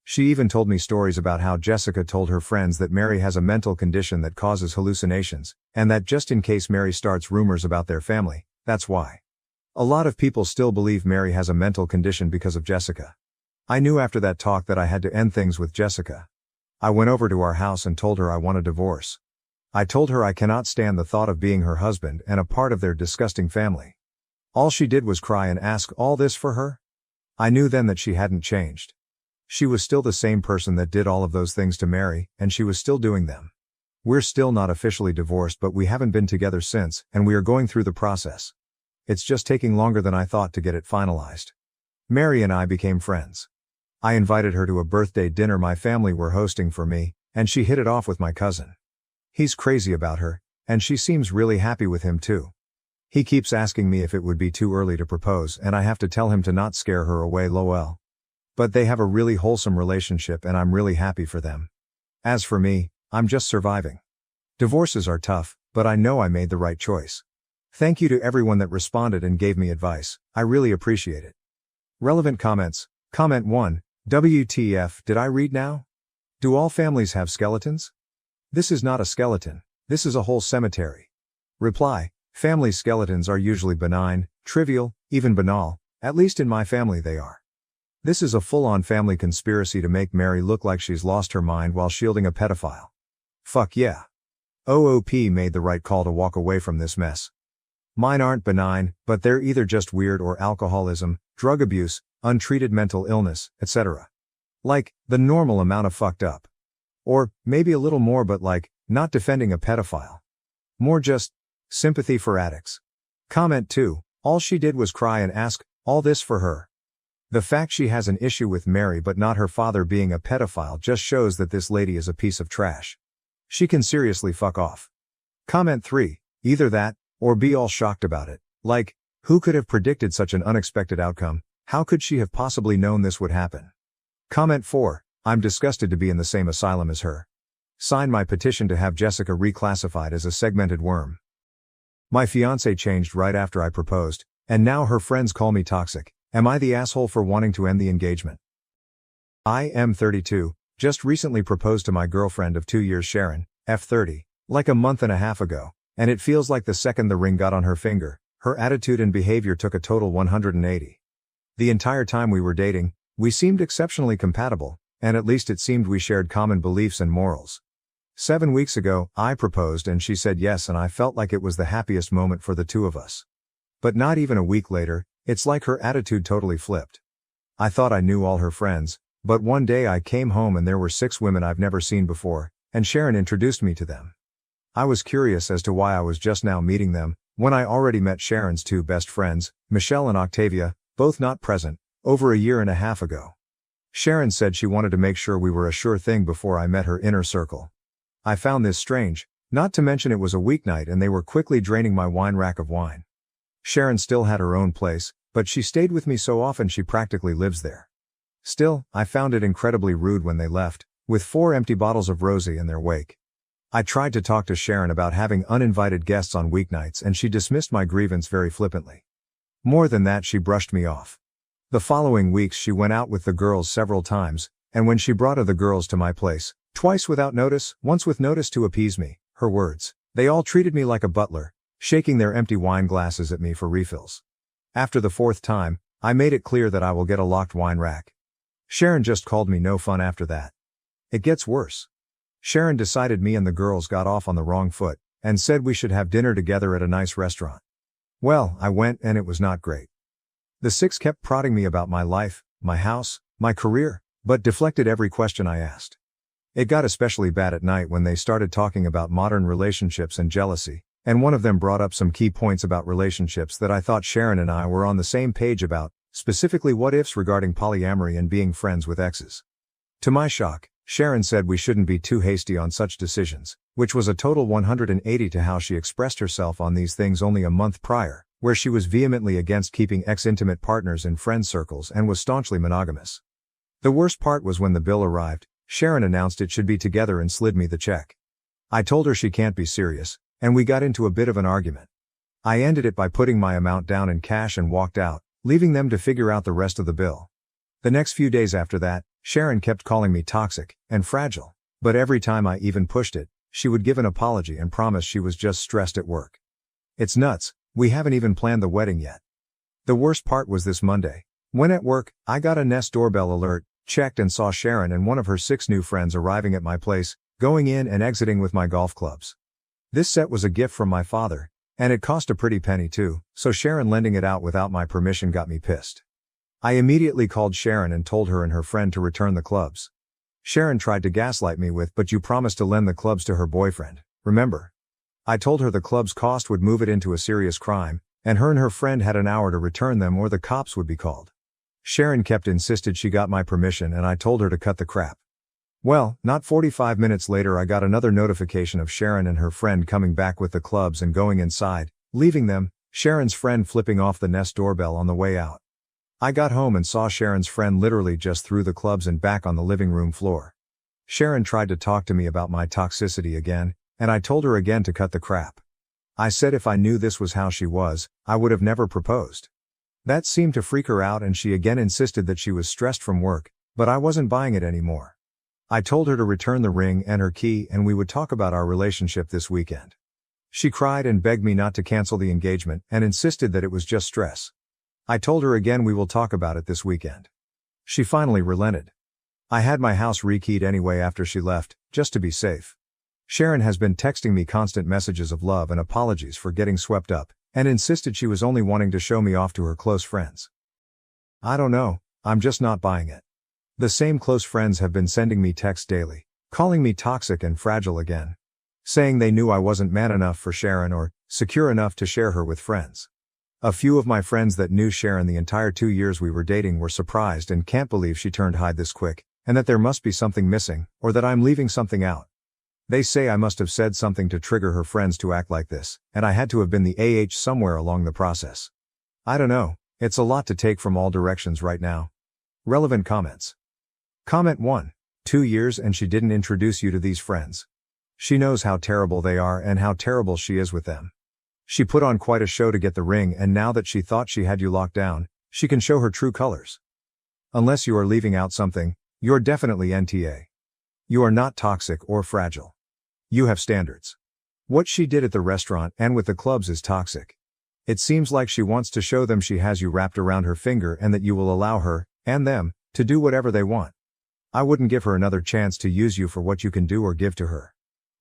She even told me stories about how Jessica told her friends that Mary has a mental condition that causes hallucinations, and that just in case Mary starts rumors about their family, that's why. A lot of people still believe Mary has a mental condition because of Jessica. I knew after that talk that I had to end things with Jessica. I went over to our house and told her I want a divorce. I told her I cannot stand the thought of being her husband and a part of their disgusting family. All she did was cry and ask all this for her. I knew then that she hadn't changed. She was still the same person that did all of those things to Mary, and she was still doing them. We're still not officially divorced, but we haven't been together since, and we are going through the process. It's just taking longer than I thought to get it finalized. Mary and I became friends. I invited her to a birthday dinner my family were hosting for me, and she hit it off with my cousin. He's crazy about her, and she seems really happy with him too. He keeps asking me if it would be too early to propose, and I have to tell him to not scare her away lol. But they have a really wholesome relationship and I'm really happy for them. As for me, I'm just surviving. Divorces are tough, but I know I made the right choice. Thank you to everyone that responded and gave me advice, I really appreciate it. Relevant comments. Comment 1. WTF, did I read now? Do all families have skeletons? This is not a skeleton, this is a whole cemetery. Reply. Family skeletons are usually benign, trivial, even banal, at least in my family they are. This is a full-on family conspiracy to make Mary look like she's lost her mind while shielding a pedophile. Fuck yeah. OOP made the right call to walk away from this mess. Mine aren't benign, but they're either just weird or alcoholism, drug abuse, untreated mental illness, etc. Like, the normal amount of fucked up. Or, maybe a little more but like, not defending a pedophile. More just, sympathy for addicts. Comment 2, all she did was cry and ask, all this for her. The fact she has an issue with Mary but not her father being a pedophile just shows that this lady is a piece of trash. She can seriously fuck off. Comment 3, either that, or be all shocked about it. Like, who could have predicted such an unexpected outcome? How could she have possibly known this would happen? Comment 4, I'm disgusted to be in the same asylum as her. Sign my petition to have Jessica reclassified as a segmented worm. My fiancé changed right after I proposed, and now her friends call me toxic. Am I the asshole for wanting to end the engagement? I am 32, just recently proposed to my girlfriend of 2 years Sharon, F30, like a month and a half ago, and it feels like the second the ring got on her finger, her attitude and behavior took a total 180. The entire time we were dating, we seemed exceptionally compatible, and at least it seemed we shared common beliefs and morals. 7 weeks ago, I proposed and she said yes, and I felt like it was the happiest moment for the two of us. But not even a week later, it's like her attitude totally flipped. I thought I knew all her friends, but one day I came home and there were 6 women I've never seen before, and Sharon introduced me to them. I was curious as to why I was just now meeting them, when I already met Sharon's 2 best friends, Michelle and Octavia, both not present, over a year and a half ago. Sharon said she wanted to make sure we were a sure thing before I met her inner circle. I found this strange, not to mention it was a weeknight and they were quickly draining my wine rack of wine. Sharon still had her own place, but she stayed with me so often she practically lives there. Still, I found it incredibly rude when they left, with 4 empty bottles of rosé in their wake. I tried to talk to Sharon about having uninvited guests on weeknights and she dismissed my grievance very flippantly. More than that, she brushed me off. The following weeks she went out with the girls several times, and when she brought the girls to my place, twice without notice, once with notice to appease me, her words, they all treated me like a butler, shaking their empty wine glasses at me for refills. After the 4th time, I made it clear that I will get a locked wine rack. Sharon just called me no fun after that. It gets worse. Sharon decided me and the girls got off on the wrong foot, and said we should have dinner together at a nice restaurant. Well, I went and it was not great. The 6 kept prodding me about my life, my house, my career, but deflected every question I asked. It got especially bad at night when they started talking about modern relationships and jealousy, and one of them brought up some key points about relationships that I thought Sharon and I were on the same page about, specifically what-ifs regarding polyamory and being friends with exes. To my shock, Sharon said we shouldn't be too hasty on such decisions, which was a total 180 to how she expressed herself on these things only a month prior, where she was vehemently against keeping ex-intimate partners in friend circles and was staunchly monogamous. The worst part was when the bill arrived, Sharon announced it should be together and slid me the check. I told her she can't be serious, and we got into a bit of an argument. I ended it by putting my amount down in cash and walked out, leaving them to figure out the rest of the bill. The next few days after that, Sharon kept calling me toxic and fragile, but every time I even pushed it, she would give an apology and promise she was just stressed at work. It's nuts, we haven't even planned the wedding yet. The worst part was this Monday. When at work, I got a Nest doorbell alert, checked and saw Sharon and one of her 6 new friends arriving at my place, going in and exiting with my golf clubs. This set was a gift from my father, and it cost a pretty penny too, so Sharon lending it out without my permission got me pissed. I immediately called Sharon and told her and her friend to return the clubs. Sharon tried to gaslight me with, "But you promised to lend the clubs to her boyfriend, remember?" I told her the clubs cost would move it into a serious crime, and her friend had an hour to return them or the cops would be called. Sharon insisted she got my permission and I told her to cut the crap. Well, not 45 minutes later I got another notification of Sharon and her friend coming back with the clubs and going inside, leaving them, Sharon's friend flipping off the Nest doorbell on the way out. I got home and saw Sharon's friend literally just threw the clubs and back on the living room floor. Sharon tried to talk to me about my toxicity again, and I told her again to cut the crap. I said if I knew this was how she was, I would have never proposed. That seemed to freak her out and she again insisted that she was stressed from work, but I wasn't buying it anymore. I told her to return the ring and her key and we would talk about our relationship this weekend. She cried and begged me not to cancel the engagement and insisted that it was just stress. I told her again we will talk about it this weekend. She finally relented. I had my house rekeyed anyway after she left, just to be safe. Sharon has been texting me constant messages of love and apologies for getting swept up, and insisted she was only wanting to show me off to her close friends. I don't know, I'm just not buying it. The same close friends have been sending me texts daily, calling me toxic and fragile again. Saying they knew I wasn't man enough for Sharon or secure enough to share her with friends. A few of my friends that knew Sharon the entire 2 years we were dating were surprised and can't believe she turned hide this quick, and that there must be something missing, or that I'm leaving something out. They say I must have said something to trigger her friends to act like this, and I had to have been the somewhere along the process. I don't know, it's a lot to take from all directions right now. Relevant comments. Comment 1. 2 years and she didn't introduce you to these friends. She knows how terrible they are and how terrible she is with them. She put on quite a show to get the ring and now that she thought she had you locked down, she can show her true colors. Unless you are leaving out something, you're definitely NTA. You are not toxic or fragile. You have standards. What she did at the restaurant and with the clubs is toxic. It seems like she wants to show them she has you wrapped around her finger and that you will allow her, and them, to do whatever they want. I wouldn't give her another chance to use you for what you can do or give to her.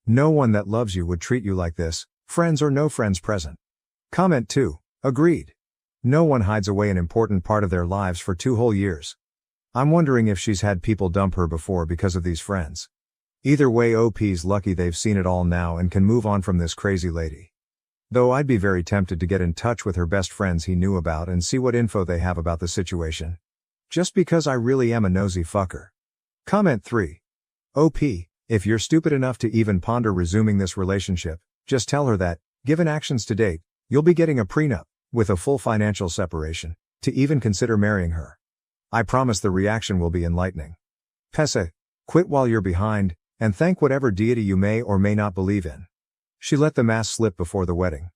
No one that loves you would treat you like this, friends or no friends present. Comment 2. Agreed. No one hides away an important part of their lives for 2 whole years. I'm wondering if she's had people dump her before because of these friends. Either way, OP's lucky they've seen it all now and can move on from this crazy lady. Though I'd be very tempted to get in touch with her best friends he knew about and see what info they have about the situation. Just because I really am a nosy fucker. Comment 3. OP, if you're stupid enough to even ponder resuming this relationship, just tell her that, given actions to date, you'll be getting a prenup, with a full financial separation, to even consider marrying her. I promise the reaction will be enlightening. Pesa, quit while you're behind, and thank whatever deity you may or may not believe in. She let the mask slip before the wedding.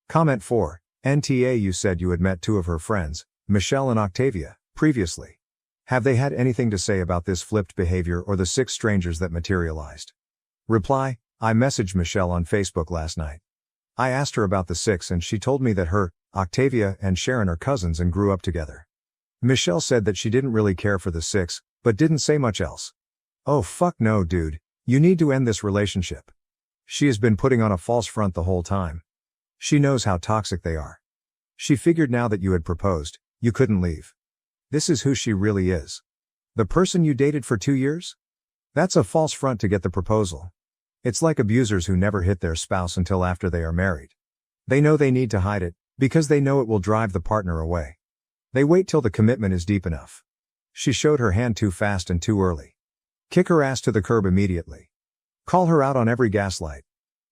Comment 4. NTA, you said you had met 2 of her friends, Michelle and Octavia, previously. Have they had anything to say about this flipped behavior or the 6 strangers that materialized? Reply, I messaged Michelle on Facebook last night. I asked her about the 6 and she told me that her, Octavia and Sharon are cousins and grew up together. Michelle said that she didn't really care for the 6, but didn't say much else. Oh fuck no dude, you need to end this relationship. She has been putting on a false front the whole time. She knows how toxic they are. She figured now that you had proposed, you couldn't leave. This is who she really is. The person you dated for 2 years? That's a false front to get the proposal. It's like abusers who never hit their spouse until after they are married. They know they need to hide it, because they know it will drive the partner away. They wait till the commitment is deep enough. She showed her hand too fast and too early. Kick her ass to the curb immediately. Call her out on every gaslight.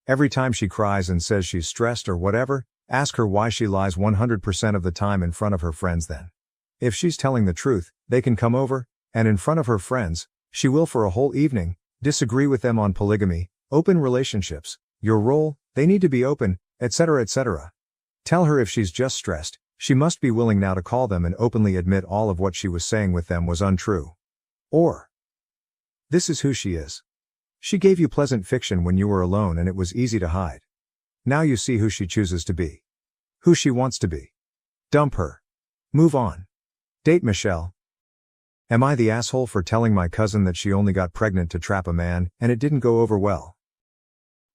Every time she cries and says she's stressed or whatever, ask her why she lies 100% of the time in front of her friends then. If she's telling the truth, they can come over, and in front of her friends, She will for a whole evening, disagree with them on polygamy, open relationships, your role, they need to be open, etc. etc. Tell her if she's just stressed, she must be willing now to call them and openly admit all of what she was saying with them was untrue. Or, this is who she is. She gave you pleasant fiction when you were alone and it was easy to hide. Now you see who she chooses to be. Who she wants to be. Dump her. Move on. Date Michelle. Am I the asshole for telling my cousin that she only got pregnant to trap a man, and it didn't go over well?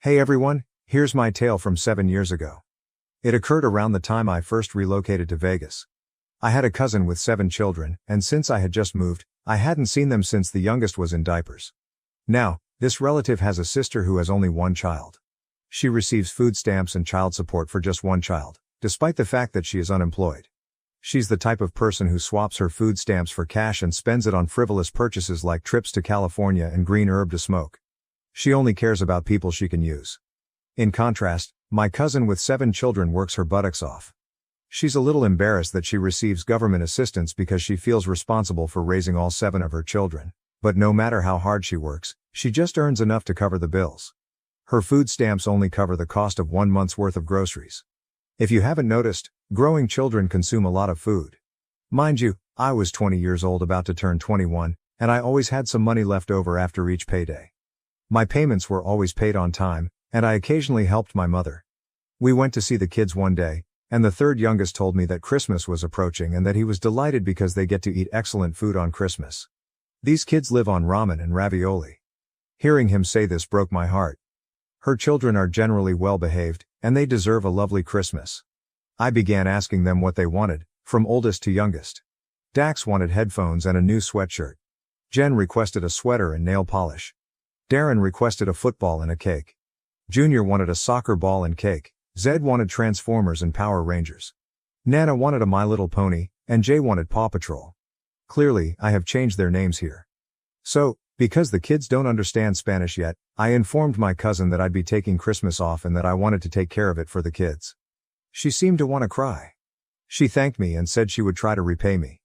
Hey everyone, here's my tale from 7 years ago. It occurred around the time I first relocated to Vegas. I had a cousin with 7 children, and since I had just moved, I hadn't seen them since the youngest was in diapers. Now, this relative has a sister who has only 1 child. She receives food stamps and child support for just 1 child, despite the fact that she is unemployed. She's the type of person who swaps her food stamps for cash and spends it on frivolous purchases like trips to California and green herb to smoke. She only cares about people she can use. In contrast, my cousin with 7 children works her buttocks off. She's a little embarrassed that she receives government assistance because she feels responsible for raising all 7 of her children, but no matter how hard she works, she just earns enough to cover the bills. Her food stamps only cover the cost of 1 month's worth of groceries. If you haven't noticed, growing children consume a lot of food. Mind you, I was 20 years old about to turn 21, and I always had some money left over after each payday. My payments were always paid on time, and I occasionally helped my mother. We went to see the kids one day, and the 3rd youngest told me that Christmas was approaching and that he was delighted because they get to eat excellent food on Christmas. These kids live on ramen and ravioli. Hearing him say this broke my heart. Her children are generally well behaved, and they deserve a lovely Christmas. I began asking them what they wanted, from oldest to youngest. Dax wanted headphones and a new sweatshirt. Jen requested a sweater and nail polish. Darren requested a football and a cake. Junior wanted a soccer ball and cake. Zed wanted Transformers and Power Rangers. Nana wanted a My Little Pony, and Jay wanted Paw Patrol. Clearly, I have changed their names here. So, because the kids don't understand Spanish yet, I informed my cousin that I'd be taking Christmas off and that I wanted to take care of it for the kids. She seemed to want to cry. She thanked me and said she would try to repay me.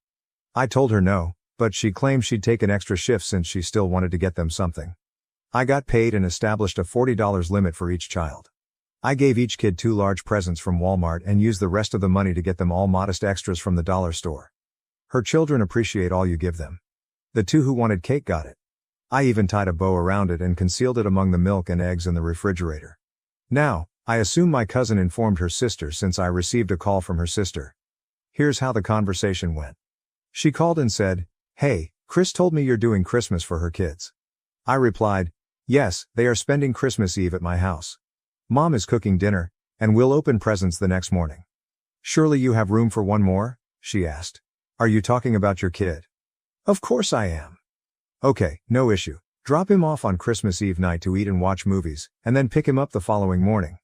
I told her no, but she claimed she'd take an extra shift since she still wanted to get them something. I got paid and established a $40 limit for each child. I gave each kid 2 large presents from Walmart and used the rest of the money to get them all modest extras from the dollar store. Her children appreciate all you give them. The 2 who wanted cake got it. I even tied a bow around it and concealed it among the milk and eggs in the refrigerator. Now, I assume my cousin informed her sister since I received a call from her sister. Here's how the conversation went. She called and said, "Hey, Chris told me you're doing Christmas for her kids." I replied, "Yes, they are spending Christmas Eve at my house. Mom is cooking dinner, and we'll open presents the next morning." "Surely you have room for one more?" she asked. "Are you talking about your kid?" "Of course I am." "Okay, no issue. Drop him off on Christmas Eve night to eat and watch movies, and then pick him up the following morning."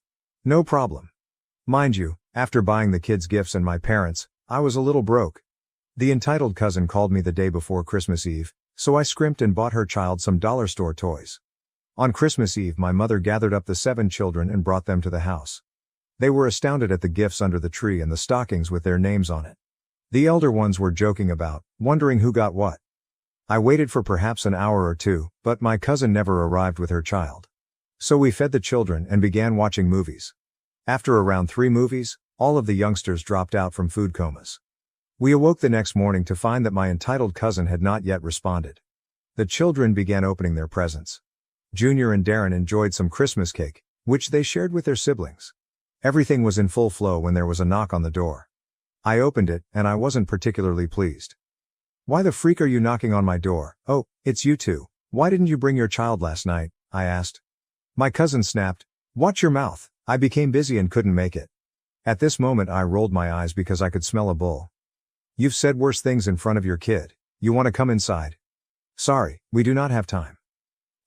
"No problem." Mind you, after buying the kids gifts and my parents, I was a little broke. The entitled cousin called me the day before Christmas Eve, so I scrimped and bought her child some dollar store toys. On Christmas Eve my mother gathered up the 7 children and brought them to the house. They were astounded at the gifts under the tree and the stockings with their names on it. The elder ones were joking about, wondering who got what. I waited for perhaps an hour or 2, but my cousin never arrived with her child. So we fed the children and began watching movies. After around 3 movies, all of the youngsters dropped out from food comas. We awoke the next morning to find that my entitled cousin had not yet responded. The children began opening their presents. Junior and Darren enjoyed some Christmas cake, which they shared with their siblings. Everything was in full flow when there was a knock on the door. I opened it, and I wasn't particularly pleased. "Why the freak are you knocking on my door?" "Oh, it's you two. Why didn't you bring your child last night?" I asked. My cousin snapped, "Watch your mouth. I became busy and couldn't make it." At this moment I rolled my eyes because I could smell a bull. "You've said worse things in front of your kid. You want to come inside?" "Sorry, we do not have time."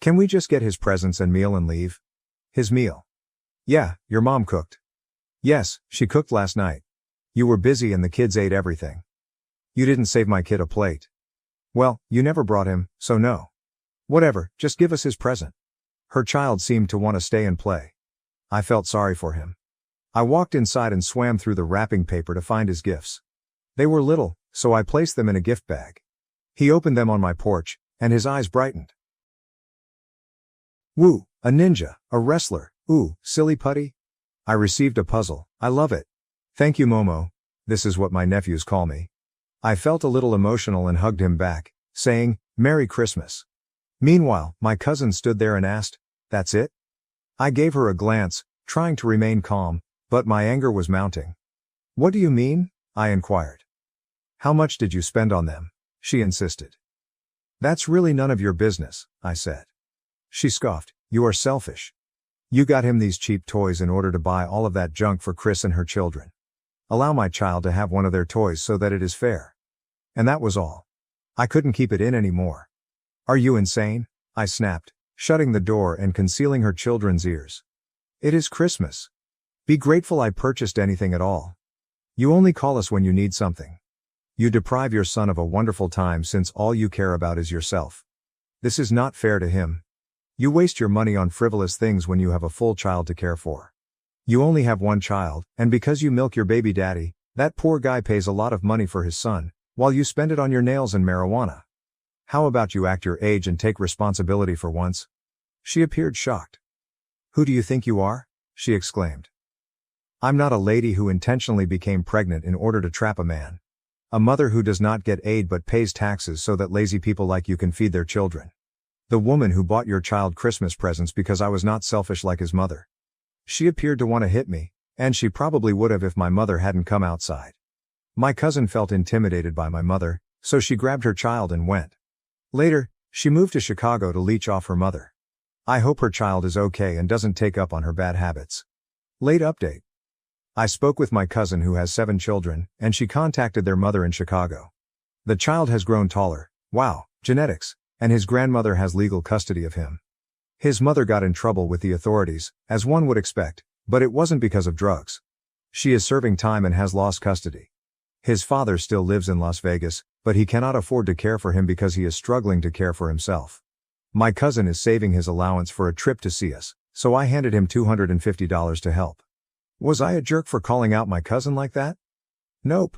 "Can we just get his presents and meal and leave?" "His meal?" "Yeah, your mom cooked." "Yes, she cooked last night. You were busy and the kids ate everything. You didn't save my kid a plate." "Well, you never brought him, so no." "Whatever, just give us his present." Her child seemed to want to stay and play. I felt sorry for him. I walked inside and swam through the wrapping paper to find his gifts. They were little, so I placed them in a gift bag. He opened them on my porch, and his eyes brightened. Woo, a ninja, a wrestler, ooh, silly putty. I received a puzzle, I love it. Thank you Momo. This is what my nephews call me. I felt a little emotional and hugged him back, saying, Merry Christmas. Meanwhile, my cousin stood there and asked, That's it? I gave her a glance, trying to remain calm, but my anger was mounting. What do you mean? I inquired. How much did you spend on them? She insisted. That's really none of your business, I said. She scoffed, You are selfish. You got him these cheap toys in order to buy all of that junk for Chris and her children. Allow my child to have one of their toys so that it is fair. And that was all. I couldn't keep it in anymore. Are you insane? I snapped, shutting the door and concealing her children's ears. It is Christmas. Be grateful I purchased anything at all. You only call us when you need something. You deprive your son of a wonderful time since all you care about is yourself. This is not fair to him. You waste your money on frivolous things when you have a full child to care for. You only have one child, and because you milk your baby daddy, that poor guy pays a lot of money for his son, while you spend it on your nails and marijuana. How about you act your age and take responsibility for once? She appeared shocked. Who do you think you are? She exclaimed. I'm not a lady who intentionally became pregnant in order to trap a man. A mother who does not get aid but pays taxes so that lazy people like you can feed their children. The woman who bought your child Christmas presents because I was not selfish like his mother. She appeared to want to hit me, and she probably would have if my mother hadn't come outside. My cousin felt intimidated by my mother, so she grabbed her child and went. Later, she moved to Chicago to leech off her mother. I hope her child is okay and doesn't take up on her bad habits. Late update. I spoke with my cousin who has 7 children, and she contacted their mother in Chicago. The child has grown taller, wow, genetics, and his grandmother has legal custody of him. His mother got in trouble with the authorities, as one would expect, but it wasn't because of drugs. She is serving time and has lost custody. His father still lives in Las Vegas, but he cannot afford to care for him because he is struggling to care for himself. My cousin is saving his allowance for a trip to see us, so I handed him $250 to help. Was I a jerk for calling out my cousin like that? Nope.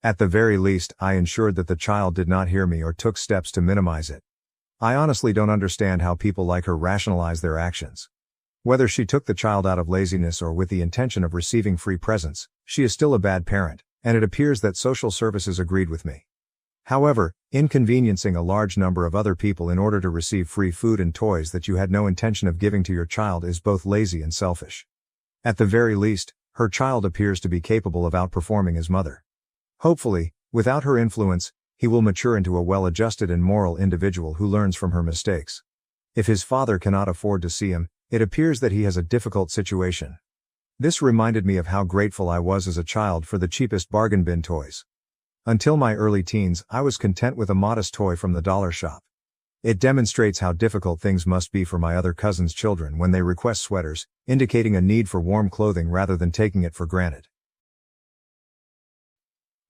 At the very least, I ensured that the child did not hear me or took steps to minimize it. I honestly don't understand how people like her rationalize their actions. Whether she took the child out of laziness or with the intention of receiving free presents, she is still a bad parent, and it appears that social services agreed with me. However, inconveniencing a large number of other people in order to receive free food and toys that you had no intention of giving to your child is both lazy and selfish. At the very least, her child appears to be capable of outperforming his mother. Hopefully, without her influence, he will mature into a well-adjusted and moral individual who learns from her mistakes. If his father cannot afford to see him, it appears that he has a difficult situation. This reminded me of how grateful I was as a child for the cheapest bargain bin toys. Until my early teens, I was content with a modest toy from the dollar shop. It demonstrates how difficult things must be for my other cousins' children when they request sweaters, indicating a need for warm clothing rather than taking it for granted.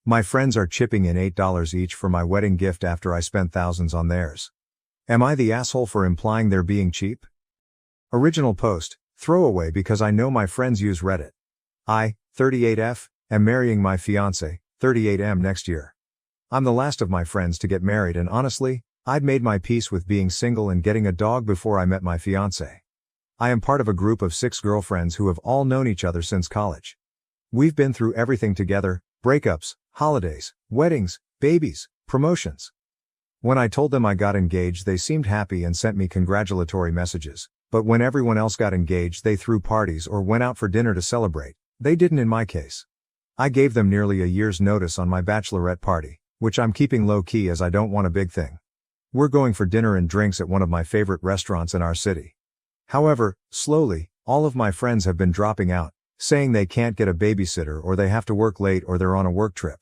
My friends are chipping in $8 each for my wedding gift after I spent thousands on theirs. Am I the asshole for implying they're being cheap? Original post, throwaway because I know my friends use Reddit. I, 38F, am marrying my fiancé, 38M next year. I'm the last of my friends to get married and honestly, I'd made my peace with being single and getting a dog before I met my fiancé. I am part of a group of 6 girlfriends who have all known each other since college. We've been through everything together, breakups, holidays, weddings, babies, promotions. When I told them I got engaged, they seemed happy and sent me congratulatory messages, but when everyone else got engaged, they threw parties or went out for dinner to celebrate. They didn't in my case. I gave them nearly a year's notice on my bachelorette party, which I'm keeping low-key as I don't want a big thing. We're going for dinner and drinks at one of my favorite restaurants in our city. However, slowly, all of my friends have been dropping out, saying they can't get a babysitter or they have to work late or they're on a work trip.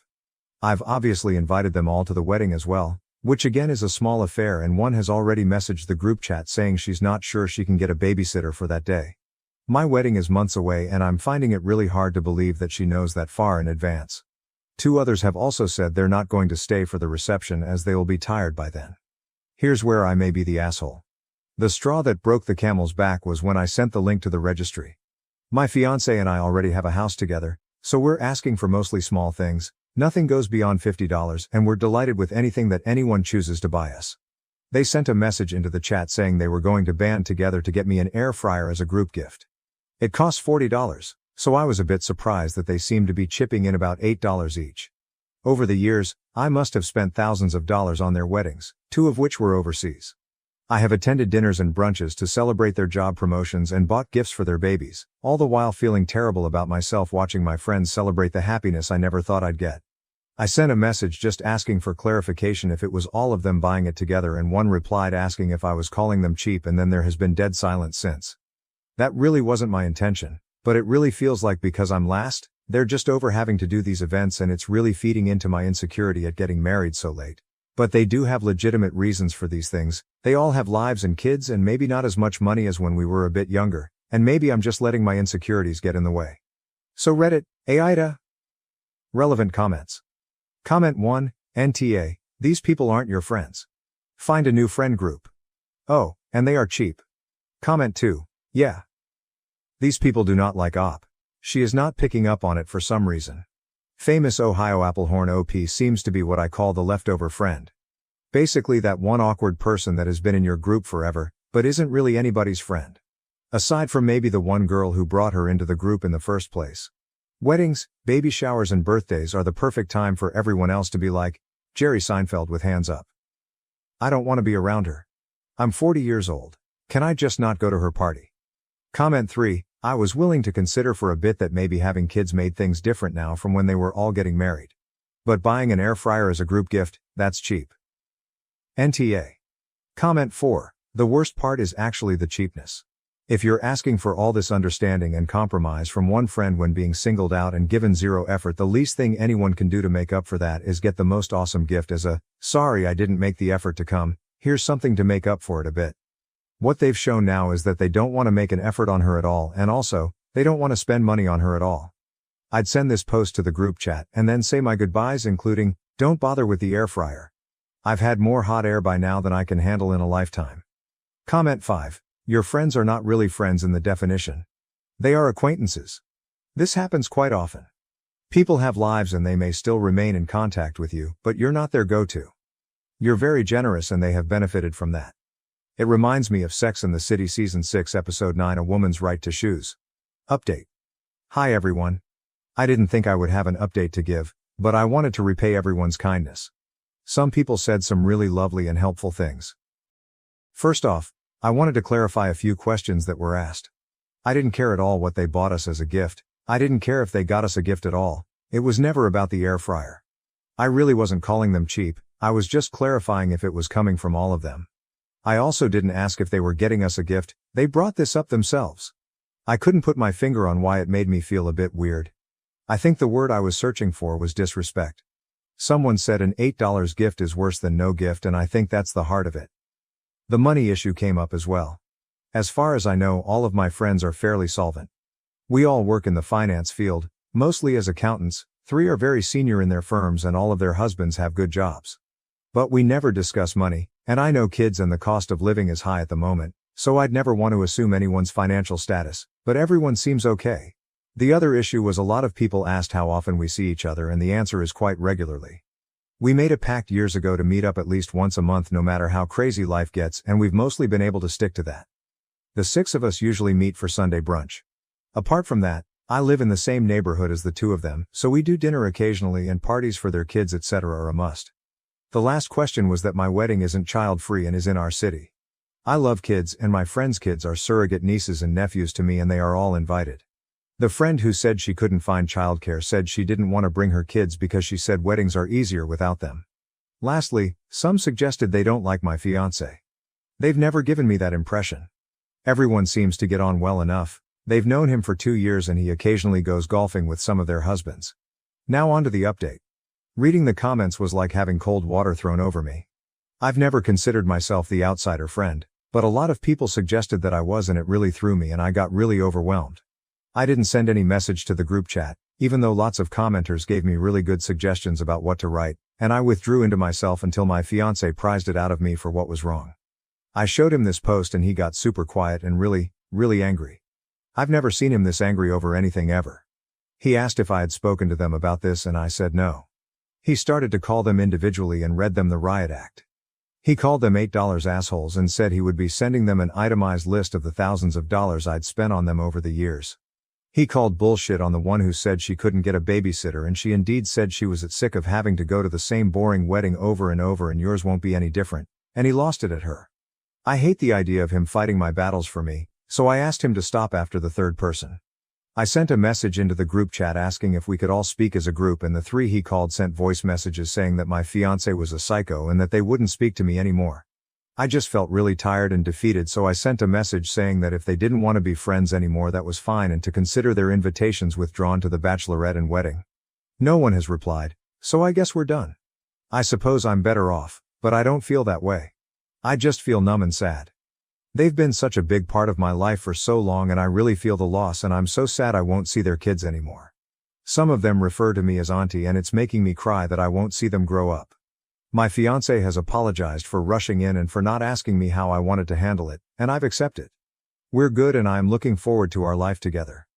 I've obviously invited them all to the wedding as well, which again is a small affair, and one has already messaged the group chat saying she's not sure she can get a babysitter for that day. My wedding is months away and I'm finding it really hard to believe that she knows that far in advance. 2 others have also said they're not going to stay for the reception as they will be tired by then. Here's where I may be the asshole. The straw that broke the camel's back was when I sent the link to the registry. My fiancé and I already have a house together, so we're asking for mostly small things, nothing goes beyond $50, and we're delighted with anything that anyone chooses to buy us. They sent a message into the chat saying they were going to band together to get me an air fryer as a group gift. It cost $40, so I was a bit surprised that they seemed to be chipping in about $8 each. Over the years, I must have spent thousands of dollars on their weddings, 2 of which were overseas. I have attended dinners and brunches to celebrate their job promotions and bought gifts for their babies, all the while feeling terrible about myself watching my friends celebrate the happiness I never thought I'd get. I sent a message just asking for clarification if it was all of them buying it together, and one replied asking if I was calling them cheap, and then there has been dead silence since. That really wasn't my intention, but it really feels like because I'm last, they're just over having to do these events, and it's really feeding into my insecurity at getting married so late. But they do have legitimate reasons for these things. They all have lives and kids and maybe not as much money as when we were a bit younger, and maybe I'm just letting my insecurities get in the way. So Reddit, AITA. Relevant comments. Comment 1, NTA, these people aren't your friends. Find a new friend group. Oh, and they are cheap. Comment 2, yeah. These people do not like op. She is not picking up on it for some reason. Famous Ohio Applehorn OP seems to be what I call the leftover friend. Basically that one awkward person that has been in your group forever, but isn't really anybody's friend. Aside from maybe the one girl who brought her into the group in the first place. Weddings, baby showers and birthdays are the perfect time for everyone else to be like, Jerry Seinfeld with hands up. I don't want to be around her. I'm 40 years old. Can I just not go to her party? Comment 3, I was willing to consider for a bit that maybe having kids made things different now from when they were all getting married. But buying an air fryer as a group gift, that's cheap. NTA. Comment 4, the worst part is actually the cheapness. If you're asking for all this understanding and compromise from one friend when being singled out and given zero effort, the least thing anyone can do to make up for that is get the most awesome gift as a, sorry I didn't make the effort to come, here's something to make up for it a bit. What they've shown now is that they don't want to make an effort on her at all, and also, they don't want to spend money on her at all. I'd send this post to the group chat and then say my goodbyes, including, don't bother with the air fryer. I've had more hot air by now than I can handle in a lifetime. Comment 5, your friends are not really friends in the definition. They are acquaintances. This happens quite often. People have lives and they may still remain in contact with you, but you're not their go-to. You're very generous and they have benefited from that. It reminds me of Sex and the City Season 6 Episode 9, A Woman's Right to Shoes. Update. Hi everyone. I didn't think I would have an update to give, but I wanted to repay everyone's kindness. Some people said some really lovely and helpful things. First off, I wanted to clarify a few questions that were asked. I didn't care at all what they bought us as a gift. I didn't care if they got us a gift at all. It was never about the air fryer. I really wasn't calling them cheap. I was just clarifying if it was coming from all of them. I also didn't ask if they were getting us a gift. They brought this up themselves. I couldn't put my finger on why it made me feel a bit weird. I think the word I was searching for was disrespect. Someone said an $8 gift is worse than no gift, and I think that's the heart of it. The money issue came up as well. As far as I know, all of my friends are fairly solvent. We all work in the finance field, mostly as accountants. 3 are very senior in their firms and all of their husbands have good jobs. But we never discuss money, and I know kids and the cost of living is high at the moment, so I'd never want to assume anyone's financial status, but everyone seems okay. The other issue was a lot of people asked how often we see each other, and the answer is quite regularly. We made a pact years ago to meet up at least once a month no matter how crazy life gets, and we've mostly been able to stick to that. The 6 of us usually meet for Sunday brunch. Apart from that, I live in the same neighborhood as the 2 of them, so we do dinner occasionally and parties for their kids etc. are a must. The last question was that my wedding isn't child-free and is in our city. I love kids and my friends' kids are surrogate nieces and nephews to me and they are all invited. The friend who said she couldn't find childcare said she didn't want to bring her kids because she said weddings are easier without them. Lastly, some suggested they don't like my fiancé. They've never given me that impression. Everyone seems to get on well enough. They've known him for 2 years and he occasionally goes golfing with some of their husbands. Now on to the update. Reading the comments was like having cold water thrown over me. I've never considered myself the outsider friend, but a lot of people suggested that I was and it really threw me and I got really overwhelmed. I didn't send any message to the group chat, even though lots of commenters gave me really good suggestions about what to write, and I withdrew into myself until my fiancé prized it out of me for what was wrong. I showed him this post and he got super quiet and really angry. I've never seen him this angry over anything ever. He asked if I had spoken to them about this and I said no. He started to call them individually and read them the riot act. He called them $8 assholes and said he would be sending them an itemized list of the thousands of dollars I'd spent on them over the years. He called bullshit on the one who said she couldn't get a babysitter, and she indeed said she was sick of having to go to the same boring wedding over and over and yours won't be any different, and he lost it at her. I hate the idea of him fighting my battles for me, so I asked him to stop after the third person. I sent a message into the group chat asking if we could all speak as a group, and the three he called sent voice messages saying that my fiancé was a psycho and that they wouldn't speak to me anymore. I just felt really tired and defeated, so I sent a message saying that if they didn't want to be friends anymore that was fine and to consider their invitations withdrawn to the bachelorette and wedding. No one has replied, so I guess we're done. I suppose I'm better off, but I don't feel that way. I just feel numb and sad. They've been such a big part of my life for so long and I really feel the loss, and I'm so sad I won't see their kids anymore. Some of them refer to me as auntie and it's making me cry that I won't see them grow up. My fiancé has apologized for rushing in and for not asking me how I wanted to handle it, and I've accepted. We're good and I'm looking forward to our life together.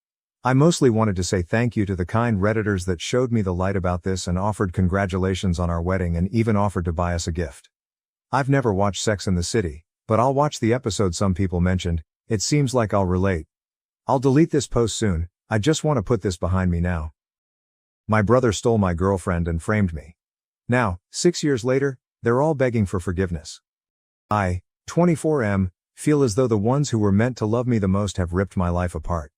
I mostly wanted to say thank you to the kind Redditors that showed me the light about this and offered congratulations on our wedding and even offered to buy us a gift. I've never watched Sex and the City, but I'll watch the episode some people mentioned. It seems like I'll relate. I'll delete this post soon, I just want to put this behind me now. My brother stole my girlfriend and framed me. Now, 6 years later, they're all begging for forgiveness. I, 24M, feel as though the ones who were meant to love me the most have ripped my life apart.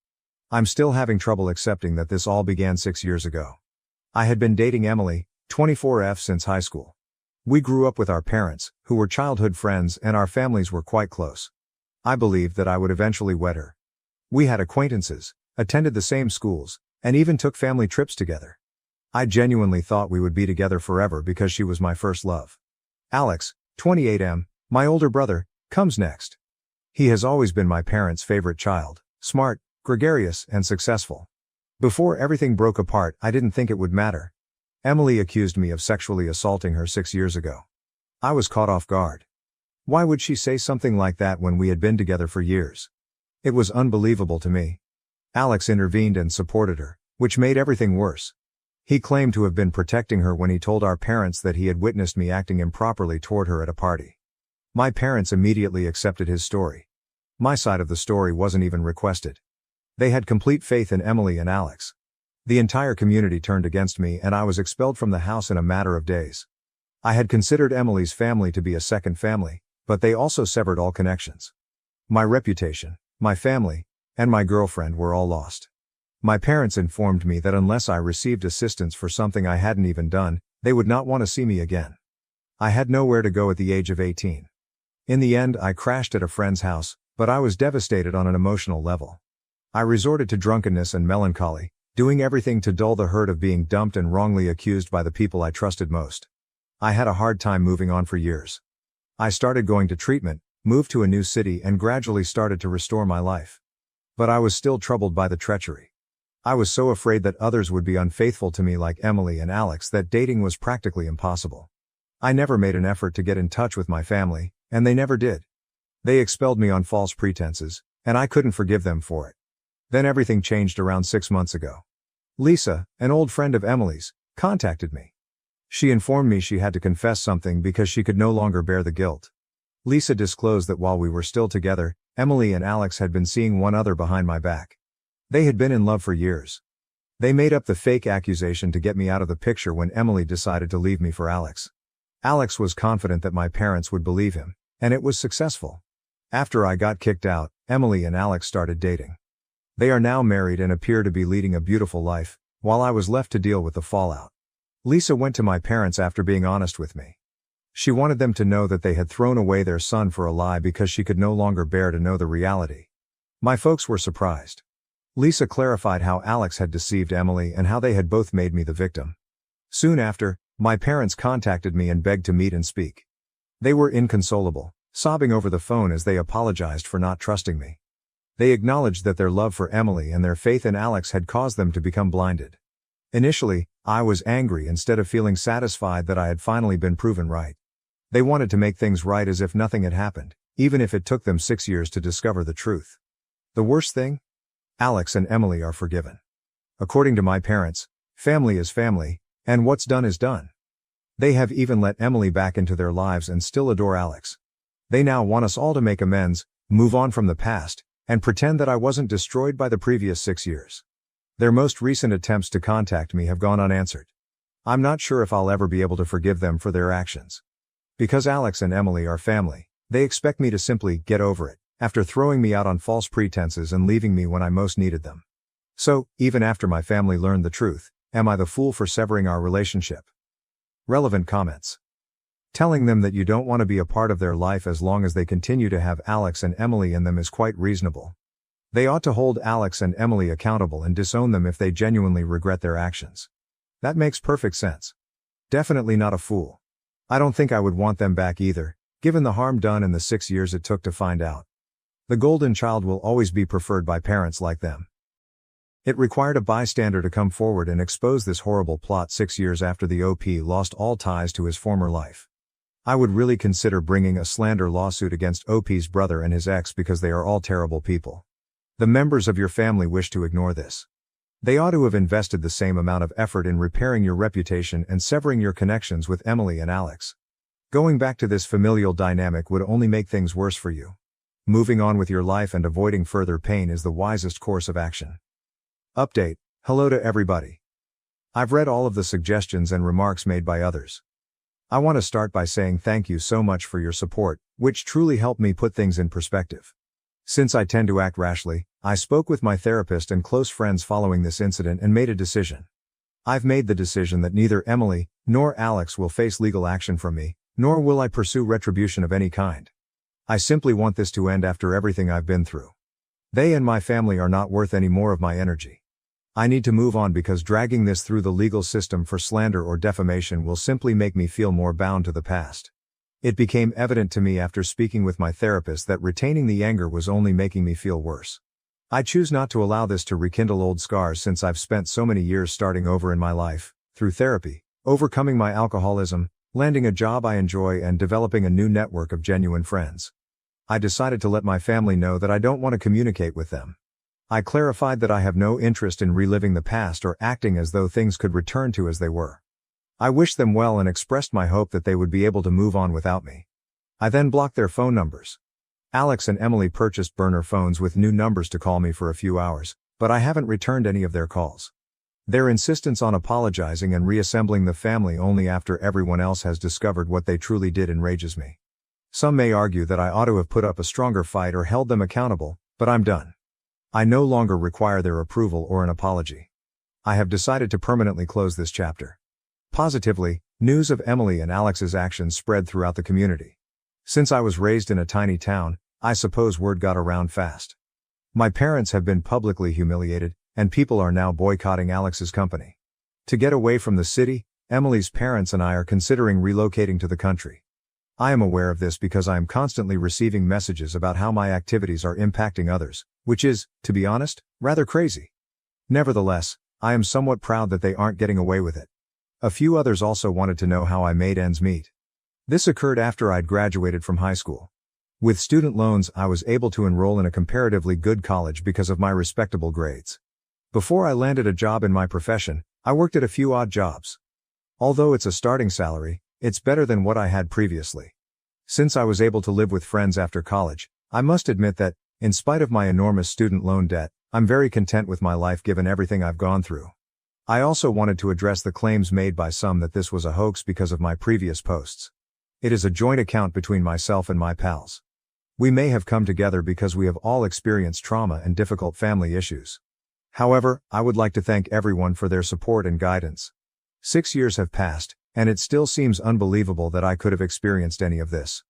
I'm still having trouble accepting that this all began 6 years ago. I had been dating Emily, 24F, since high school. We grew up with our parents, who were childhood friends, and our families were quite close. I believed that I would eventually wed her. We had acquaintances, attended the same schools, and even took family trips together. I genuinely thought we would be together forever because she was my first love. Alex, 28M, my older brother, comes next. He has always been my parents' favorite child, smart, gregarious, and successful. Before everything broke apart, I didn't think it would matter. Emily accused me of sexually assaulting her 6 years ago. I was caught off guard. Why would she say something like that when we had been together for years? It was unbelievable to me. Alex intervened and supported her, which made everything worse. He claimed to have been protecting her when he told our parents that he had witnessed me acting improperly toward her at a party. My parents immediately accepted his story. My side of the story wasn't even requested. They had complete faith in Emily and Alex. The entire community turned against me and I was expelled from the house in a matter of days. I had considered Emily's family to be a second family, but they also severed all connections. My reputation, my family, and my girlfriend were all lost. My parents informed me that unless I received assistance for something I hadn't even done, they would not want to see me again. I had nowhere to go at the age of 18. In the end, I crashed at a friend's house, but I was devastated on an emotional level. I resorted to drunkenness and melancholy, doing everything to dull the hurt of being dumped and wrongly accused by the people I trusted most. I had a hard time moving on for years. I started going to treatment, moved to a new city, and gradually started to restore my life. But I was still troubled by the treachery. I was so afraid that others would be unfaithful to me like Emily and Alex that dating was practically impossible. I never made an effort to get in touch with my family, and they never did. They expelled me on false pretenses, and I couldn't forgive them for it. Then everything changed around 6 months ago. Lisa, an old friend of Emily's, contacted me. She informed me she had to confess something because she could no longer bear the guilt. Lisa disclosed that while we were still together, Emily and Alex had been seeing one other behind my back. They had been in love for years. They made up the fake accusation to get me out of the picture when Emily decided to leave me for Alex. Alex was confident that my parents would believe him, and it was successful. After I got kicked out, Emily and Alex started dating. They are now married and appear to be leading a beautiful life, while I was left to deal with the fallout. Lisa went to my parents after being honest with me. She wanted them to know that they had thrown away their son for a lie because she could no longer bear to know the reality. My folks were surprised. Lisa clarified how Alex had deceived Emily and how they had both made me the victim. Soon after, my parents contacted me and begged to meet and speak. They were inconsolable, sobbing over the phone as they apologized for not trusting me. They acknowledged that their love for Emily and their faith in Alex had caused them to become blinded. Initially, I was angry instead of feeling satisfied that I had finally been proven right. They wanted to make things right as if nothing had happened, even if it took them 6 years to discover the truth. The worst thing? Alex and Emily are forgiven. According to my parents, family is family, and what's done is done. They have even let Emily back into their lives and still adore Alex. They now want us all to make amends, move on from the past, and pretend that I wasn't destroyed by the previous 6 years. Their most recent attempts to contact me have gone unanswered. I'm not sure if I'll ever be able to forgive them for their actions. Because Alex and Emily are family, they expect me to simply get over it, after throwing me out on false pretenses and leaving me when I most needed them. So, even after my family learned the truth, am I the fool for severing our relationship? Relevant comments. Telling them that you don't want to be a part of their life as long as they continue to have Alex and Emily in them is quite reasonable. They ought to hold Alex and Emily accountable and disown them if they genuinely regret their actions. That makes perfect sense. Definitely not a fool. I don't think I would want them back either, given the harm done in the 6 years it took to find out. The golden child will always be preferred by parents like them. It required a bystander to come forward and expose this horrible plot 6 years after the OP lost all ties to his former life. I would really consider bringing a slander lawsuit against OP's brother and his ex because they are all terrible people. The members of your family wish to ignore this. They ought to have invested the same amount of effort in repairing your reputation and severing your connections with Emily and Alex. Going back to this familial dynamic would only make things worse for you. Moving on with your life and avoiding further pain is the wisest course of action. Update. Hello to everybody. I've read all of the suggestions and remarks made by others. I want to start by saying thank you so much for your support, which truly helped me put things in perspective. Since I tend to act rashly, I spoke with my therapist and close friends following this incident and made a decision. I've made the decision that neither Emily nor Alex will face legal action from me, nor will I pursue retribution of any kind. I simply want this to end after everything I've been through. They and my family are not worth any more of my energy. I need to move on because dragging this through the legal system for slander or defamation will simply make me feel more bound to the past. It became evident to me after speaking with my therapist that retaining the anger was only making me feel worse. I choose not to allow this to rekindle old scars since I've spent so many years starting over in my life, through therapy, overcoming my alcoholism, landing a job I enjoy and developing a new network of genuine friends. I decided to let my family know that I don't want to communicate with them. I clarified that I have no interest in reliving the past or acting as though things could return to as they were. I wished them well and expressed my hope that they would be able to move on without me. I then blocked their phone numbers. Alex and Emily purchased burner phones with new numbers to call me for a few hours, but I haven't returned any of their calls. Their insistence on apologizing and reassembling the family only after everyone else has discovered what they truly did enrages me. Some may argue that I ought to have put up a stronger fight or held them accountable, but I'm done. I no longer require their approval or an apology. I have decided to permanently close this chapter. Positively, news of Emily and Alex's actions spread throughout the community. Since I was raised in a tiny town, I suppose word got around fast. My parents have been publicly humiliated, and people are now boycotting Alex's company. To get away from the city, Emily's parents and I are considering relocating to the country. I am aware of this because I am constantly receiving messages about how my activities are impacting others, which is, to be honest, rather crazy. Nevertheless, I am somewhat proud that they aren't getting away with it. A few others also wanted to know how I made ends meet. This occurred after I'd graduated from high school. With student loans, I was able to enroll in a comparatively good college because of my respectable grades. Before I landed a job in my profession, I worked at a few odd jobs. Although it's a starting salary, it's better than what I had previously. Since I was able to live with friends after college, I must admit that, in spite of my enormous student loan debt, I'm very content with my life given everything I've gone through. I also wanted to address the claims made by some that this was a hoax because of my previous posts. It is a joint account between myself and my pals. We may have come together because we have all experienced trauma and difficult family issues. However, I would like to thank everyone for their support and guidance. 6 years have passed, and it still seems unbelievable that I could have experienced any of this.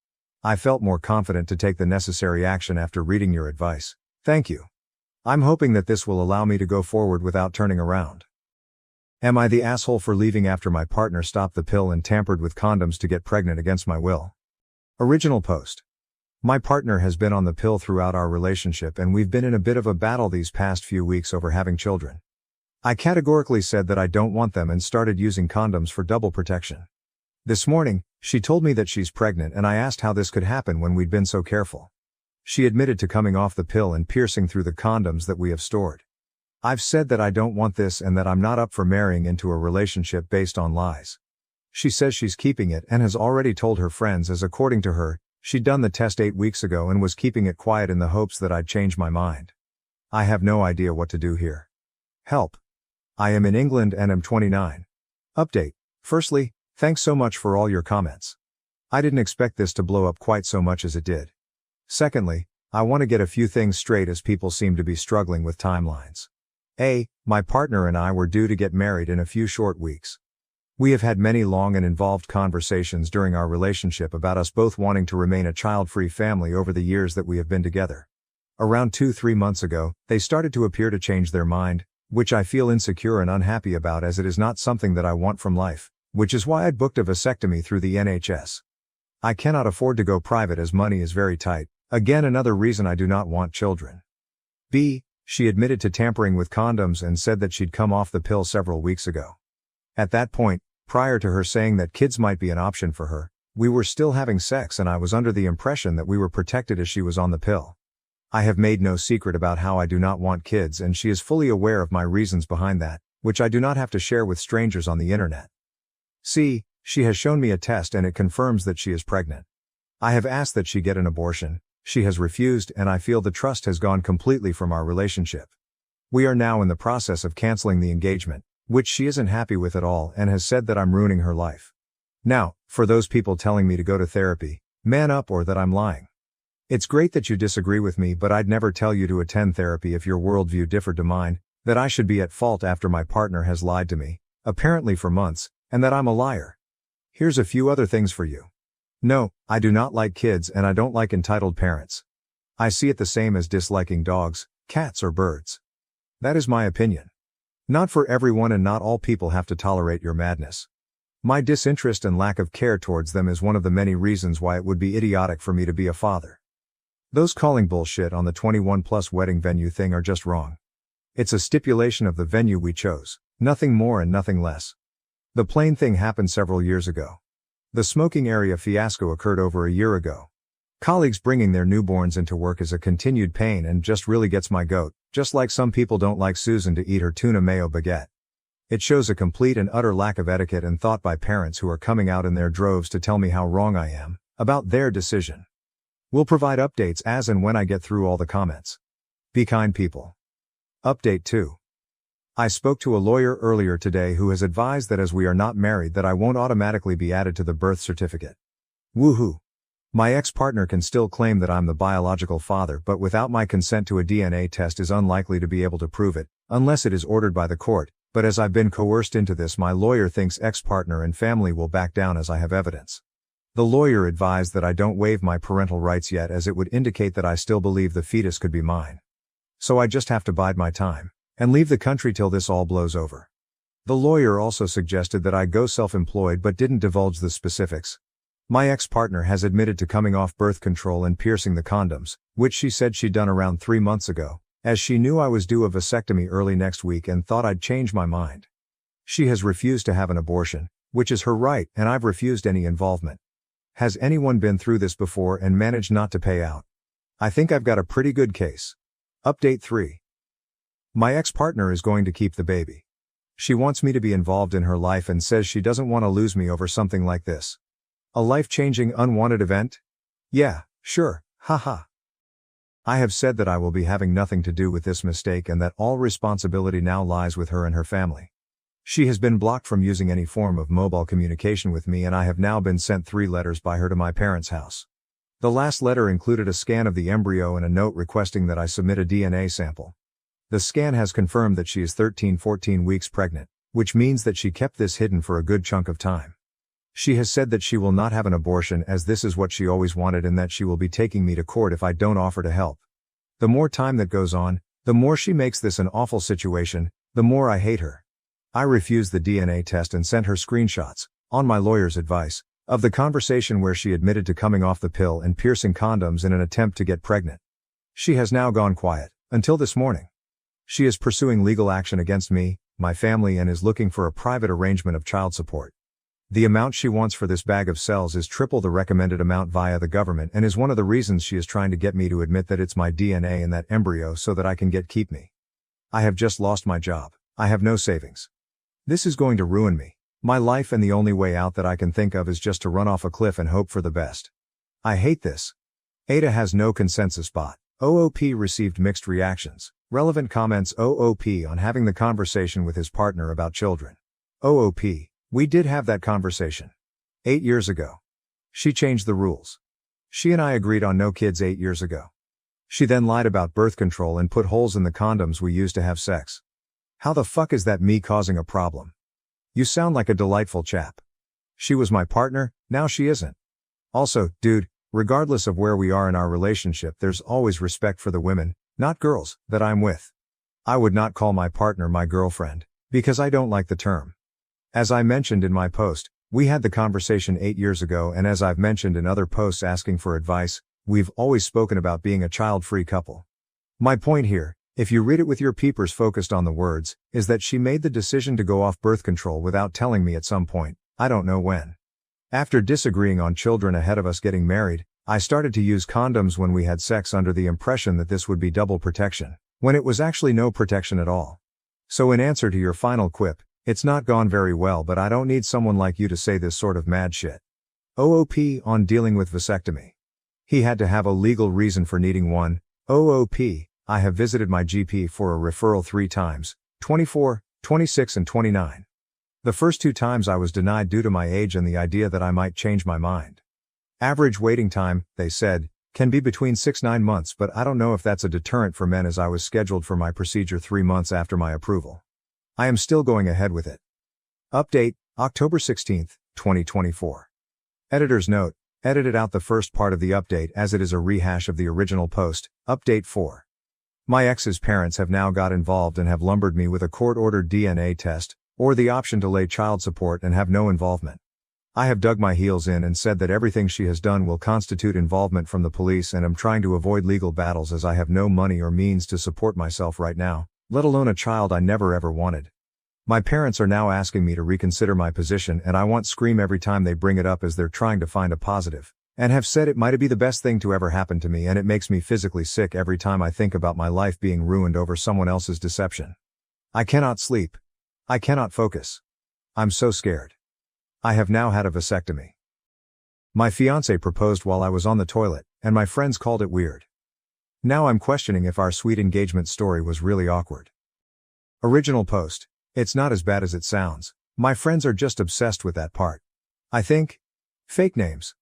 I felt more confident to take the necessary action after reading your advice. Thank you. I'm hoping that this will allow me to go forward without turning around. Am I the asshole for leaving after my partner stopped the pill and tampered with condoms to get pregnant against my will? Original post. My partner has been on the pill throughout our relationship and we've been in a bit of a battle these past few weeks over having children. I categorically said that I don't want them and started using condoms for double protection. This morning, she told me that she's pregnant and I asked how this could happen when we'd been so careful. She admitted to coming off the pill and piercing through the condoms that we have stored. I've said that I don't want this and that I'm not up for marrying into a relationship based on lies. She says she's keeping it and has already told her friends, as according to her, she'd done the test 8 weeks ago and was keeping it quiet in the hopes that I'd change my mind. I have no idea what to do here. Help. I am in England and am 29. Update. Firstly, thanks so much for all your comments. I didn't expect this to blow up quite so much as it did. Secondly, I want to get a few things straight as people seem to be struggling with timelines. A. My partner and I were due to get married in a few short weeks. We have had many long and involved conversations during our relationship about us both wanting to remain a child-free family over the years that we have been together. Around 2-3 months ago, they started to appear to change their mind, which I feel insecure and unhappy about, as it is not something that I want from life, which is why I'd booked a vasectomy through the NHS. I cannot afford to go private as money is very tight, again another reason I do not want children. B. She admitted to tampering with condoms and said that she'd come off the pill several weeks ago. At that point, prior to her saying that kids might be an option for her, we were still having sex and I was under the impression that we were protected as she was on the pill. I have made no secret about how I do not want kids, and she is fully aware of my reasons behind that, which I do not have to share with strangers on the internet. C. She has shown me a test and it confirms that she is pregnant. I have asked that she get an abortion. She has refused, and I feel the trust has gone completely from our relationship. We are now in the process of canceling the engagement, which she isn't happy with at all and has said that I'm ruining her life. Now, for those people telling me to go to therapy, man up or that I'm lying. It's great that you disagree with me, but I'd never tell you to attend therapy if your worldview differed to mine, that I should be at fault after my partner has lied to me, apparently for months, and that I'm a liar. Here's a few other things for you. No, I do not like kids and I don't like entitled parents. I see it the same as disliking dogs, cats or birds. That is my opinion. Not for everyone, and not all people have to tolerate your madness. My disinterest and lack of care towards them is one of the many reasons why it would be idiotic for me to be a father. Those calling bullshit on the 21+ wedding venue thing are just wrong. It's a stipulation of the venue we chose, nothing more and nothing less. The plain thing happened several years ago. The smoking area fiasco occurred over a year ago. Colleagues bringing their newborns into work is a continued pain and just really gets my goat, just like some people don't like Susan to eat her tuna mayo baguette. It shows a complete and utter lack of etiquette and thought by parents who are coming out in their droves to tell me how wrong I am about their decision. We'll provide updates as and when I get through all the comments. Be kind, people. Update 2. I spoke to a lawyer earlier today who has advised that as we are not married that I won't automatically be added to the birth certificate. Woohoo! My ex-partner can still claim that I'm the biological father, but without my consent to a DNA test is unlikely to be able to prove it, unless it is ordered by the court, but as I've been coerced into this, my lawyer thinks ex-partner and family will back down as I have evidence. The lawyer advised that I don't waive my parental rights yet, as it would indicate that I still believe the fetus could be mine. So I just have to bide my time and leave the country till this all blows over. The lawyer also suggested that I go self-employed but didn't divulge the specifics. My ex-partner has admitted to coming off birth control and piercing the condoms, which she said she'd done around 3 months ago, as she knew I was due a vasectomy early next week and thought I'd change my mind. She has refused to have an abortion, which is her right, and I've refused any involvement. Has anyone been through this before and managed not to pay out? I think I've got a pretty good case. Update 3. My ex-partner is going to keep the baby. She wants me to be involved in her life and says she doesn't want to lose me over something like this. A life-changing unwanted event? Yeah, sure, haha. I have said that I will be having nothing to do with this mistake and that all responsibility now lies with her and her family. She has been blocked from using any form of mobile communication with me, and I have now been sent 3 letters by her to my parents' house. The last letter included a scan of the embryo and a note requesting that I submit a DNA sample. The scan has confirmed that she is 13-14 weeks pregnant, which means that she kept this hidden for a good chunk of time. She has said that she will not have an abortion as this is what she always wanted, and that she will be taking me to court if I don't offer to help. The more time that goes on, the more she makes this an awful situation, the more I hate her. I refused the DNA test and sent her screenshots, on my lawyer's advice, of the conversation where she admitted to coming off the pill and piercing condoms in an attempt to get pregnant. She has now gone quiet, until this morning. She is pursuing legal action against me, my family, and is looking for a private arrangement of child support. The amount she wants for this bag of cells is triple the recommended amount via the government, and is one of the reasons she is trying to get me to admit that it's my DNA in that embryo so that I can keep me. I have just lost my job. I have no savings. This is going to ruin me. My life and the only way out that I can think of is just to run off a cliff and hope for the best. I hate this. AITA has no consensus bot. OOP received mixed reactions. Relevant comments. OOP on having the conversation with his partner about children. OOP, we did have that conversation. 8 years ago. She changed the rules. She and I agreed on no kids 8 years ago. She then lied about birth control and put holes in the condoms we used to have sex. How the fuck is that me causing a problem? You sound like a delightful chap. She was my partner, now she isn't. Also, dude, regardless of where we are in our relationship, there's always respect for the women, not girls, that I'm with. I would not call my partner my girlfriend, because I don't like the term. As I mentioned in my post, we had the conversation 8 years ago, and as I've mentioned in other posts asking for advice, we've always spoken about being a child-free couple. My point here, if you read it with your peepers focused on the words, is that she made the decision to go off birth control without telling me at some point, I don't know when. After disagreeing on children ahead of us getting married, I started to use condoms when we had sex under the impression that this would be double protection, when it was actually no protection at all. So in answer to your final quip, it's not gone very well, but I don't need someone like you to say this sort of mad shit. OOP on dealing with vasectomy. He had to have a legal reason for needing one. OOP, I have visited my GP for a referral 3 times, 24, 26 and 29. The first 2 times I was denied due to my age and the idea that I might change my mind. Average waiting time, they said, can be between 6-9 months, but I don't know if that's a deterrent for men, as I was scheduled for my procedure 3 months after my approval. I am still going ahead with it. Update, October 16, 2024. Editor's note, edited out the first part of the update as it is a rehash of the original post. Update 4. My ex's parents have now got involved and have lumbered me with a court-ordered DNA test, or the option to lay child support and have no involvement. I have dug my heels in and said that everything she has done will constitute involvement from the police, and am trying to avoid legal battles as I have no money or means to support myself right now, let alone a child I never ever wanted. My parents are now asking me to reconsider my position, and I want to scream every time they bring it up, as they're trying to find a positive, and have said it might be the best thing to ever happen to me, and it makes me physically sick every time I think about my life being ruined over someone else's deception. I cannot sleep. I cannot focus. I'm so scared. I have now had a vasectomy. My fiancé proposed while I was on the toilet, and my friends called it weird. Now I'm questioning if our sweet engagement story was really awkward. Original post. It's not as bad as it sounds. My friends are just obsessed with that part. I think. Fake names.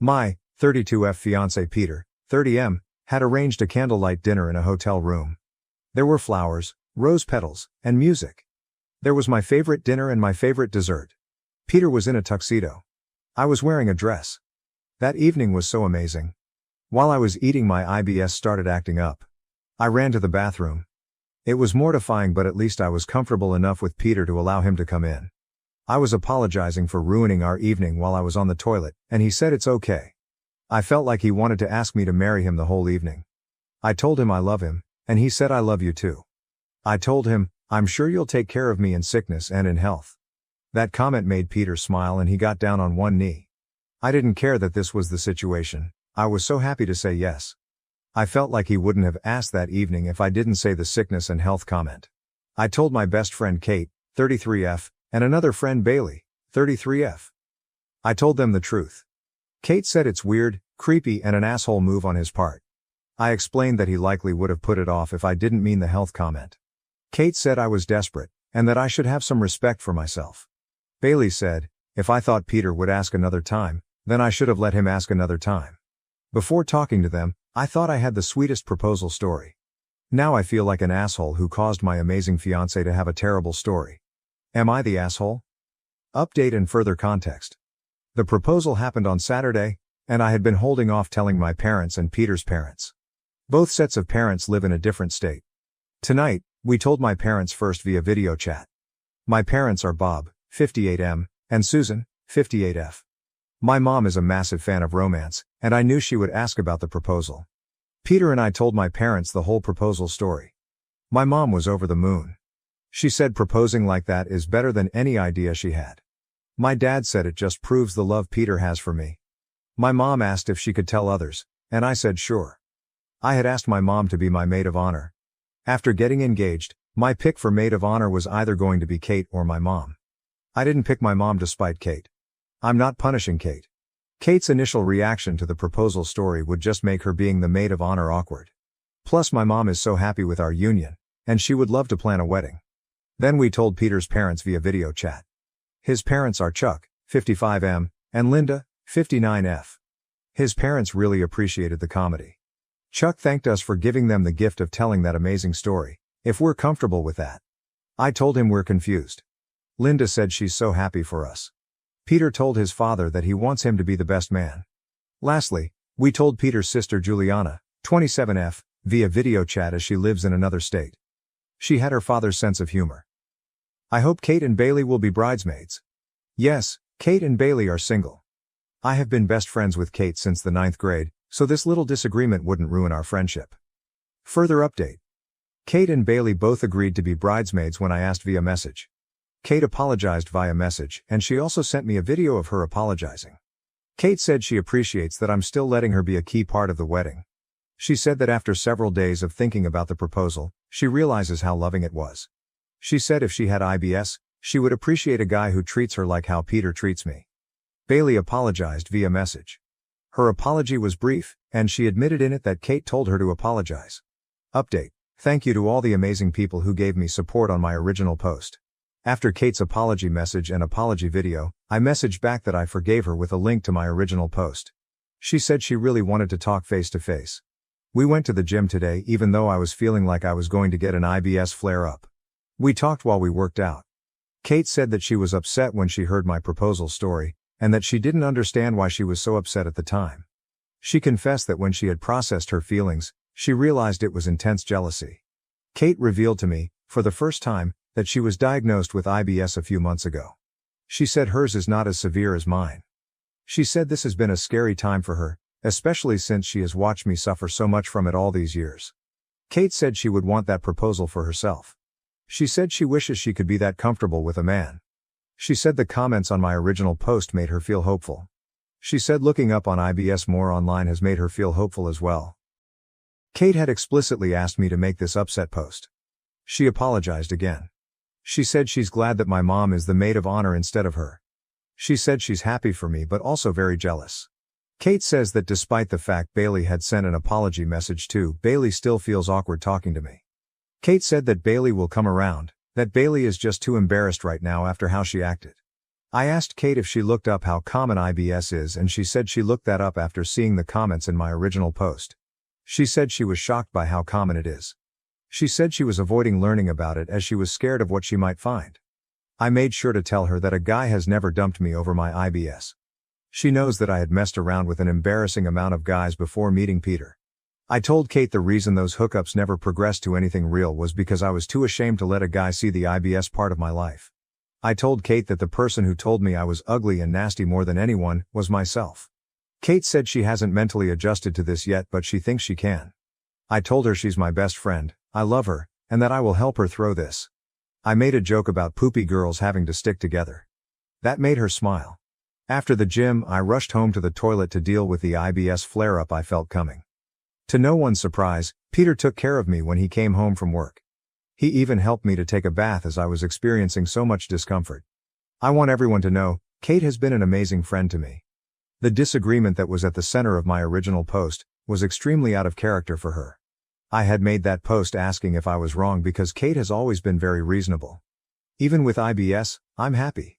My 32F fiancé Peter, 30M, had arranged a candlelight dinner in a hotel room. There were flowers, rose petals, and music. There was my favorite dinner and my favorite dessert. Peter was in a tuxedo. I was wearing a dress. That evening was so amazing. While I was eating, my IBS started acting up. I ran to the bathroom. It was mortifying, but at least I was comfortable enough with Peter to allow him to come in. I was apologizing for ruining our evening while I was on the toilet, and he said it's okay. I felt like he wanted to ask me to marry him the whole evening. I told him I love him, and he said I love you too. I told him, I'm sure you'll take care of me in sickness and in health. That comment made Peter smile, and he got down on one knee. I didn't care that this was the situation. I was so happy to say yes. I felt like he wouldn't have asked that evening if I didn't say the sickness and health comment. I told my best friend Kate, 33F, and another friend Bailey, 33F. I told them the truth. Kate said it's weird, creepy, and an asshole move on his part. I explained that he likely would have put it off if I didn't mean the health comment. Kate said I was desperate, and that I should have some respect for myself. Bailey said, if I thought Peter would ask another time, then I should have let him ask another time. Before talking to them, I thought I had the sweetest proposal story. Now I feel like an asshole who caused my amazing fiancé to have a terrible story. Am I the asshole? Update and further context. The proposal happened on Saturday, and I had been holding off telling my parents and Peter's parents. Both sets of parents live in a different state. Tonight, we told my parents first via video chat. My parents are Bob, 58M, and Susan, 58F. My mom is a massive fan of romance, and I knew she would ask about the proposal. Peter and I told my parents the whole proposal story. My mom was over the moon. She said proposing like that is better than any idea she had. My dad said it just proves the love Peter has for me. My mom asked if she could tell others, and I said sure. I had asked my mom to be my maid of honor. After getting engaged, my pick for maid of honor was either going to be Kate or my mom. I didn't pick my mom to spite Kate. I'm not punishing Kate. Kate's initial reaction to the proposal story would just make her being the maid of honor awkward. Plus my mom is so happy with our union, and she would love to plan a wedding. Then we told Peter's parents via video chat. His parents are Chuck, 55M, and Linda, 59F. His parents really appreciated the comedy. Chuck thanked us for giving them the gift of telling that amazing story, if we're comfortable with that. I told him we're confused. Linda said she's so happy for us. Peter told his father that he wants him to be the best man. Lastly, we told Peter's sister Juliana, 27F, via video chat as she lives in another state. She had her father's sense of humor. I hope Kate and Bailey will be bridesmaids. Yes, Kate and Bailey are single. I have been best friends with Kate since the 9th grade, so this little disagreement wouldn't ruin our friendship. Further update. Kate and Bailey both agreed to be bridesmaids when I asked via message. Kate apologized via message, and she also sent me a video of her apologizing. Kate said she appreciates that I'm still letting her be a key part of the wedding. She said that after several days of thinking about the proposal, she realizes how loving it was. She said if she had IBS, she would appreciate a guy who treats her like how Peter treats me. Bailey apologized via message. Her apology was brief, and she admitted in it that Kate told her to apologize. Update. Thank you to all the amazing people who gave me support on my original post. After Kate's apology message and apology video, I messaged back that I forgave her with a link to my original post. She said she really wanted to talk face to face. We went to the gym today even though I was feeling like I was going to get an IBS flare-up. We talked while we worked out. Kate said that she was upset when she heard my proposal story, and that she didn't understand why she was so upset at the time. She confessed that when she had processed her feelings, she realized it was intense jealousy. Kate revealed to me, for the first time, that she was diagnosed with IBS a few months ago. She said hers is not as severe as mine. She said this has been a scary time for her, especially since she has watched me suffer so much from it all these years. Kate said she would want that proposal for herself. She said she wishes she could be that comfortable with a man. She said the comments on my original post made her feel hopeful. She said looking up on IBS more online has made her feel hopeful as well. Kate had explicitly asked me to make this upset post. She apologized again. She said she's glad that my mom is the maid of honor instead of her. She said she's happy for me but also very jealous. Kate says that despite the fact Bailey had sent an apology message too, Bailey still feels awkward talking to me. Kate said that Bailey will come around, that Bailey is just too embarrassed right now after how she acted. I asked Kate if she looked up how common IBS is and she said she looked that up after seeing the comments in my original post. She said she was shocked by how common it is. She said she was avoiding learning about it as she was scared of what she might find. I made sure to tell her that a guy has never dumped me over my IBS. She knows that I had messed around with an embarrassing amount of guys before meeting Peter. I told Kate the reason those hookups never progressed to anything real was because I was too ashamed to let a guy see the IBS part of my life. I told Kate that the person who told me I was ugly and nasty more than anyone was myself. Kate said she hasn't mentally adjusted to this yet but she thinks she can. I told her she's my best friend, I love her, and that I will help her through this. I made a joke about poopy girls having to stick together. That made her smile. After the gym, I rushed home to the toilet to deal with the IBS flare-up I felt coming. To no one's surprise, Peter took care of me when he came home from work. He even helped me to take a bath as I was experiencing so much discomfort. I want everyone to know, Kate has been an amazing friend to me. The disagreement that was at the center of my original post was extremely out of character for her. I had made that post asking if I was wrong because Kate has always been very reasonable. Even with IBS, I'm happy.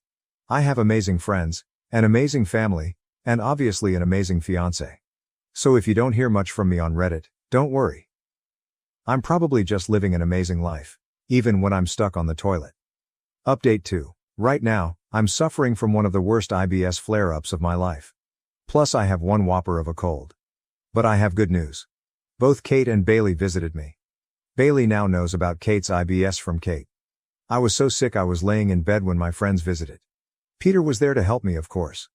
I have amazing friends, an amazing family, and obviously an amazing fiancé. So if you don't hear much from me on Reddit, don't worry. I'm probably just living an amazing life, even when I'm stuck on the toilet. Update 2. Right now, I'm suffering from one of the worst IBS flare-ups of my life. Plus I have one whopper of a cold. But I have good news. Both Kate and Bailey visited me. Bailey now knows about Kate's IBS from Kate. I was so sick I was laying in bed when my friends visited. Peter was there to help me, of course.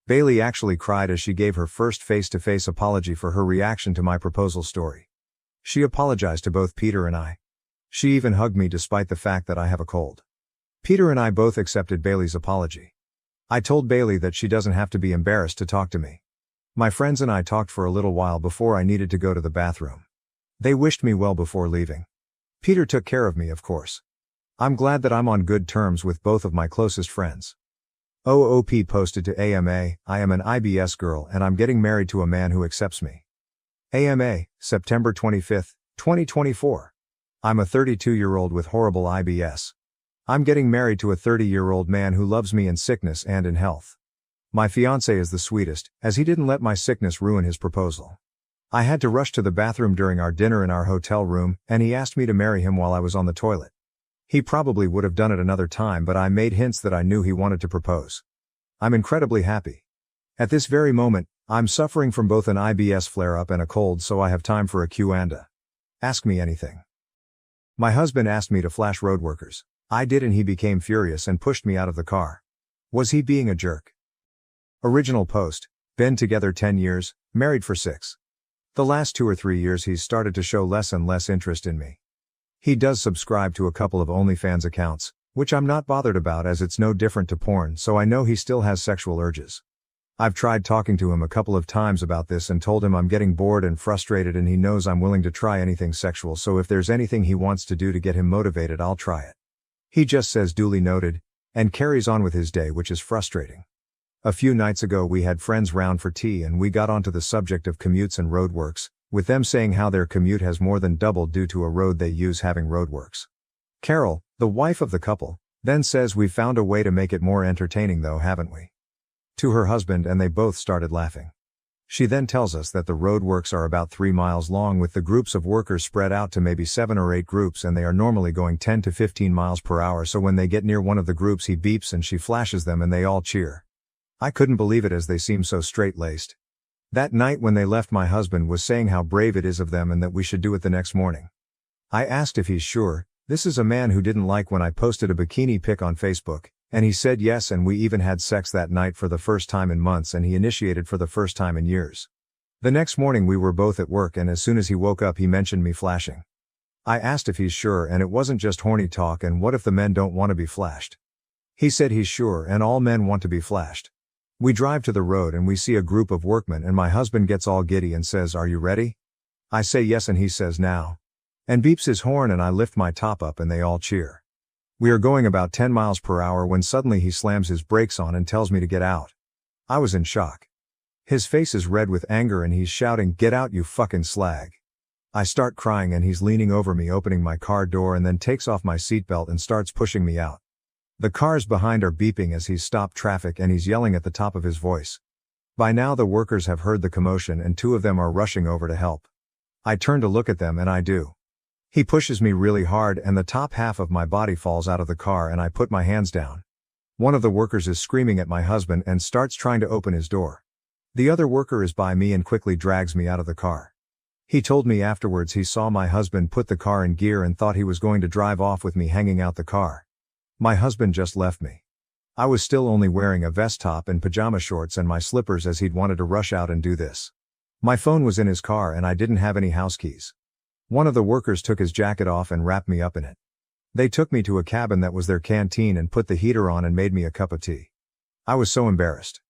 Bailey actually cried as she gave her first face-to-face apology for her reaction to my proposal story. She apologized to both Peter and I. She even hugged me despite the fact that I have a cold. Peter and I both accepted Bailey's apology. I told Bailey that she doesn't have to be embarrassed to talk to me. My friends and I talked for a little while before I needed to go to the bathroom. They wished me well before leaving. Peter took care of me, of course. I'm glad that I'm on good terms with both of my closest friends. OOP posted to AMA, I am an IBS girl and I'm getting married to a man who accepts me. AMA, September 25, 2024. I'm a 32-year-old with horrible IBS. I'm getting married to a 30-year-old man who loves me in sickness and in health. My fiancé is the sweetest, as he didn't let my sickness ruin his proposal. I had to rush to the bathroom during our dinner in our hotel room, and he asked me to marry him while I was on the toilet. He probably would have done it another time, but I made hints that I knew he wanted to propose. I'm incredibly happy. At this very moment, I'm suffering from both an IBS flare-up and a cold, so I have time for a Q&A. Ask me anything. My husband asked me to flash road workers. I did and he became furious and pushed me out of the car. Was he being a jerk? Original post, been together 10 years, married for 6. The last 2 or 3 years he's started to show less and less interest in me. He does subscribe to a couple of OnlyFans accounts, which I'm not bothered about as it's no different to porn, so I know he still has sexual urges. I've tried talking to him a couple of times about this and told him I'm getting bored and frustrated and he knows I'm willing to try anything sexual, so if there's anything he wants to do to get him motivated I'll try it. He just says duly noted, and carries on with his day, which is frustrating. A few nights ago we had friends round for tea and we got onto the subject of commutes and roadworks, with them saying how their commute has more than doubled due to a road they use having roadworks. Carol, the wife of the couple, then says we've found a way to make it more entertaining though, haven't we? To her husband, and they both started laughing. She then tells us that the roadworks are about 3 miles long with the groups of workers spread out to maybe 7 or 8 groups, and they are normally going 10 to 15 miles per hour, so when they get near one of the groups he beeps and she flashes them and they all cheer. I couldn't believe it as they seem so straight-laced. That night when they left my husband was saying how brave it is of them and that we should do it the next morning. I asked if he's sure. This is a man who didn't like when I posted a bikini pic on Facebook, and he said yes, and we even had sex that night for the first time in months, and he initiated for the first time in years. The next morning we were both at work and as soon as he woke up he mentioned me flashing. I asked if he's sure and it wasn't just horny talk, and what if the men don't want to be flashed. He said he's sure and all men want to be flashed. We drive to the road and we see a group of workmen and my husband gets all giddy and says, "Are you ready?" I say yes and he says now. And beeps his horn and I lift my top up and they all cheer. We are going about 10 miles per hour when suddenly he slams his brakes on and tells me to get out. I was in shock. His face is red with anger and he's shouting, "Get out, you fucking slag." I start crying and he's leaning over me opening my car door and then takes off my seatbelt and starts pushing me out. The cars behind are beeping as he's stopped traffic and he's yelling at the top of his voice. By now the workers have heard the commotion and 2 of them are rushing over to help. I turn to look at them and I do. He pushes me really hard and the top half of my body falls out of the car and I put my hands down. One of the workers is screaming at my husband and starts trying to open his door. The other worker is by me and quickly drags me out of the car. He told me afterwards he saw my husband put the car in gear and thought he was going to drive off with me hanging out the car. My husband just left me. I was still only wearing a vest top and pajama shorts and my slippers as he'd wanted to rush out and do this. My phone was in his car and I didn't have any house keys. One of the workers took his jacket off and wrapped me up in it. They took me to a cabin that was their canteen and put the heater on and made me a cup of tea. I was so embarrassed.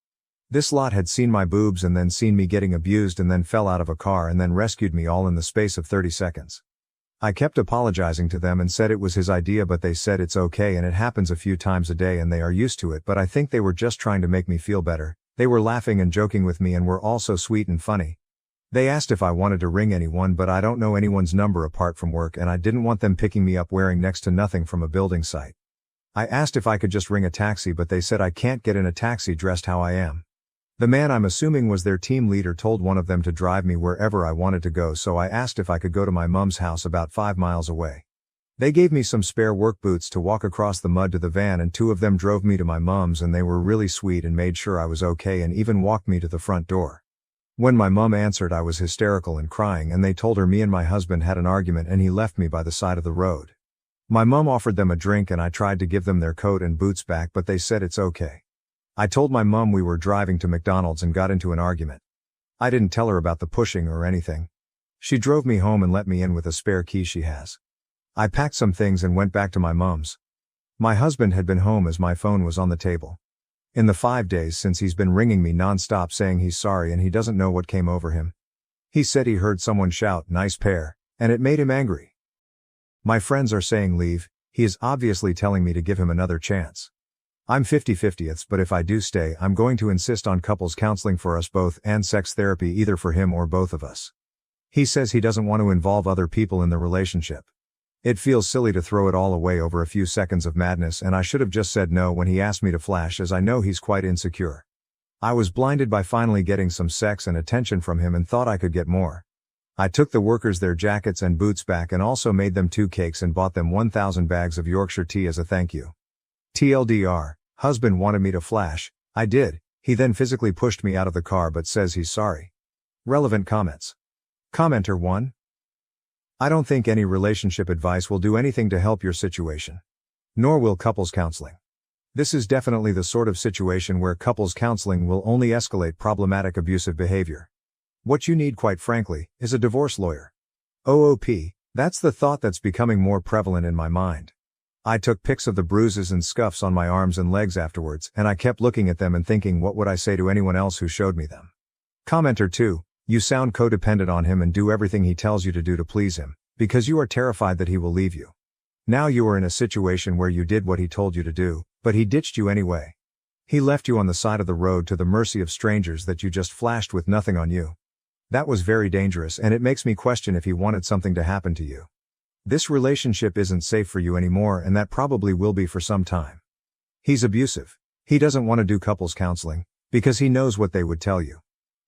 This lot had seen my boobs and then seen me getting abused and then fell out of a car and then rescued me all in the space of 30 seconds. I kept apologizing to them and said it was his idea, but they said it's okay and it happens a few times a day and they are used to it, but I think they were just trying to make me feel better. They were laughing and joking with me and were all so sweet and funny. They asked if I wanted to ring anyone, but I don't know anyone's number apart from work and I didn't want them picking me up wearing next to nothing from a building site. I asked if I could just ring a taxi, but they said I can't get in a taxi dressed how I am. The man I'm assuming was their team leader told one of them to drive me wherever I wanted to go, so I asked if I could go to my mom's house about 5 miles away. They gave me some spare work boots to walk across the mud to the van and 2 of them drove me to my mom's and they were really sweet and made sure I was okay and even walked me to the front door. When my mom answered I was hysterical and crying and they told her me and my husband had an argument and he left me by the side of the road. My mom offered them a drink and I tried to give them their coat and boots back, but they said it's okay. I told my mom we were driving to McDonald's and got into an argument. I didn't tell her about the pushing or anything. She drove me home and let me in with a spare key she has. I packed some things and went back to my mom's. My husband had been home as my phone was on the table. In the 5 days since he's been ringing me non-stop saying he's sorry and he doesn't know what came over him. He said he heard someone shout, "Nice pair," and it made him angry. My friends are saying leave, He is obviously telling me to give him another chance. I'm 50-50, but if I do stay, I'm going to insist on couples counseling for us both and sex therapy either for him or both of us. He says he doesn't want to involve other people in the relationship. It feels silly to throw it all away over a few seconds of madness, and I should have just said no when he asked me to flash, as I know he's quite insecure. I was blinded by finally getting some sex and attention from him and thought I could get more. I took the workers their jackets and boots back and also made them 2 cakes and bought them 1,000 bags of Yorkshire tea as a thank you. TLDR, husband wanted me to flash, I did, he then physically pushed me out of the car but says he's sorry. Relevant comments. Commenter 1. I don't think any relationship advice will do anything to help your situation. Nor will couples counseling. This is definitely the sort of situation where couples counseling will only escalate problematic abusive behavior. What you need, quite frankly, is a divorce lawyer. OOP, that's the thought that's becoming more prevalent in my mind. I took pics of the bruises and scuffs on my arms and legs afterwards, and I kept looking at them and thinking, what would I say to anyone else who showed me them? Commenter 2. You sound codependent on him and do everything he tells you to do to please him, because you are terrified that he will leave you. Now you are in a situation where you did what he told you to do, but he ditched you anyway. He left you on the side of the road to the mercy of strangers that you just flashed with nothing on you. That was very dangerous, and it makes me question if he wanted something to happen to you. This relationship isn't safe for you anymore, and that probably will be for some time. He's abusive. He doesn't want to do couples counseling, because he knows what they would tell you.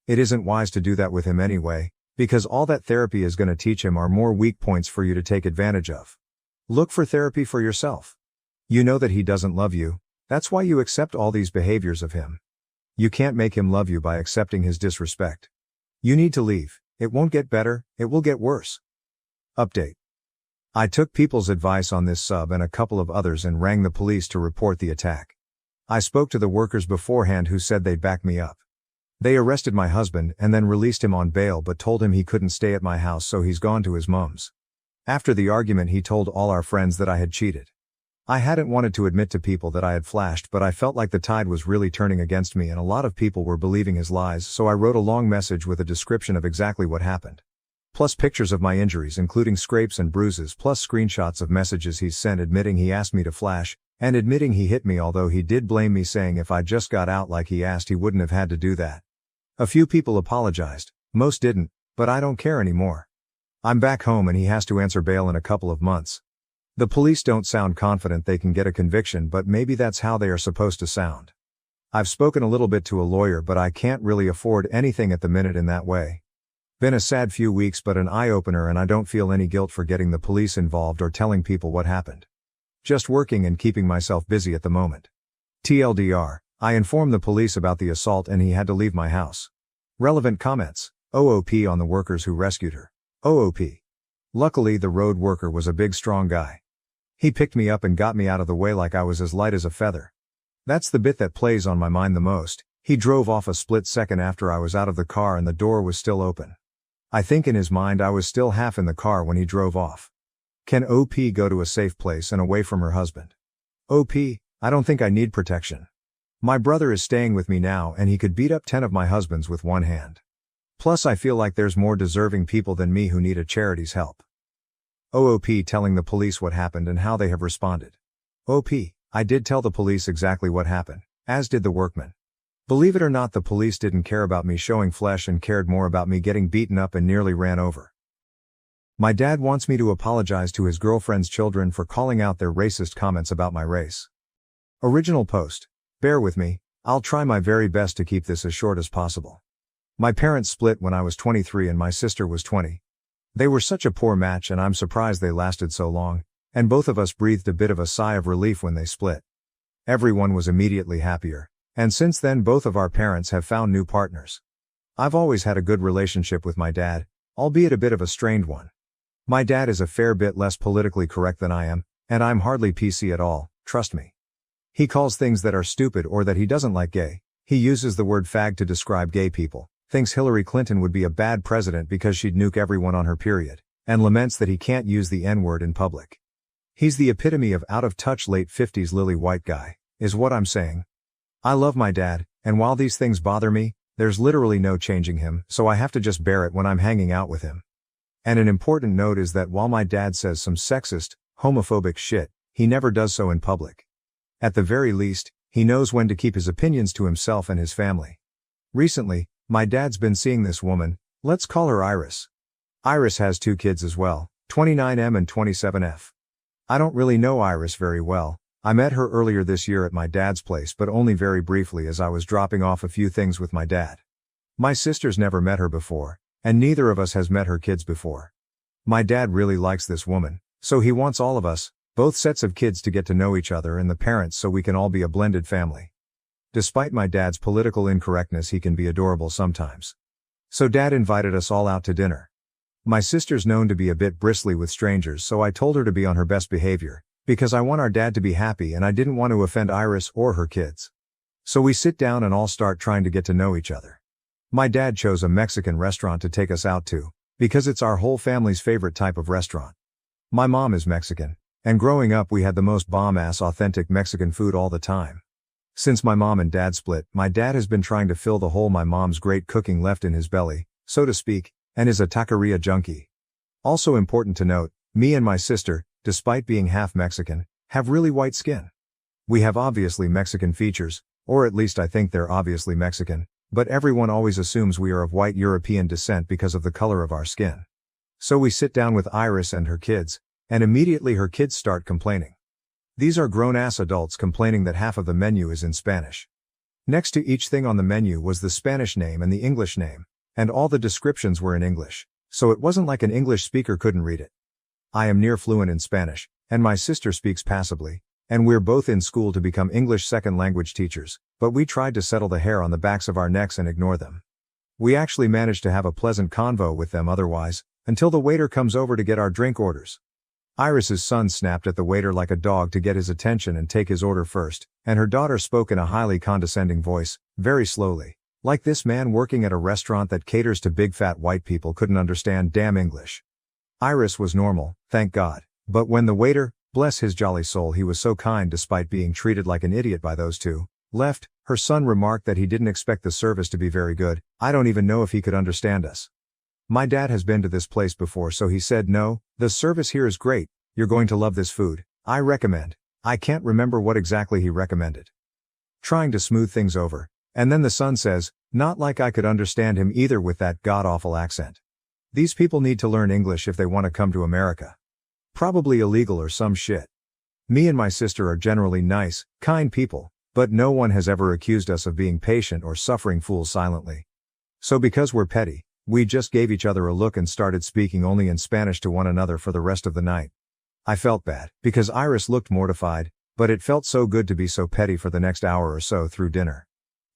It isn't wise to do that with him anyway, because all that therapy is going to teach him are more weak points for you to take advantage of. Look for therapy for yourself. You know that he doesn't love you, that's why you accept all these behaviors of him. You can't make him love you by accepting his disrespect. You need to leave. It won't get better, it will get worse. Update. I took people's advice on this sub and a couple of others and rang the police to report the attack. I spoke to the workers beforehand who said they'd back me up. They arrested my husband and then released him on bail but told him he couldn't stay at my house, so he's gone to his mum's. After the argument, he told all our friends that I had cheated. I hadn't wanted to admit to people that I had flashed, but I felt like the tide was really turning against me and a lot of people were believing his lies, so I wrote a long message with a description of exactly what happened. Plus pictures of my injuries including scrapes and bruises, plus screenshots of messages he's sent admitting he asked me to flash, and admitting he hit me, although he did blame me, saying if I just got out like he asked he wouldn't have had to do that. A few people apologized, most didn't, but I don't care anymore. I'm back home and he has to answer bail in a couple of months. The police don't sound confident they can get a conviction, but maybe that's how they are supposed to sound. I've spoken a little bit to a lawyer, but I can't really afford anything at the minute in that way. Been a sad few weeks, but an eye-opener, and I don't feel any guilt for getting the police involved or telling people what happened. Just working and keeping myself busy at the moment. TLDR, I informed the police about the assault and he had to leave my house. Relevant comments. OOP on the workers who rescued her. OOP. Luckily the road worker was a big strong guy. He picked me up and got me out of the way like I was as light as a feather. That's the bit that plays on my mind the most. He drove off a split second after I was out of the car and the door was still open. I think in his mind I was still half in the car when he drove off. Can OP go to a safe place and away from her husband? OP, I don't think I need protection. My brother is staying with me now and he could beat up 10 of my husbands with one hand. Plus I feel like there's more deserving people than me who need a charity's help. OOP telling the police what happened and how they have responded. OP, I did tell the police exactly what happened, as did the workmen. Believe it or not, the police didn't care about me showing flesh and cared more about me getting beaten up and nearly ran over. My dad wants me to apologize to his girlfriend's children for calling out their racist comments about my race. Original post. Bear with me, I'll try my very best to keep this as short as possible. My parents split when I was 23 and my sister was 20. They were such a poor match and I'm surprised they lasted so long, and both of us breathed a bit of a sigh of relief when they split. Everyone was immediately happier, and since then both of our parents have found new partners. I've always had a good relationship with my dad, albeit a bit of a strained one. My dad is a fair bit less politically correct than I am, and I'm hardly PC at all, trust me. He calls things that are stupid or that he doesn't like gay. He uses the word fag to describe gay people, thinks Hillary Clinton would be a bad president because she'd nuke everyone on her period, and laments that he can't use the N-word in public. He's the epitome of out-of-touch late 50s lily white guy, is what I'm saying. I love my dad, and while these things bother me, there's literally no changing him, so I have to just bear it when I'm hanging out with him. And an important note is that while my dad says some sexist, homophobic shit, he never does so in public. At the very least, he knows when to keep his opinions to himself and his family. Recently, my dad's been seeing this woman, let's call her Iris. Iris has 2 kids as well, 29M and 27F. I don't really know Iris very well. I met her earlier this year at my dad's place, but only very briefly as I was dropping off a few things with my dad. My sister's never met her before, and neither of us has met her kids before. My dad really likes this woman, so he wants all of us, both sets of kids, to get to know each other and the parents so we can all be a blended family. Despite my dad's political incorrectness, he can be adorable sometimes. So dad invited us all out to dinner. My sister's known to be a bit bristly with strangers, so I told her to be on her best behavior, because I want our dad to be happy and I didn't want to offend Iris or her kids. So we sit down and all start trying to get to know each other. My dad chose a Mexican restaurant to take us out to, because it's our whole family's favorite type of restaurant. My mom is Mexican, and growing up we had the most bomb-ass authentic Mexican food all the time. Since my mom and dad split, my dad has been trying to fill the hole my mom's great cooking left in his belly, so to speak, and is a taqueria junkie. Also important to note, me and my sister, despite being half Mexican, have really white skin. We have obviously Mexican features, or at least I think they're obviously Mexican, but everyone always assumes we are of white European descent because of the color of our skin. So we sit down with Iris and her kids, and immediately her kids start complaining. These are grown-ass adults complaining that half of the menu is in Spanish. Next to each thing on the menu was the Spanish name and the English name, and all the descriptions were in English, so it wasn't like an English speaker couldn't read it. I am near fluent in Spanish, and my sister speaks passably, and we're both in school to become English second language teachers, but we tried to settle the hair on the backs of our necks and ignore them. We actually managed to have a pleasant convo with them otherwise, until the waiter comes over to get our drink orders. Iris's son snapped at the waiter like a dog to get his attention and take his order first, and her daughter spoke in a highly condescending voice, very slowly, like this man working at a restaurant that caters to big fat white people couldn't understand damn English. Iris was normal, thank God, but when the waiter, bless his jolly soul, he was so kind despite being treated like an idiot by those two, left, her son remarked that he didn't expect the service to be very good. I don't even know if he could understand us. My dad has been to this place before, so he said, no, the service here is great, you're going to love this food, I recommend. I can't remember what exactly he recommended. Trying to smooth things over, and then the son says, not like I could understand him either with that god-awful accent. These people need to learn English if they want to come to America. Probably illegal or some shit. Me and my sister are generally nice, kind people, but no one has ever accused us of being patient or suffering fools silently. So because we're petty, we just gave each other a look and started speaking only in Spanish to one another for the rest of the night. I felt bad, because Iris looked mortified, but it felt so good to be so petty for the next hour or so through dinner.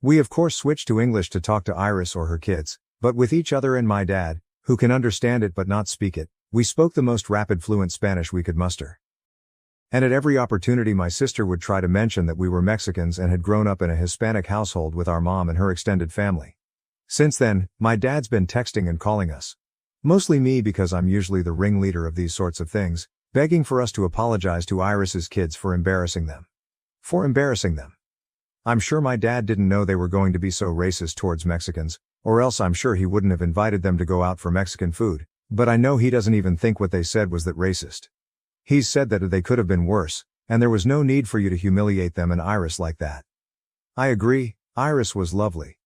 We of course switched to English to talk to Iris or her kids, but with each other and my dad, who can understand it but not speak it, we spoke the most rapid fluent Spanish we could muster. And at every opportunity my sister would try to mention that we were Mexicans and had grown up in a Hispanic household with our mom and her extended family. Since then, my dad's been texting and calling us. Mostly me because I'm usually the ringleader of these sorts of things, begging for us to apologize to Iris's kids for embarrassing them. I'm sure my dad didn't know they were going to be so racist towards Mexicans, or else I'm sure he wouldn't have invited them to go out for Mexican food. But I know he doesn't even think what they said was that racist. He's said that they could have been worse, and there was no need for you to humiliate them and Iris like that. I agree, Iris was lovely.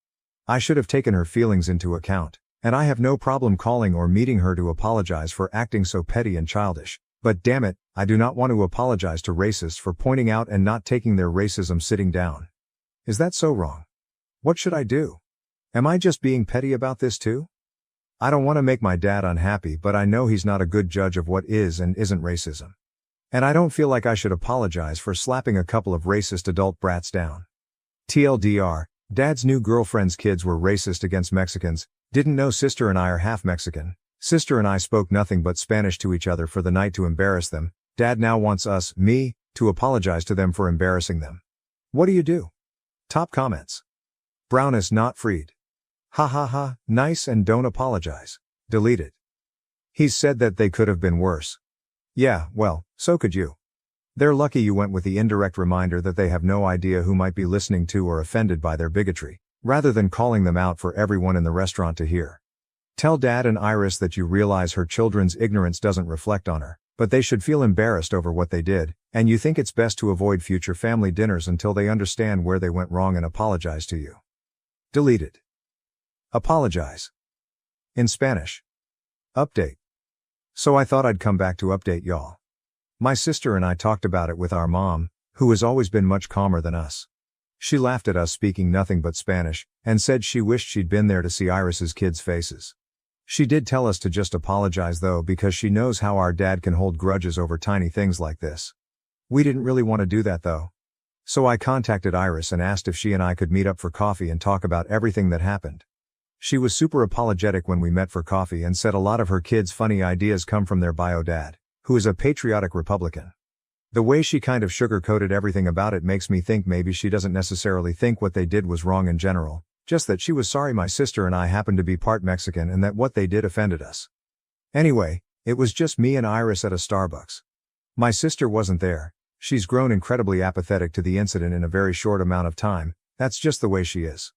I should have taken her feelings into account, and I have no problem calling or meeting her to apologize for acting so petty and childish, but damn it, I do not want to apologize to racists for pointing out and not taking their racism sitting down. Is that so wrong? What should I do? Am I just being petty about this too? I don't want to make my dad unhappy, but I know he's not a good judge of what is and isn't racism. And I don't feel like I should apologize for slapping a couple of racist adult brats down. TLDR, Dad's new girlfriend's kids were racist against Mexicans, didn't know sister and I are half Mexican. Sister and I spoke nothing but Spanish to each other for the night to embarrass them. Dad now wants me, to apologize to them for embarrassing them. What do you do? Top comments. Brown is not freed. Ha ha ha, nice and don't apologize. Deleted. He's said that they could have been worse. Yeah, well, so could you. They're lucky you went with the indirect reminder that they have no idea who might be listening to or offended by their bigotry, rather than calling them out for everyone in the restaurant to hear. Tell Dad and Iris that you realize her children's ignorance doesn't reflect on her, But they should feel embarrassed over what they did, and you think it's best to avoid future family dinners until they understand where they went wrong and apologize to you. Deleted. Apologize. In Spanish. Update. So I thought I'd come back to update y'all. My sister and I talked about it with our mom, who has always been much calmer than us. She laughed at us speaking nothing but Spanish, and said she wished she'd been there to see Iris's kids' faces. She did tell us to just apologize though, because she knows how our dad can hold grudges over tiny things like this. We didn't really want to do that though. So I contacted Iris and asked if she and I could meet up for coffee and talk about everything that happened. She was super apologetic when we met for coffee and said a lot of her kids' funny ideas come from their bio dad, who is a patriotic Republican. The way she kind of sugar-coated everything about it makes me think maybe she doesn't necessarily think what they did was wrong in general, just that she was sorry my sister and I happened to be part Mexican and that what they did offended us. Anyway, it was just me and Iris at a Starbucks. My sister wasn't there. She's grown incredibly apathetic to the incident in a very short amount of time. That's just the way she is.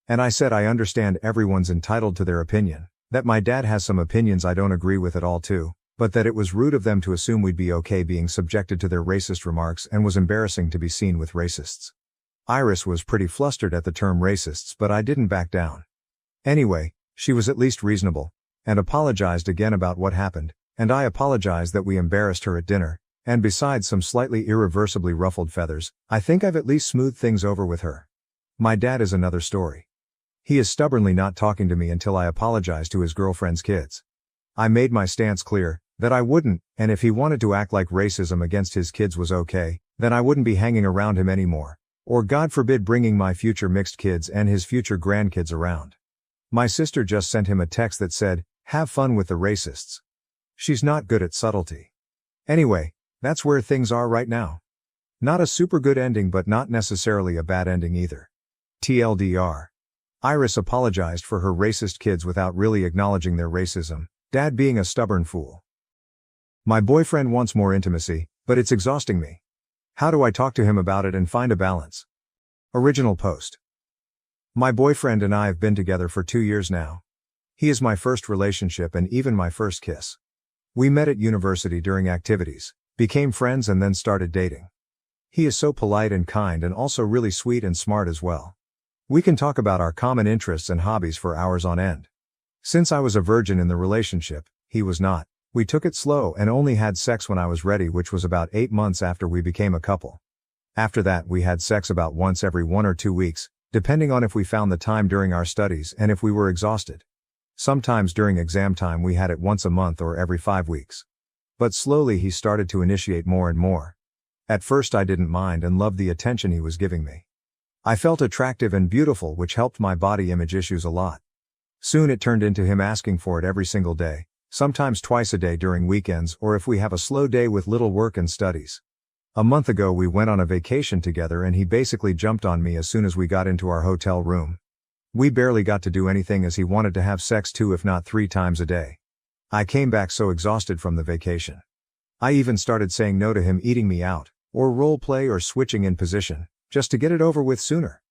And I said I understand everyone's entitled to their opinion, that my dad has some opinions I don't agree with at all too, but that it was rude of them to assume we'd be okay being subjected to their racist remarks and was embarrassing to be seen with racists. Iris was pretty flustered at the term racists, but I didn't back down. Anyway, she was at least reasonable, and apologized again about what happened, and I apologized that we embarrassed her at dinner, and besides some slightly irreversibly ruffled feathers, I think I've at least smoothed things over with her. My dad is another story. He is stubbornly not talking to me until I apologize to his girlfriend's kids. I made my stance clear, that I wouldn't, and if he wanted to act like racism against his kids was okay, then I wouldn't be hanging around him anymore, or God forbid bringing my future mixed kids and his future grandkids around. My sister just sent him a text that said, "Have fun with the racists." She's not good at subtlety. Anyway, that's where things are right now. Not a super good ending, but not necessarily a bad ending either. TLDR. Iris apologized for her racist kids without really acknowledging their racism, Dad being a stubborn fool. My boyfriend wants more intimacy, but it's exhausting me. How do I talk to him about it and find a balance? Original post. My boyfriend and I have been together for 2 years now. He is my first relationship and even my first kiss. We met at university during activities, became friends and then started dating. He is so polite and kind and also really sweet and smart as well. We can talk about our common interests and hobbies for hours on end. Since I was a virgin in the relationship, he was not. We took it slow and only had sex when I was ready, which was about 8 months after we became a couple. After that we had sex about once every 1 or 2 weeks, depending on if we found the time during our studies and if we were exhausted. Sometimes during exam time we had it once a month or every 5 weeks. But slowly he started to initiate more and more. At first I didn't mind and loved the attention he was giving me. I felt attractive and beautiful, which helped my body image issues a lot. Soon it turned into him asking for it every single day, sometimes twice a day during weekends or if we have a slow day with little work and studies. A month ago we went on a vacation together and he basically jumped on me as soon as we got into our hotel room. We barely got to do anything as he wanted to have sex 2 if not 3 times a day. I came back so exhausted from the vacation. I even started saying no to him eating me out, or role play or switching in position, just to get it over with sooner.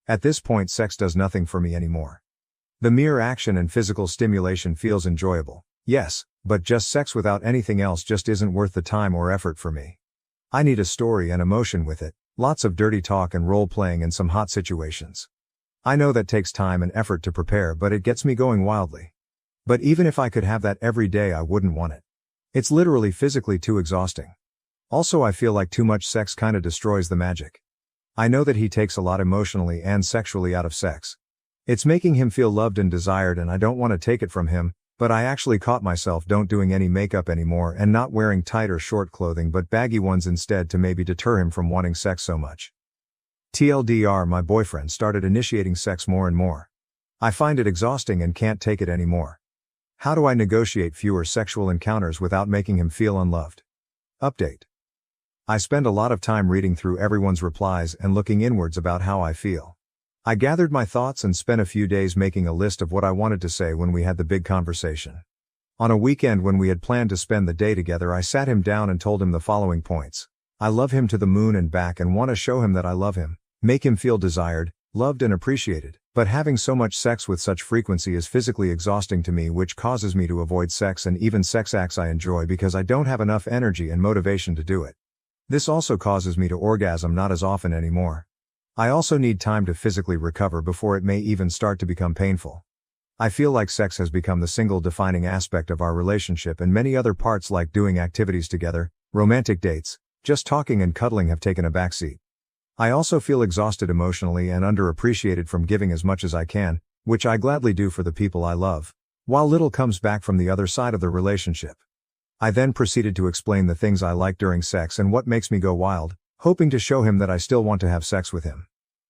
At this point sex does nothing for me anymore. The mere action and physical stimulation feels enjoyable, yes, but just sex without anything else just isn't worth the time or effort for me. I need a story and emotion with it, lots of dirty talk and role playing and some hot situations. I know that takes time and effort to prepare, but it gets me going wildly. But even if I could have that every day I wouldn't want it. It's literally physically too exhausting. Also I feel like too much sex kinda destroys the magic. I know that he takes a lot emotionally and sexually out of sex. It's making him feel loved and desired and I don't want to take it from him, but I actually caught myself don't doing any makeup anymore and not wearing tight or short clothing but baggy ones instead to maybe deter him from wanting sex so much. TLDR, my boyfriend started initiating sex more and more. I find it exhausting and can't take it anymore. How do I negotiate fewer sexual encounters without making him feel unloved? Update. I spend a lot of time reading through everyone's replies and looking inwards about how I feel. I gathered my thoughts and spent a few days making a list of what I wanted to say when we had the big conversation. On a weekend when we had planned to spend the day together, I sat him down and told him the following points. I love him to the moon and back and want to show him that I love him, make him feel desired, loved and appreciated, But having so much sex with such frequency is physically exhausting to me, which causes me to avoid sex and even sex acts I enjoy because I don't have enough energy and motivation to do it. This also causes me to orgasm not as often anymore. I also need time to physically recover before it may even start to become painful. I feel like sex has become the single defining aspect of our relationship, and many other parts like doing activities together, romantic dates, just talking and cuddling have taken a backseat. I also feel exhausted emotionally and underappreciated from giving as much as I can, which I gladly do for the people I love, while little comes back from the other side of the relationship. I then proceeded to explain the things I like during sex and what makes me go wild, hoping to show him that I still want to have sex with him.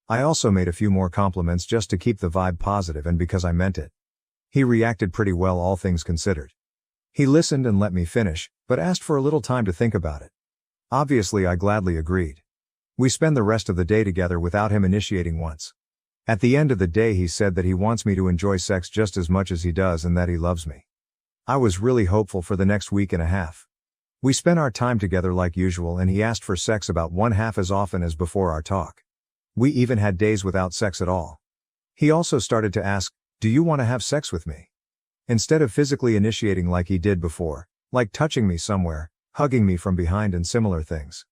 I also made a few more compliments just to keep the vibe positive and because I meant it. He reacted pretty well, all things considered. He listened and let me finish, but asked for a little time to think about it. Obviously, I gladly agreed. We spend the rest of the day together without him initiating once. At the end of the day, he said that he wants me to enjoy sex just as much as he does and that he loves me. I was really hopeful for the next week and a half. We spent our time together like usual, and he asked for sex about 1/2 as often as before our talk. We even had days without sex at all. He also started to ask, "Do you want to have sex with me?" Instead of physically initiating like he did before, like touching me somewhere, hugging me from behind and similar things.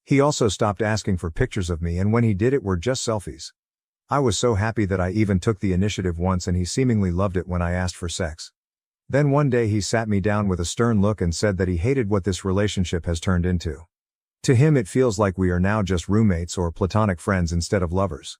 He also stopped asking for pictures of me, and when he did, it were just selfies. I was so happy that I even took the initiative once, and he seemingly loved it when I asked for sex. Then one day he sat me down with a stern look and said that he hated what this relationship has turned into. To him it feels like we are now just roommates or platonic friends instead of lovers.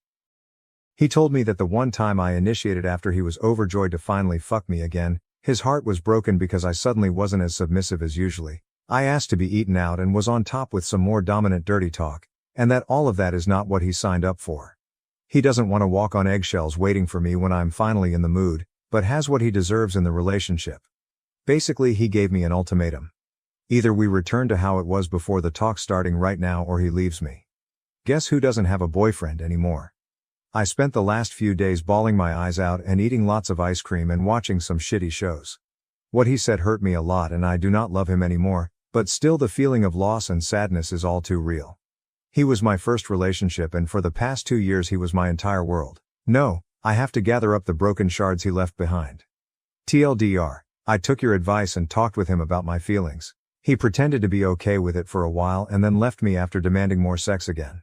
He told me that the one time I initiated after he was overjoyed to finally fuck me again, his heart was broken because I suddenly wasn't as submissive as usually. I asked to be eaten out and was on top with some more dominant dirty talk, and that all of that is not what he signed up for. He doesn't want to walk on eggshells waiting for me when I'm finally in the mood, but has what he deserves in the relationship. Basically, he gave me an ultimatum. Either we return to how it was before the talk starting right now, or he leaves me. Guess who doesn't have a boyfriend anymore? I spent the last few days bawling my eyes out and eating lots of ice cream and watching some shitty shows. What he said hurt me a lot, and I do not love him anymore, but still the feeling of loss and sadness is all too real. He was my first relationship, and for the past 2 years he was my entire world. No, I have to gather up the broken shards he left behind. TLDR, I took your advice and talked with him about my feelings. He pretended to be okay with it for a while and then left me after demanding more sex again.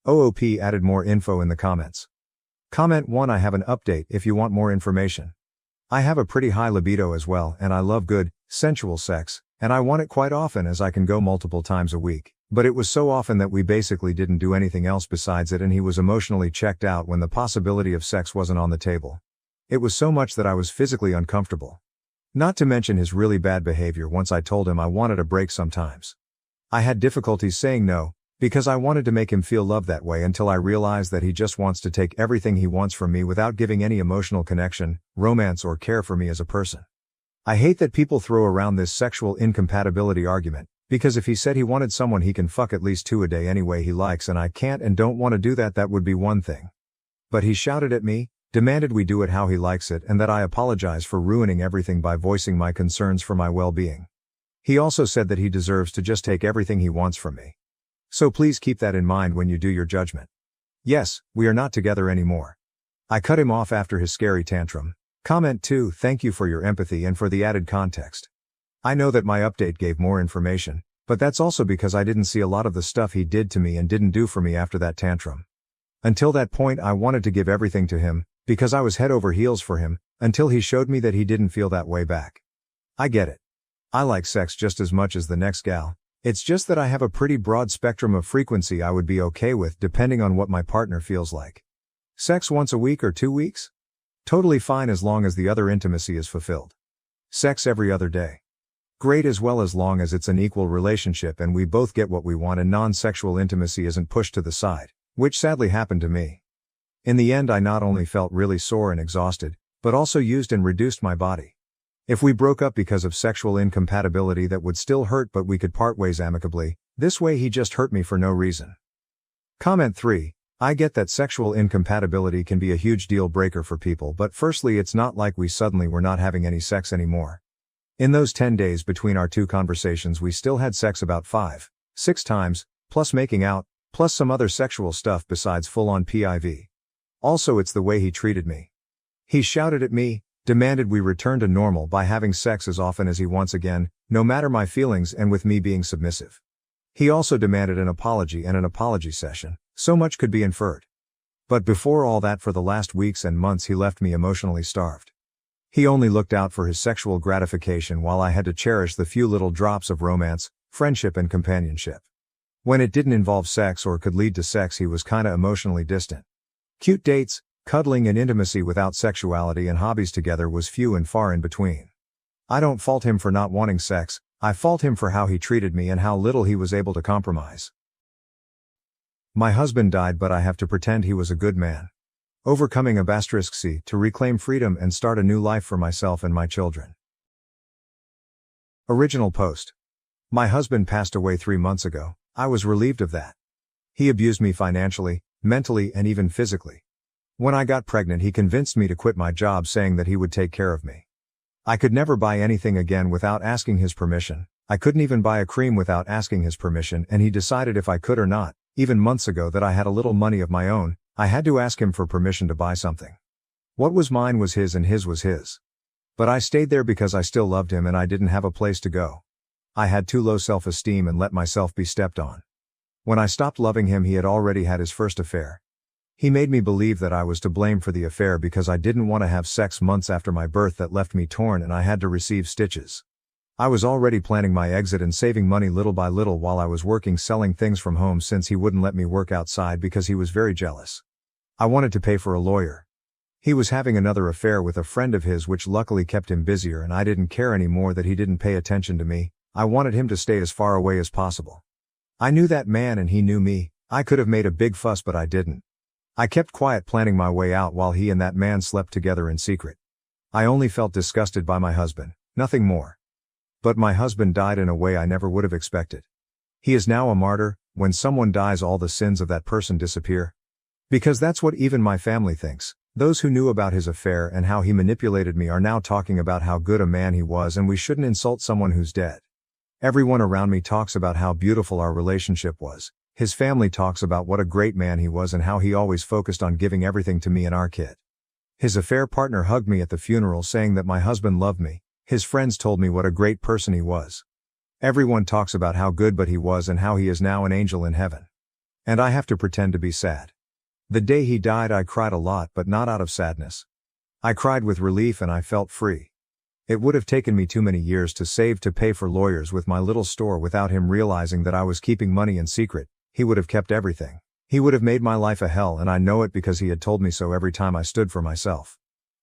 OOP added more info in the comments. Comment 1: I have an update if you want more information. I have a pretty high libido as well, and I love good, sensual sex, and I want it quite often as I can go multiple times a week, but it was so often that we basically didn't do anything else besides it, and he was emotionally checked out when the possibility of sex wasn't on the table. It was so much that I was physically uncomfortable. Not to mention his really bad behavior once I told him I wanted a break sometimes. I had difficulties saying no, because I wanted to make him feel loved that way, until I realized that he just wants to take everything he wants from me without giving any emotional connection, romance, or care for me as a person. I hate that people throw around this sexual incompatibility argument, because if he said he wanted someone he can fuck at least 2 a day anyway he likes and I can't and don't want to do that, that would be one thing. But he shouted at me, demanded we do it how he likes it, and that I apologize for ruining everything by voicing my concerns for my well-being. He also said that he deserves to just take everything he wants from me. So please keep that in mind when you do your judgment. Yes, we are not together anymore. I cut him off after his scary tantrum. Comment 2: thank you for your empathy and for the added context. I know that my update gave more information, but that's also because I didn't see a lot of the stuff he did to me and didn't do for me after that tantrum. Until that point I wanted to give everything to him, because I was head over heels for him, until he showed me that he didn't feel that way back. I get it. I like sex just as much as the next gal. It's just that I have a pretty broad spectrum of frequency I would be okay with depending on what my partner feels like. Sex once a week or 2 weeks? Totally fine as long as the other intimacy is fulfilled. Sex every other day? Great, as well as long as it's an equal relationship and we both get what we want and non-sexual intimacy isn't pushed to the side, which sadly happened to me. In the end I not only felt really sore and exhausted, but also used and reduced my body. If we broke up because of sexual incompatibility, that would still hurt, but we could part ways amicably. This way he just hurt me for no reason. Comment 3: I get that sexual incompatibility can be a huge deal breaker for people, but firstly it's not like we suddenly were not having any sex anymore. In those 10 days between our 2 conversations we still had sex about 5-6 times, plus making out, plus some other sexual stuff besides full-on PIV. Also, it's the way he treated me. He shouted at me, demanded we return to normal by having sex as often as he wants again, no matter my feelings, and with me being submissive. He also demanded an apology and an apology session. So much could be inferred. But before all that, for the last weeks and months, he left me emotionally starved. He only looked out for his sexual gratification while I had to cherish the few little drops of romance, friendship, and companionship. When it didn't involve sex or could lead to sex, he was kinda emotionally distant. Cute dates, cuddling, and intimacy without sexuality and hobbies together was few and far in between. I don't fault him for not wanting sex, I fault him for how he treated me and how little he was able to compromise. My husband died, but I have to pretend he was a good man. Overcoming a *C to reclaim freedom and start a new life for myself and my children. Original post. My husband passed away 3 months ago. I was relieved of that. He abused me financially, mentally, and even physically. When I got pregnant, he convinced me to quit my job, saying that he would take care of me. I could never buy anything again without asking his permission. I couldn't even buy a cream without asking his permission, and he decided if I could or not, even months ago, that I had a little money of my own. I had to ask him for permission to buy something. What was mine was his and his was his. But I stayed there because I still loved him and I didn't have a place to go. I had too low self-esteem and let myself be stepped on. When I stopped loving him, he had already had his first affair. He made me believe that I was to blame for the affair because I didn't want to have sex months after my birth. That left me torn and I had to receive stitches. I was already planning my exit and saving money little by little while I was working selling things from home, since he wouldn't let me work outside because he was very jealous. I wanted to pay for a lawyer. He was having another affair with a friend of his, which luckily kept him busier, and I didn't care anymore that he didn't pay attention to me. I wanted him to stay as far away as possible. I knew that man and he knew me. I could have made a big fuss, but I didn't. I kept quiet, planning my way out while he and that man slept together in secret. I only felt disgusted by my husband, nothing more. But my husband died in a way I never would have expected. He is now a martyr. When someone dies, all the sins of that person disappear. Because that's what even my family thinks. Those who knew about his affair and how he manipulated me are now talking about how good a man he was, and we shouldn't insult someone who's dead. Everyone around me talks about how beautiful our relationship was. His family talks about what a great man he was and how he always focused on giving everything to me and our kid. His affair partner hugged me at the funeral, saying that my husband loved me. His friends told me what a great person he was. Everyone talks about how good but he was and how he is now an angel in heaven. And I have to pretend to be sad. The day he died, I cried a lot, but not out of sadness. I cried with relief and I felt free. It would have taken me too many years to save to pay for lawyers with my little store without him realizing that I was keeping money in secret. He would have kept everything. He would have made my life a hell, and I know it because he had told me so every time I stood for myself.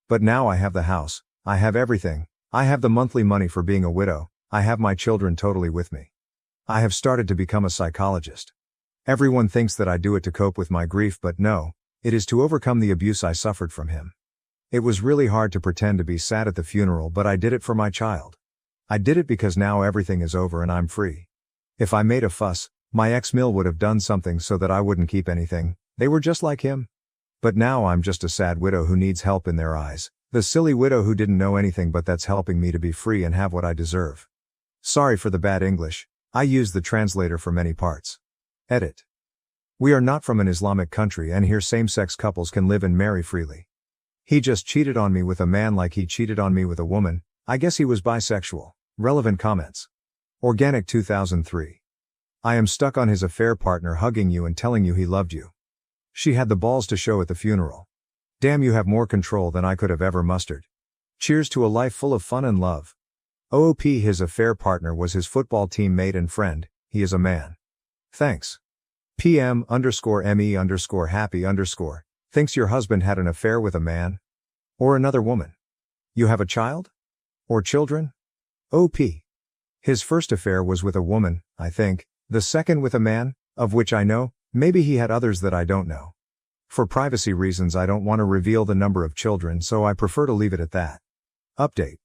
But now I have the house, I have everything. I have the monthly money for being a widow, I have my children totally with me. I have started to become a psychologist. Everyone thinks that I do it to cope with my grief, but no, it is to overcome the abuse I suffered from him. It was really hard to pretend to be sad at the funeral, but I did it for my child. I did it because now everything is over and I'm free. If I made a fuss, my ex-mill would have done something so that I wouldn't keep anything. They were just like him. But now I'm just a sad widow who needs help in their eyes. The silly widow who didn't know anything, but that's helping me to be free and have what I deserve. Sorry for the bad English. I use the translator for many parts. Edit. We are not from an Islamic country, and here same-sex couples can live and marry freely. He just cheated on me with a man like he cheated on me with a woman. I guess he was bisexual. Relevant comments. Organic 2003. I am stuck on his affair partner hugging you and telling you he loved you. She had the balls to show at the funeral. Damn, you have more control than I could have ever mustered. Cheers to a life full of fun and love. OOP. His affair partner was his football teammate and friend. He is a man. Thanks. PM_ME_happy_ thinks your husband had an affair with a man? Or another woman? You have a child? Or children? OP. His first affair was with a woman, I think. The second with a man, of which I know. Maybe he had others that I don't know. For privacy reasons, I don't want to reveal the number of children, so I prefer to leave it at that. Update.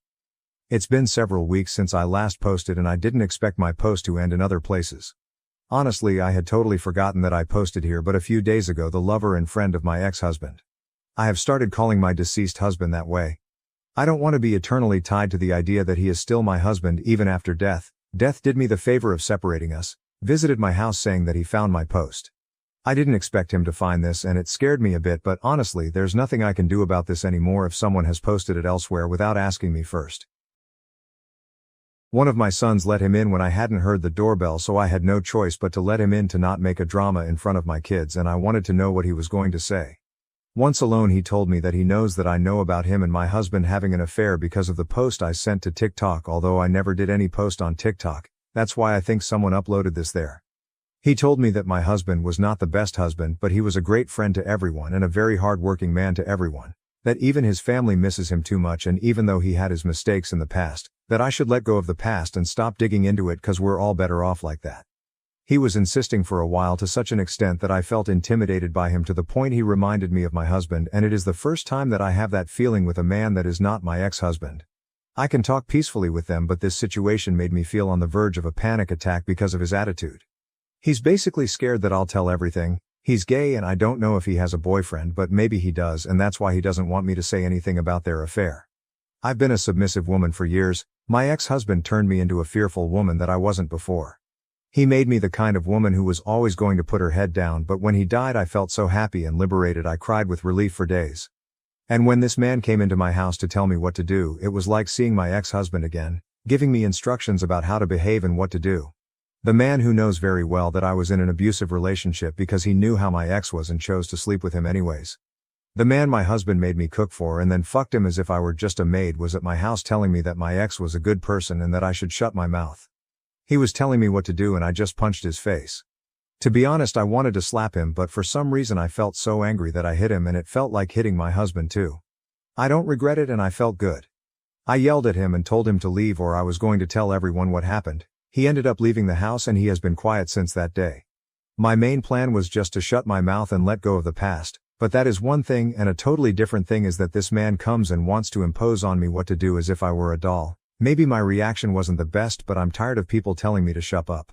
It's been several weeks since I last posted, and I didn't expect my post to end in other places. Honestly, I had totally forgotten that I posted here, but a few days ago the lover and friend of my ex-husband. I have started calling my deceased husband that way. I don't want to be eternally tied to the idea that he is still my husband even after death. Death did me the favor of separating us, visited my house saying that he found my post. I didn't expect him to find this and it scared me a bit, but honestly there's nothing I can do about this anymore if someone has posted it elsewhere without asking me first. One of my sons let him in when I hadn't heard the doorbell, so I had no choice but to let him in to not make a drama in front of my kids, and I wanted to know what he was going to say. Once alone he told me that he knows that I know about him and my husband having an affair because of the post I sent to TikTok, although I never did any post on TikTok. That's why I think someone uploaded this there. He told me that my husband was not the best husband, but he was a great friend to everyone and a very hard-working man to everyone. That even his family misses him too much, and even though he had his mistakes in the past, that I should let go of the past and stop digging into it cause we're all better off like that. He was insisting for a while to such an extent that I felt intimidated by him, to the point he reminded me of my husband, and it is the first time that I have that feeling with a man that is not my ex-husband. I can talk peacefully with them, but this situation made me feel on the verge of a panic attack because of his attitude. He's basically scared that I'll tell everything. He's gay and I don't know if he has a boyfriend, but maybe he does, and that's why he doesn't want me to say anything about their affair. I've been a submissive woman for years. My ex-husband turned me into a fearful woman that I wasn't before. He made me the kind of woman who was always going to put her head down, but when he died I felt so happy and liberated I cried with relief for days. And when this man came into my house to tell me what to do, it was like seeing my ex-husband again, giving me instructions about how to behave and what to do. The man who knows very well that I was in an abusive relationship because he knew how my ex was and chose to sleep with him anyways. The man my husband made me cook for and then fucked him as if I were just a maid was at my house telling me that my ex was a good person and that I should shut my mouth. He was telling me what to do and I just punched his face. To be honest, I wanted to slap him, but for some reason I felt so angry that I hit him, and it felt like hitting my husband too. I don't regret it and I felt good. I yelled at him and told him to leave or I was going to tell everyone what happened. He ended up leaving the house and he has been quiet since that day. My main plan was just to shut my mouth and let go of the past, but that is one thing, and a totally different thing is that this man comes and wants to impose on me what to do as if I were a doll. Maybe my reaction wasn't the best, but I'm tired of people telling me to shut up.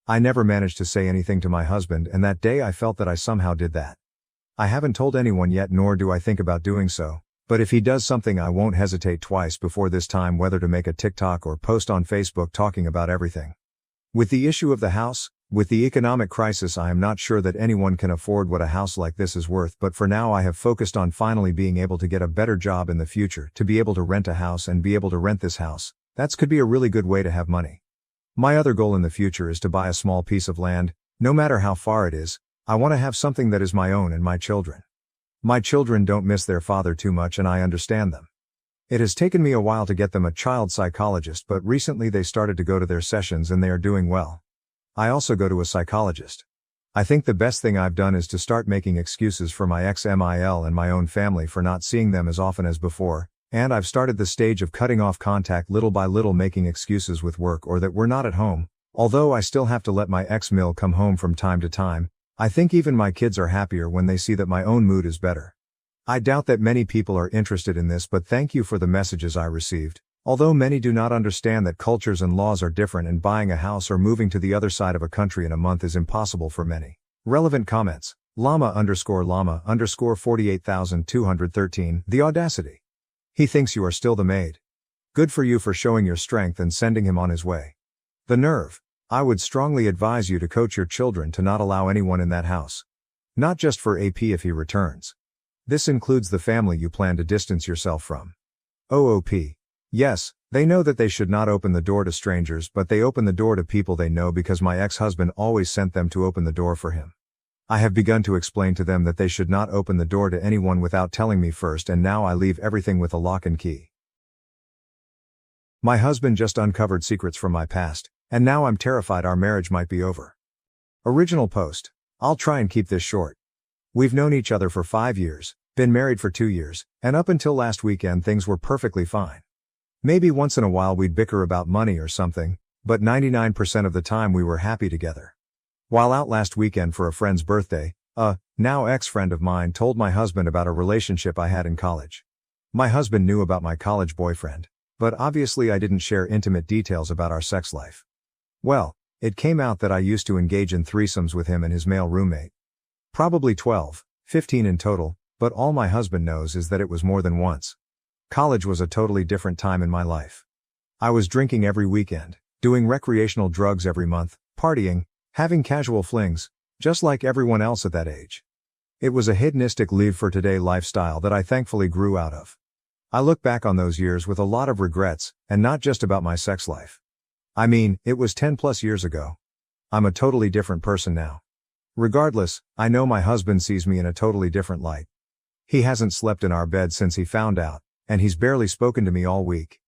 I never managed to say anything to my husband, and that day I felt that I somehow did that. I haven't told anyone yet, nor do I think about doing so. But if he does something, I won't hesitate twice before this time whether to make a TikTok or post on Facebook talking about everything. With the issue of the house, with the economic crisis, I am not sure that anyone can afford what a house like this is worth, but for now I have focused on finally being able to get a better job in the future, to be able to rent a house and be able to rent this house. That could be a really good way to have money. My other goal in the future is to buy a small piece of land, no matter how far it is. I want to have something that is my own and my children. My children don't miss their father too much and I understand them. It has taken me a while to get them a child psychologist, but recently they started to go to their sessions and they are doing well. I also go to a psychologist. I think the best thing I've done is to start making excuses for my ex-MIL and my own family for not seeing them as often as before, and I've started the stage of cutting off contact little by little, making excuses with work or that we're not at home, although I still have to let my ex-MIL come home from time to time. I think even my kids are happier when they see that my own mood is better. I doubt that many people are interested in this, but thank you for the messages I received. Although many do not understand that cultures and laws are different and buying a house or moving to the other side of a country in a month is impossible for many. Relevant comments. Llama_48,213. The audacity. He thinks you are still the maid. Good for you for showing your strength and sending him on his way. The nerve. I would strongly advise you to coach your children to not allow anyone in that house. Not just for AP if he returns. This includes the family you plan to distance yourself from. OOP. Yes, they know that they should not open the door to strangers, but they open the door to people they know because my ex-husband always sent them to open the door for him. I have begun to explain to them that they should not open the door to anyone without telling me first, and now I leave everything with a lock and key. My husband just uncovered secrets from my past, and now I'm terrified our marriage might be over. Original post. I'll try and keep this short. We've known each other for 5 years, been married for 2 years, and up until last weekend things were perfectly fine. Maybe once in a while we'd bicker about money or something, but 99% of the time we were happy together. While out last weekend for a friend's birthday, a now ex-friend of mine told my husband about a relationship I had in college. My husband knew about my college boyfriend, but obviously I didn't share intimate details about our sex life. Well, it came out that I used to engage in threesomes with him and his male roommate. Probably 12, 15 in total, but all my husband knows is that it was more than once. College was a totally different time in my life. I was drinking every weekend, doing recreational drugs every month, partying, having casual flings, Just like everyone else at that age. It was a hedonistic live for today lifestyle that I thankfully grew out of. I look back on those years with a lot of regrets, and not just about my sex life. I mean, it was 10 plus years ago. I'm a totally different person now. Regardless, I know my husband sees me in a totally different light. He hasn't slept in our bed since he found out, and he's barely spoken to me all week.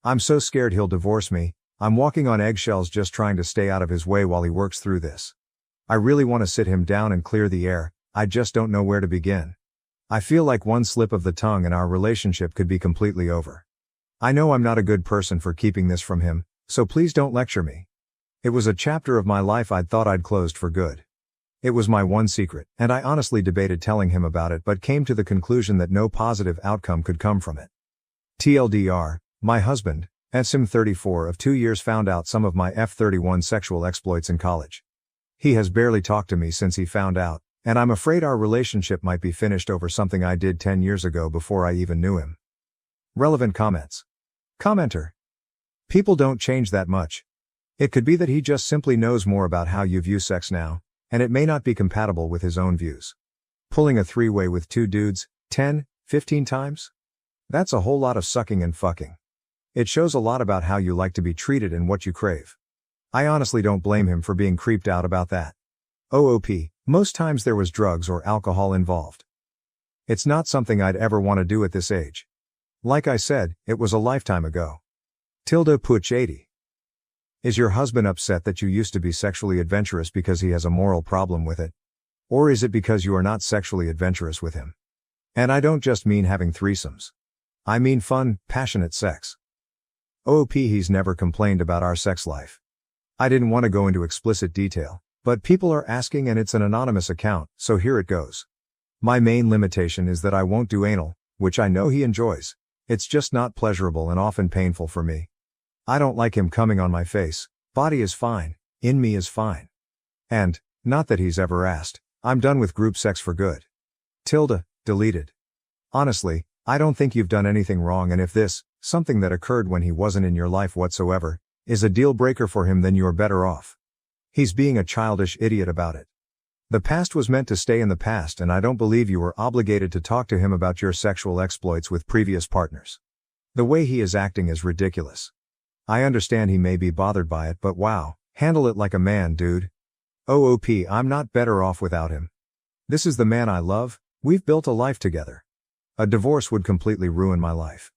I'm so scared he'll divorce me. I'm walking on eggshells just trying to stay out of his way while he works through this. I really want to sit him down and clear the air, I just don't know where to begin. I feel like one slip of the tongue and our relationship could be completely over. I know I'm not a good person for keeping this from him, so please don't lecture me. It was a chapter of my life I'd thought I'd closed for good. It was my one secret, and I honestly debated telling him about it but came to the conclusion that no positive outcome could come from it. TLDR, my husband, Sim 34 of 2 years found out some of my F31 sexual exploits in college. He has barely talked to me since he found out, and I'm afraid our relationship might be finished over something I did 10 years ago before I even knew him. Relevant comments. Commenter. People don't change that much. It could be that he just simply knows more about how you view sex now, and it may not be compatible with his own views. Pulling a three-way with 2 dudes, 10, 15 times? That's a whole lot of sucking and fucking. It shows a lot about how you like to be treated and what you crave. I honestly don't blame him for being creeped out about that. OOP, most times there was drugs or alcohol involved. It's not something I'd ever want to do at this age. Like I said, it was a lifetime ago. Puch 80. Is your husband upset that you used to be sexually adventurous because he has a moral problem with it? Or is it because you are not sexually adventurous with him? And I don't just mean having threesomes. I mean fun, passionate sex. OOP, he's never complained about our sex life. I didn't want to go into explicit detail, but people are asking and it's an anonymous account, so here it goes. My main limitation is that I won't do anal, which I know he enjoys. It's just not pleasurable and often painful for me. I don't like him coming on my face. Body is fine, in me is fine. And, not that he's ever asked, I'm done with group sex for good. Deleted. Honestly, I don't think you've done anything wrong, and if this, something that occurred when he wasn't in your life whatsoever, is a deal breaker for him, then you're better off. He's being a childish idiot about it. The past was meant to stay in the past, and I don't believe you were obligated to talk to him about your sexual exploits with previous partners. The way he is acting is ridiculous. I understand he may be bothered by it, but wow, handle it like a man, dude. OOP, I'm not better off without him. This is the man I love, we've built a life together. A divorce would completely ruin my life.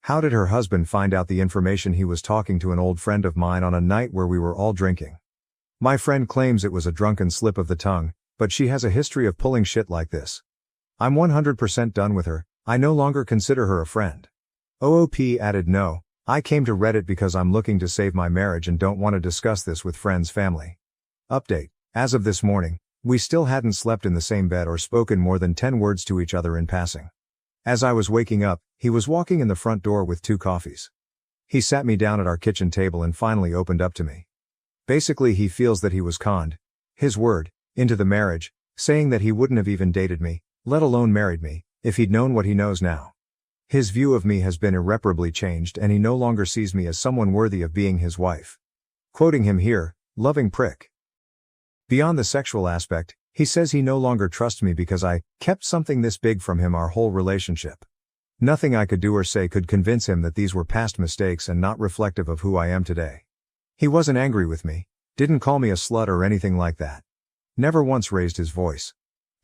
How did her husband find out the information? He was talking to an old friend of mine on a night where we were all drinking. My friend claims it was a drunken slip of the tongue, but she has a history of pulling shit like this. I'm 100% done with her, I no longer consider her a friend. OOP added, no, I came to Reddit because I'm looking to save my marriage and don't want to discuss this with friends, family. Update, as of this morning, we still hadn't slept in the same bed or spoken more than 10 words to each other in passing. As I was waking up, he was walking in the front door with 2 coffees. He sat me down at our kitchen table and finally opened up to me. Basically, he feels that he was conned, his word, into the marriage, saying that he wouldn't have even dated me, let alone married me, if he'd known what he knows now. His view of me has been irreparably changed and he no longer sees me as someone worthy of being his wife. Quoting him here, loving prick. Beyond the sexual aspect, he says he no longer trusts me because I kept something this big from him our whole relationship. Nothing I could do or say could convince him that these were past mistakes and not reflective of who I am today. He wasn't angry with me, didn't call me a slut or anything like that. Never once raised his voice.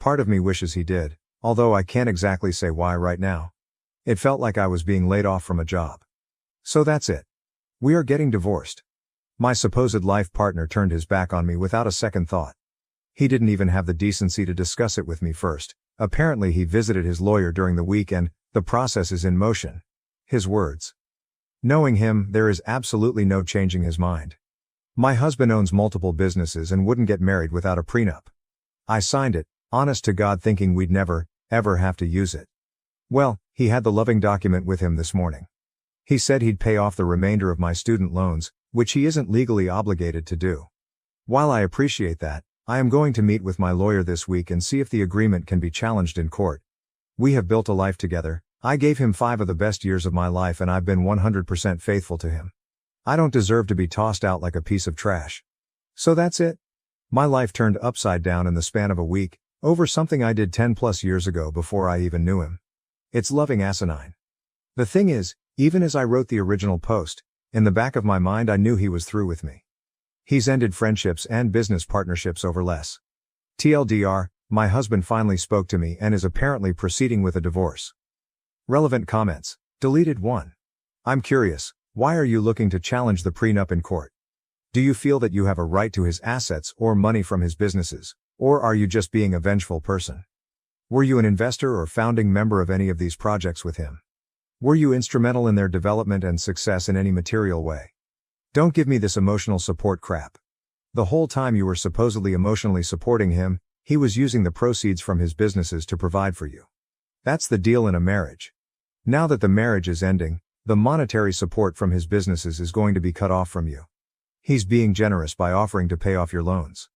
Part of me wishes he did, although I can't exactly say why right now. It felt like I was being laid off from a job. So that's it. We are getting divorced. My supposed life partner turned his back on me without a second thought. He didn't even have the decency to discuss it with me first. Apparently he visited his lawyer during the week and the process is in motion. His words. Knowing him, there is absolutely no changing his mind. My husband owns multiple businesses and wouldn't get married without a prenup. I signed it, honest to God, thinking we'd never, ever have to use it. Well, he had the loving document with him this morning. He said he'd pay off the remainder of my student loans, which he isn't legally obligated to do. While I appreciate that, I am going to meet with my lawyer this week and see if the agreement can be challenged in court. We have built a life together. I gave him 5 of the best years of my life and I've been 100% faithful to him. I don't deserve to be tossed out like a piece of trash. So that's it. My life turned upside down in the span of a week, over something I did 10 plus years ago before I even knew him. It's loving asinine. The thing is, even as I wrote the original post, in the back of my mind I knew he was through with me. He's ended friendships and business partnerships over less. TLDR, my husband finally spoke to me and is apparently proceeding with a divorce. Relevant comments. Deleted 1. I'm curious, why are you looking to challenge the prenup in court? Do you feel that you have a right to his assets or money from his businesses, or are you just being a vengeful person? Were you an investor or founding member of any of these projects with him? Were you instrumental in their development and success in any material way? Don't give me this emotional support crap. The whole time you were supposedly emotionally supporting him, he was using the proceeds from his businesses to provide for you. That's the deal in a marriage. Now that the marriage is ending, the monetary support from his businesses is going to be cut off from you. He's being generous by offering to pay off your loans.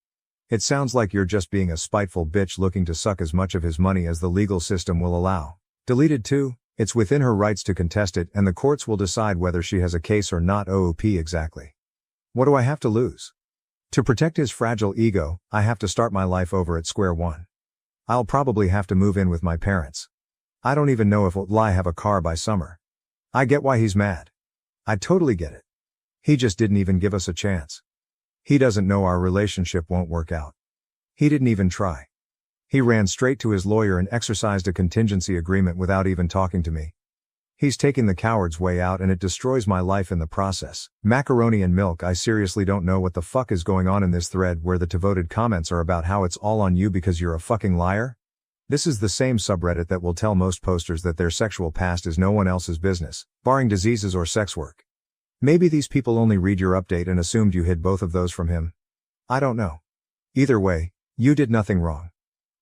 It sounds like you're just being a spiteful bitch looking to suck as much of his money as the legal system will allow. Deleted 2. It's within her rights to contest it and the courts will decide whether she has a case or not. OOP exactly. What do I have to lose? To protect his fragile ego, I have to start my life over at square one. I'll probably have to move in with my parents. I don't even know if I'll have a car by summer. I get why he's mad. I totally get it. He just didn't even give us a chance. He doesn't know our relationship won't work out. He didn't even try. He ran straight to his lawyer and exercised a contingency agreement without even talking to me. He's taking the coward's way out and it destroys my life in the process. Macaroni and milk. I seriously don't know what the fuck is going on in this thread where the devoted comments are about how it's all on you because you're a fucking liar. This is the same subreddit that will tell most posters that their sexual past is no one else's business, barring diseases or sex work. Maybe these people only read your update and assumed you hid both of those from him. I don't know. Either way, you did nothing wrong.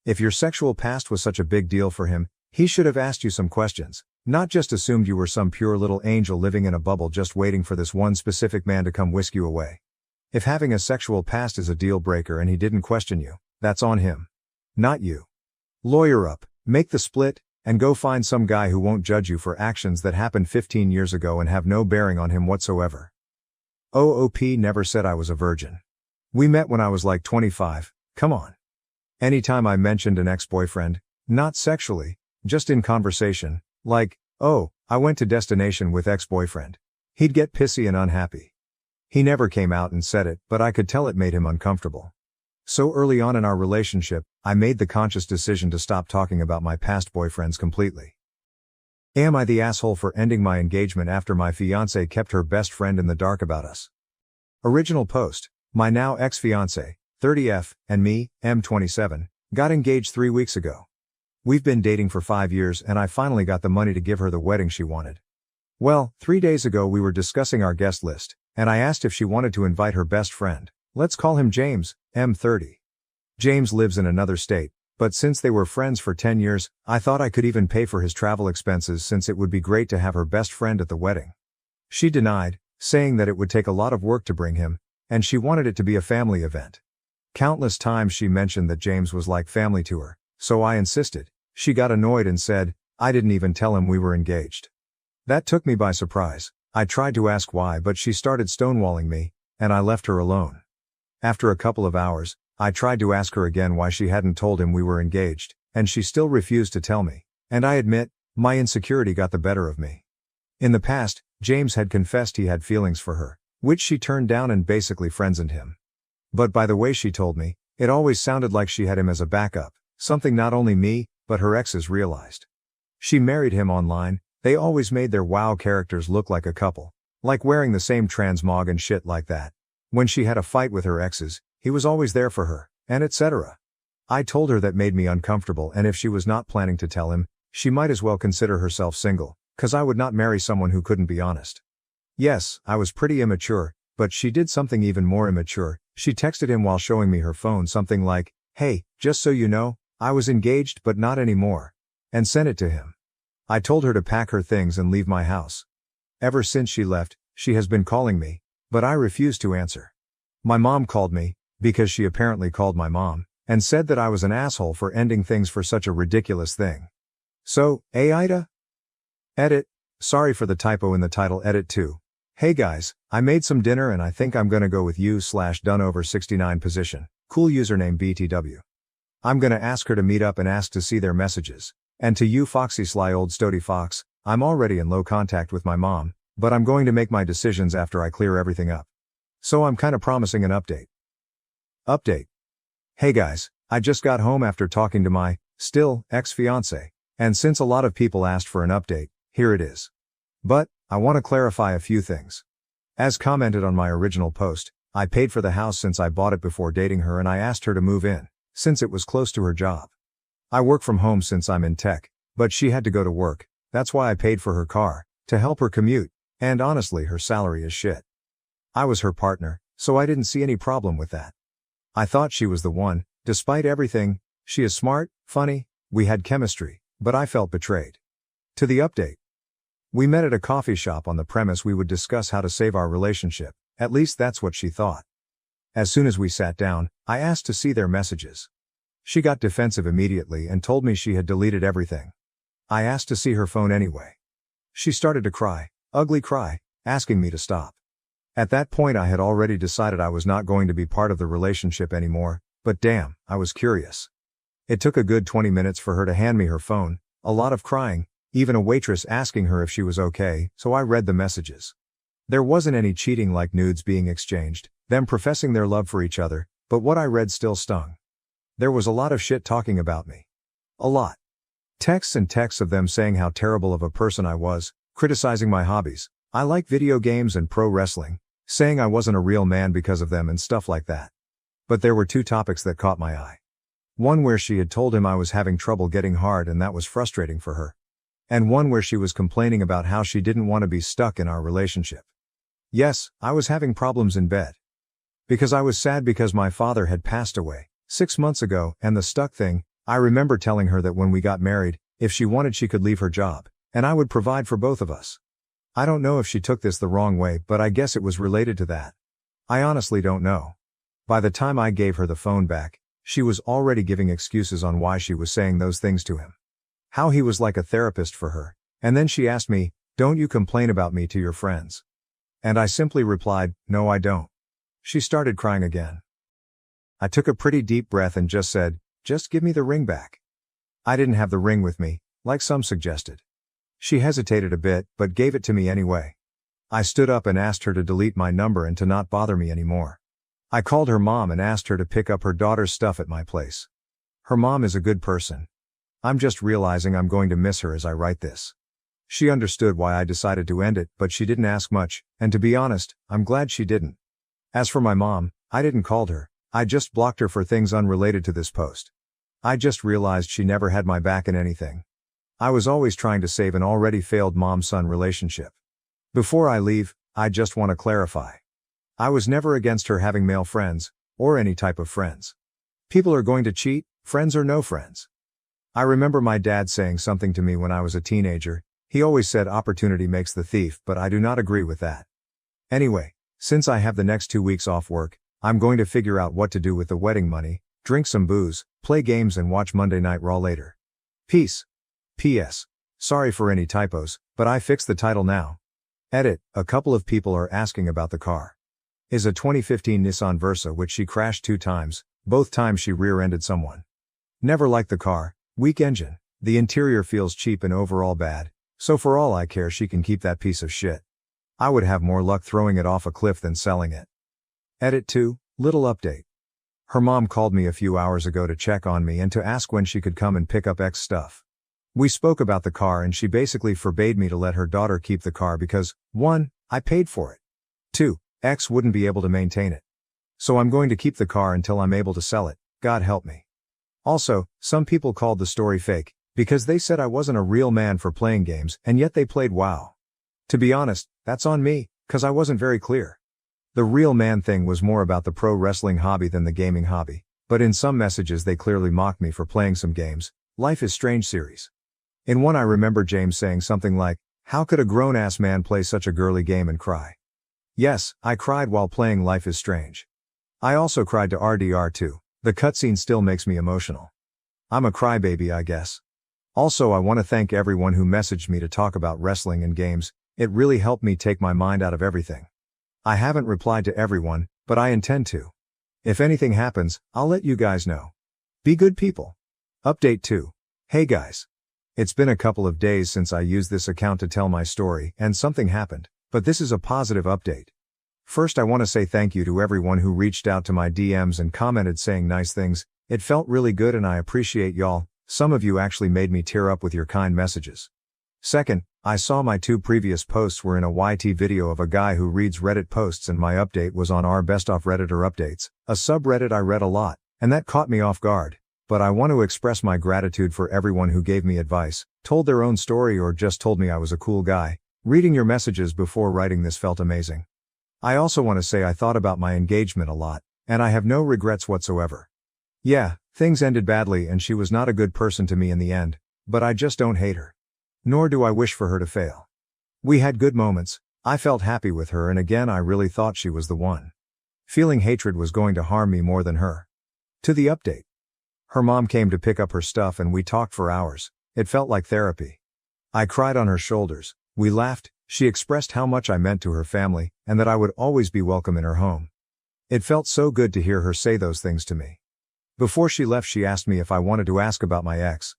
If your sexual past was such a big deal for him, he should have asked you some questions, not just assumed you were some pure little angel living in a bubble just waiting for this one specific man to come whisk you away. If having a sexual past is a deal breaker and he didn't question you, that's on him. Not you. Lawyer up, make the split, and go find some guy who won't judge you for actions that happened 15 years ago and have no bearing on him whatsoever. OOP never said I was a virgin. We met when I was like 25, come on. Anytime I mentioned an ex-boyfriend, not sexually, just in conversation, like, oh, I went to destination with ex-boyfriend, he'd get pissy and unhappy. He never came out and said it, but I could tell it made him uncomfortable. So early on in our relationship, I made the conscious decision to stop talking about my past boyfriends completely. Am I the asshole for ending my engagement after my fiancée kept her best friend in the dark about us? Original post. My now ex-fiancée, 30F, and me, M27, got engaged 3 weeks ago. We've been dating for 5 years and I finally got the money to give her the wedding she wanted. Well, 3 days ago we were discussing our guest list, and I asked if she wanted to invite her best friend. Let's call him James, M30. James lives in another state, but since they were friends for 10 years, I thought I could even pay for his travel expenses since it would be great to have her best friend at the wedding. She denied, saying that it would take a lot of work to bring him, and she wanted it to be a family event. Countless times she mentioned that James was like family to her, so I insisted. She got annoyed and said, I didn't even tell him we were engaged. That took me by surprise. I tried to ask why, but she started stonewalling me, and I left her alone. After a couple of hours, I tried to ask her again why she hadn't told him we were engaged, and she still refused to tell me, and I admit, my insecurity got the better of me. In the past, James had confessed he had feelings for her, which she turned down and basically friendzoned him. But by the way she told me, it always sounded like she had him as a backup, something not only me, but her exes realized. She married him online, they always made their WoW characters look like a couple, like wearing the same transmog and shit like that. When she had a fight with her exes, he was always there for her, and etc. I told her that made me uncomfortable, and if she was not planning to tell him, she might as well consider herself single, 'cause I would not marry someone who couldn't be honest. Yes, I was pretty immature, but she did something even more immature. She texted him while showing me her phone something like, hey, just so you know, I was engaged but not anymore, and sent it to him. I told her to pack her things and leave my house. Ever since she left, she has been calling me, but I refused to answer. My mom called me, because she apparently called my mom, and said that I was an asshole for ending things for such a ridiculous thing. So, AITA? Edit. Sorry for the typo in the title. Edit 2. Hey guys, I made some dinner and I think I'm gonna go with you/done over 69 position. Cool username BTW. I'm gonna ask her to meet up and ask to see their messages. And to you Foxy Sly Old Stody Fox, I'm already in low contact with my mom, but I'm going to make my decisions after I clear everything up. So I'm kinda promising an update. Update. Hey guys, I just got home after talking to my, still, ex-fiancé. And since a lot of people asked for an update, here it is. But, I want to clarify a few things. As commented on my original post, I paid for the house since I bought it before dating her and I asked her to move in, since it was close to her job. I work from home since I'm in tech, but she had to go to work, that's why I paid for her car, to help her commute, and honestly her salary is shit. I was her partner, so I didn't see any problem with that. I thought she was the one, despite everything. She is smart, funny, we had chemistry, but I felt betrayed. To the update. We met at a coffee shop on the premise we would discuss how to save our relationship, at least that's what she thought. As soon as we sat down, I asked to see their messages. She got defensive immediately and told me she had deleted everything. I asked to see her phone anyway. She started to cry, ugly cry, asking me to stop. At that point I had already decided I was not going to be part of the relationship anymore, but damn, I was curious. It took a good 20 minutes for her to hand me her phone, a lot of crying, even a waitress asking her if she was okay, so I read the messages. There wasn't any cheating like nudes being exchanged, them professing their love for each other, but what I read still stung. There was a lot of shit talking about me. A lot. Texts and texts of them saying how terrible of a person I was, criticizing my hobbies. I like video games and pro wrestling, saying I wasn't a real man because of them and stuff like that. But there were two topics that caught my eye. One where she had told him I was having trouble getting hard and that was frustrating for her. And one where she was complaining about how she didn't want to be stuck in our relationship. Yes, I was having problems in bed. Because I was sad because my father had passed away 6 months ago, and the stuck thing, I remember telling her that when we got married, if she wanted she could leave her job, and I would provide for both of us. I don't know if she took this the wrong way, but I guess it was related to that. I honestly don't know. By the time I gave her the phone back, she was already giving excuses on why she was saying those things to him. How he was like a therapist for her, and then she asked me, "Don't you complain about me to your friends?" And I simply replied, "No, I don't." She started crying again. I took a pretty deep breath and just said, "Just give me the ring back." I didn't have the ring with me, like some suggested. She hesitated a bit, but gave it to me anyway. I stood up and asked her to delete my number and to not bother me anymore. I called her mom and asked her to pick up her daughter's stuff at my place. Her mom is a good person. I'm just realizing I'm going to miss her as I write this. She understood why I decided to end it, but she didn't ask much, and to be honest, I'm glad she didn't. As for my mom, I didn't call her, I just blocked her for things unrelated to this post. I just realized she never had my back in anything. I was always trying to save an already failed mom-son relationship. Before I leave, I just want to clarify. I was never against her having male friends, or any type of friends. People are going to cheat, friends or no friends. I remember my dad saying something to me when I was a teenager. He always said opportunity makes the thief, but I do not agree with that. Anyway, since I have the next 2 weeks off work, I'm going to figure out what to do with the wedding money, drink some booze, play games and watch Monday Night Raw later. Peace. P.S. Sorry for any typos, but I fixed the title now. Edit, a couple of people are asking about the car. Is a 2015 Nissan Versa which she crashed 2 times, both times she rear-ended someone. Never liked the car, weak engine, the interior feels cheap and overall bad, so for all I care she can keep that piece of shit. I would have more luck throwing it off a cliff than selling it. Edit 2, little update. Her mom called me a few hours ago to check on me and to ask when she could come and pick up X stuff. We spoke about the car and she basically forbade me to let her daughter keep the car because, 1, I paid for it. 2, X wouldn't be able to maintain it. So I'm going to keep the car until I'm able to sell it, God help me. Also, some people called the story fake, because they said I wasn't a real man for playing games and yet they played WoW. To be honest, that's on me, cause I wasn't very clear. The real man thing was more about the pro wrestling hobby than the gaming hobby, but in some messages they clearly mocked me for playing some games, Life is Strange series. In one I remember James saying something like, "How could a grown-ass man play such a girly game and cry?" Yes, I cried while playing Life is Strange. I also cried to RDR2, the cutscene still makes me emotional. I'm a crybaby I guess. Also I want to thank everyone who messaged me to talk about wrestling and games, it really helped me take my mind out of everything. I haven't replied to everyone, but I intend to. If anything happens, I'll let you guys know. Be good people. Update 2. Hey guys. It's been a couple of days since I used this account to tell my story, and something happened, but this is a positive update. First, I want to say thank you to everyone who reached out to my DMs and commented saying nice things. It felt really good and I appreciate y'all. Some of you actually made me tear up with your kind messages. Second, I saw my 2 previous posts were in a YT video of a guy who reads Reddit posts, and my update was on our best of Redditor updates, a subreddit I read a lot, and that caught me off guard. But I want to express my gratitude for everyone who gave me advice, told their own story, or just told me I was a cool guy. Reading your messages before writing this felt amazing. I also want to say I thought about my engagement a lot, and I have no regrets whatsoever. Yeah, things ended badly and she was not a good person to me in the end, but I just don't hate her. Nor do I wish for her to fail. We had good moments, I felt happy with her, and again I really thought she was the one. Feeling hatred was going to harm me more than her. To the update. Her mom came to pick up her stuff and we talked for hours. It felt like therapy. I cried on her shoulders, we laughed, she expressed how much I meant to her family, and that I would always be welcome in her home. It felt so good to hear her say those things to me. Before she left, she asked me if I wanted to ask about my ex.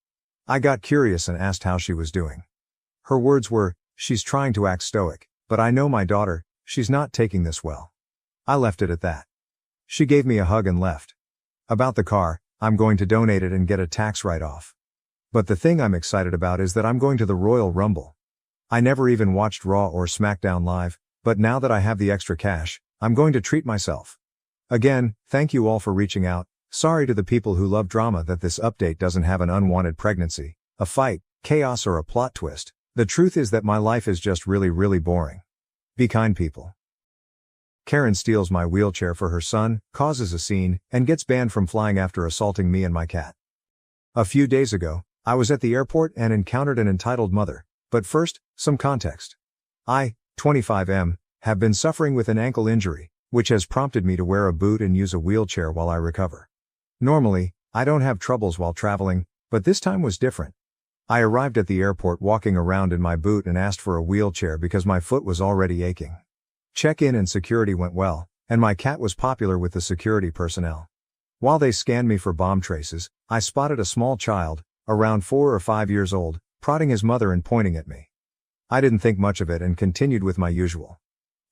I got curious and asked how she was doing. Her words were, "She's trying to act stoic, but I know my daughter, she's not taking this well." I left it at that. She gave me a hug and left. About the car, I'm going to donate it and get a tax write-off. But the thing I'm excited about is that I'm going to the Royal Rumble. I never even watched Raw or SmackDown live, but now that I have the extra cash, I'm going to treat myself. Again, thank you all for reaching out. Sorry to the people who love drama that this update doesn't have an unwanted pregnancy, a fight, chaos, or a plot twist. The truth is that my life is just really boring. Be kind, people. Karen steals my wheelchair for her son, causes a scene, and gets banned from flying after assaulting me and my cat. A few days ago, I was at the airport and encountered an entitled mother. But first, some context. I, 25M, have been suffering with an ankle injury, which has prompted me to wear a boot and use a wheelchair while I recover. Normally, I don't have troubles while traveling, but this time was different. I arrived at the airport walking around in my boot and asked for a wheelchair because my foot was already aching. Check-in and security went well, and my cat was popular with the security personnel. While they scanned me for bomb traces, I spotted a small child, around 4 or 5 years old, prodding his mother and pointing at me. I didn't think much of it and continued with my usual.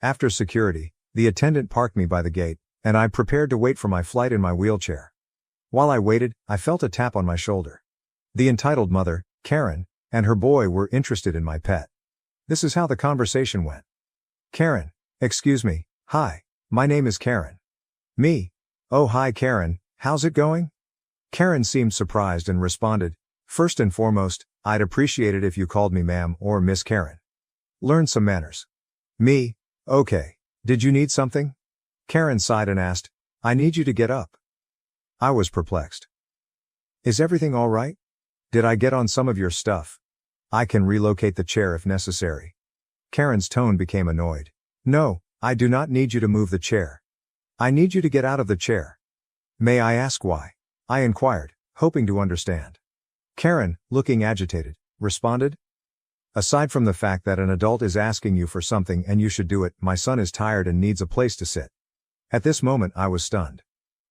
After security, the attendant parked me by the gate, and I prepared to wait for my flight in my wheelchair. While I waited, I felt a tap on my shoulder. The entitled mother, Karen, and her boy were interested in my pet. This is how the conversation went. Karen, excuse me, hi, my name is Karen. Me? Oh, hi Karen, how's it going? Karen seemed surprised and responded, first and foremost, I'd appreciate it if you called me ma'am or Miss Karen. Learn some manners. Me? Okay. Did you need something? Karen sighed and asked, I need you to get up. I was perplexed. Is everything all right? Did I get on some of your stuff? I can relocate the chair if necessary. Karen's tone became annoyed. No, I do not need you to move the chair. I need you to get out of the chair. May I ask why? I inquired, hoping to understand. Karen, looking agitated, responded. Aside from the fact that an adult is asking you for something and you should do it, my son is tired and needs a place to sit. At this moment I was stunned.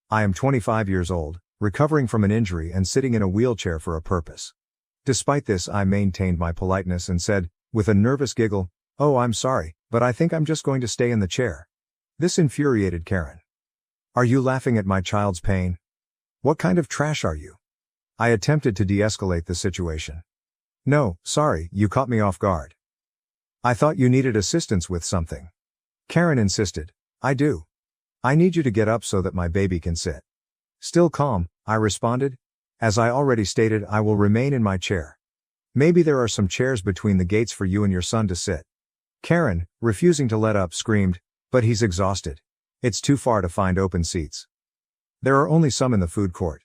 I am 25 years old, recovering from an injury and sitting in a wheelchair for a purpose. Despite this, I maintained my politeness and said, with a nervous giggle, oh, I'm sorry, but I think I'm just going to stay in the chair. This infuriated Karen. Are you laughing at my child's pain? What kind of trash are you? I attempted to de-escalate the situation. No, sorry, you caught me off guard. I thought you needed assistance with something. Karen insisted. I do. I need you to get up so that my baby can sit. Still calm, I responded. As I already stated, I will remain in my chair. Maybe there are some chairs between the gates for you and your son to sit. Karen, refusing to let up, screamed, but he's exhausted. It's too far to find open seats. There are only some in the food court.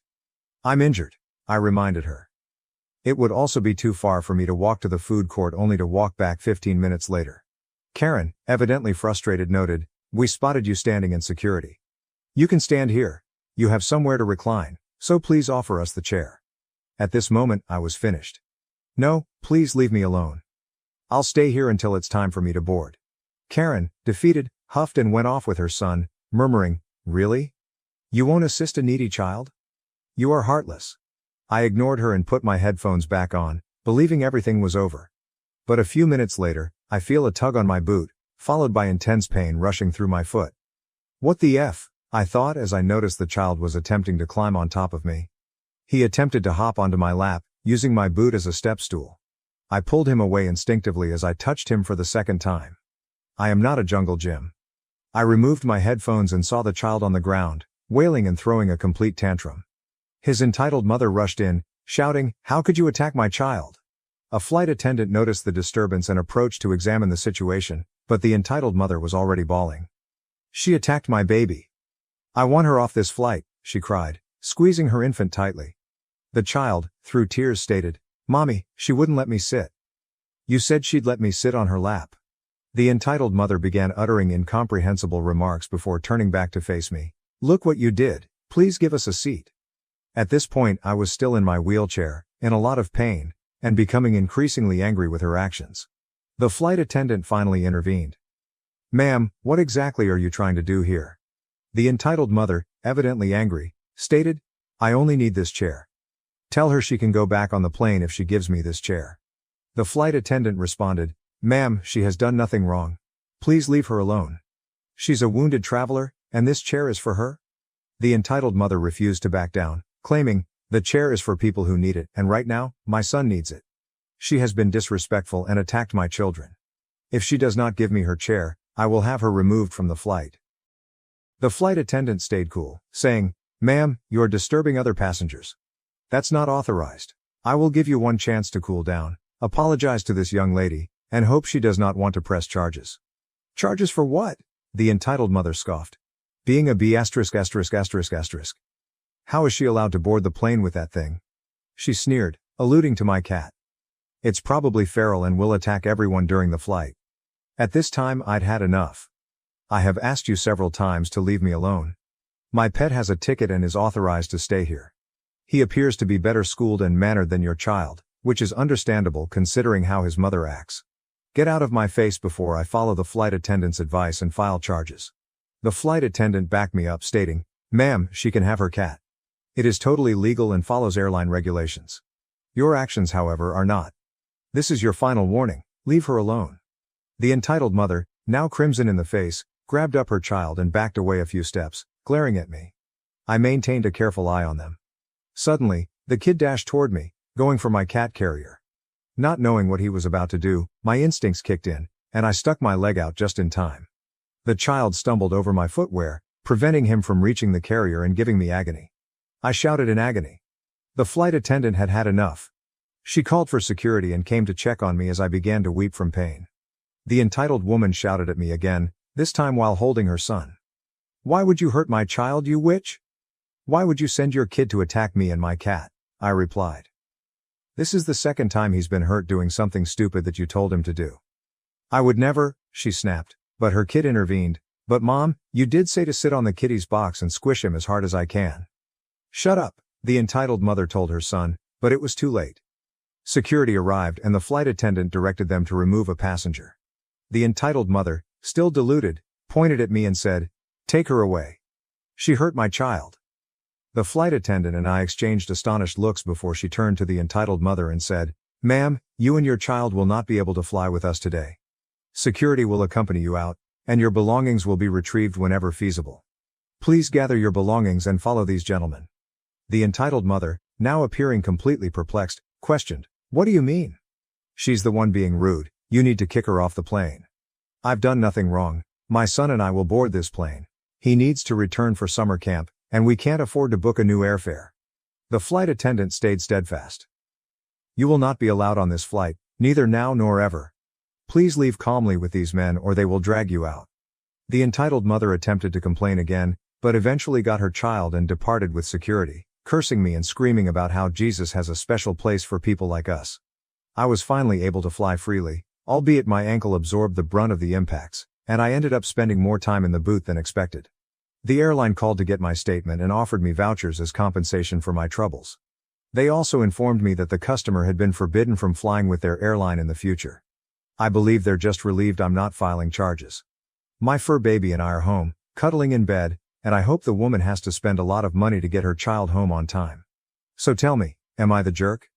I'm injured, I reminded her. It would also be too far for me to walk to the food court only to walk back 15 minutes later. Karen, evidently frustrated, noted, we spotted you standing in security. You can stand here. You have somewhere to recline, so please offer us the chair. At this moment, I was finished. No, please leave me alone. I'll stay here until it's time for me to board. Karen, defeated, huffed and went off with her son, murmuring, really? You won't assist a needy child? You are heartless. I ignored her and put my headphones back on, believing everything was over. But a few minutes later, I feel a tug on my boot, followed by intense pain rushing through my foot. What the F? I thought as I noticed the child was attempting to climb on top of me. He attempted to hop onto my lap, using my boot as a step stool. I pulled him away instinctively as I touched him for the second time. I am not a jungle gym. I removed my headphones and saw the child on the ground, wailing and throwing a complete tantrum. His entitled mother rushed in, shouting, "How could you attack my child?" A flight attendant noticed the disturbance and approached to examine the situation, but the entitled mother was already bawling. "She attacked my baby. I want her off this flight," she cried, squeezing her infant tightly. The child, through tears, stated, "Mommy, she wouldn't let me sit. You said she'd let me sit on her lap." The entitled mother began uttering incomprehensible remarks before turning back to face me. "Look what you did, please give us a seat." At this point I was still in my wheelchair, in a lot of pain, and becoming increasingly angry with her actions. The flight attendant finally intervened. "Ma'am, what exactly are you trying to do here?" The entitled mother, evidently angry, stated, "I only need this chair. Tell her she can go back on the plane if she gives me this chair." The flight attendant responded, "Ma'am, she has done nothing wrong. Please leave her alone. She's a wounded traveler, and this chair is for her." The entitled mother refused to back down, claiming, "The chair is for people who need it, and right now, my son needs it. She has been disrespectful and attacked my children. If she does not give me her chair, I will have her removed from the flight." The flight attendant stayed cool, saying, "Ma'am, you are disturbing other passengers. That's not authorized. I will give you one chance to cool down, apologize to this young lady, and hope she does not want to press charges." "Charges for what?" the entitled mother scoffed. "Being a B********. How is she allowed to board the plane with that thing?" she sneered, alluding to my cat. "It's probably feral and will attack everyone during the flight." At this time I'd had enough. "I have asked you several times to leave me alone. My pet has a ticket and is authorized to stay here. He appears to be better schooled and mannered than your child, which is understandable considering how his mother acts. Get out of my face before I follow the flight attendant's advice and file charges." The flight attendant backed me up, stating, "Ma'am, she can have her cat. It is totally legal and follows airline regulations. Your actions, however, are not. This is your final warning, leave her alone." The entitled mother, now crimson in the face, grabbed up her child and backed away a few steps, glaring at me. I maintained a careful eye on them. Suddenly, the kid dashed toward me, going for my cat carrier. Not knowing what he was about to do, my instincts kicked in, and I stuck my leg out just in time. The child stumbled over my footwear, preventing him from reaching the carrier and giving me agony. I shouted in agony. The flight attendant had had enough. She called for security and came to check on me as I began to weep from pain. The entitled woman shouted at me again, this time while holding her son. "Why would you hurt my child, you witch? Why would you send your kid to attack me and my cat?" I replied. "This is the second time he's been hurt doing something stupid that you told him to do." "I would never," she snapped, but her kid intervened. "But Mom, you did say to sit on the kitty's box and squish him as hard as I can." "Shut up," the entitled mother told her son, but it was too late. Security arrived and the flight attendant directed them to remove a passenger. The entitled mother, still deluded, pointed at me and said, "Take her away. She hurt my child." The flight attendant and I exchanged astonished looks before she turned to the entitled mother and said, "Ma'am, you and your child will not be able to fly with us today. Security will accompany you out, and your belongings will be retrieved whenever feasible. Please gather your belongings and follow these gentlemen." The entitled mother, now appearing completely perplexed, questioned, "What do you mean?" "She's the one being rude, you need to kick her off the plane." "I've done nothing wrong, my son and I will board this plane. He needs to return for summer camp, and we can't afford to book a new airfare." The flight attendant stayed steadfast. "You will not be allowed on this flight, neither now nor ever. Please leave calmly with these men or they will drag you out." The entitled mother attempted to complain again, but eventually got her child and departed with security, cursing me and screaming about how Jesus has a special place for people like us. I was finally able to fly freely, albeit my ankle absorbed the brunt of the impacts, and I ended up spending more time in the booth than expected. The airline called to get my statement and offered me vouchers as compensation for my troubles. They also informed me that the customer had been forbidden from flying with their airline in the future. I believe they're just relieved I'm not filing charges. My fur baby and I are home, cuddling in bed, and I hope the woman has to spend a lot of money to get her child home on time. So tell me, am I the jerk?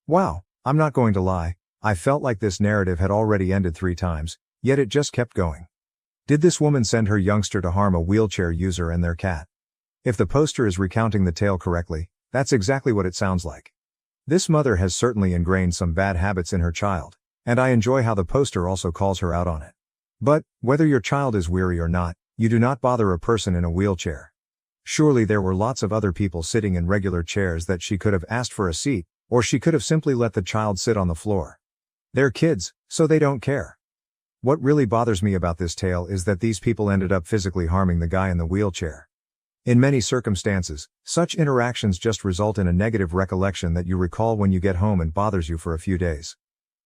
Wow, I'm not going to lie, I felt like this narrative had already ended 3 times, yet it just kept going. Did this woman send her youngster to harm a wheelchair user and their cat? If the poster is recounting the tale correctly, that's exactly what it sounds like. This mother has certainly ingrained some bad habits in her child, and I enjoy how the poster also calls her out on it. But, whether your child is weary or not, you do not bother a person in a wheelchair. Surely there were lots of other people sitting in regular chairs that she could have asked for a seat, or she could have simply let the child sit on the floor. They're kids, so they don't care. What really bothers me about this tale is that these people ended up physically harming the guy in the wheelchair. In many circumstances, such interactions just result in a negative recollection that you recall when you get home and bothers you for a few days.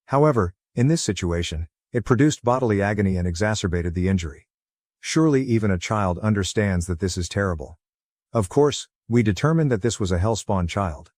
However, in this situation, it produced bodily agony and exacerbated the injury. Surely even a child understands that this is terrible. Of course, we determined that this was a hellspawn child.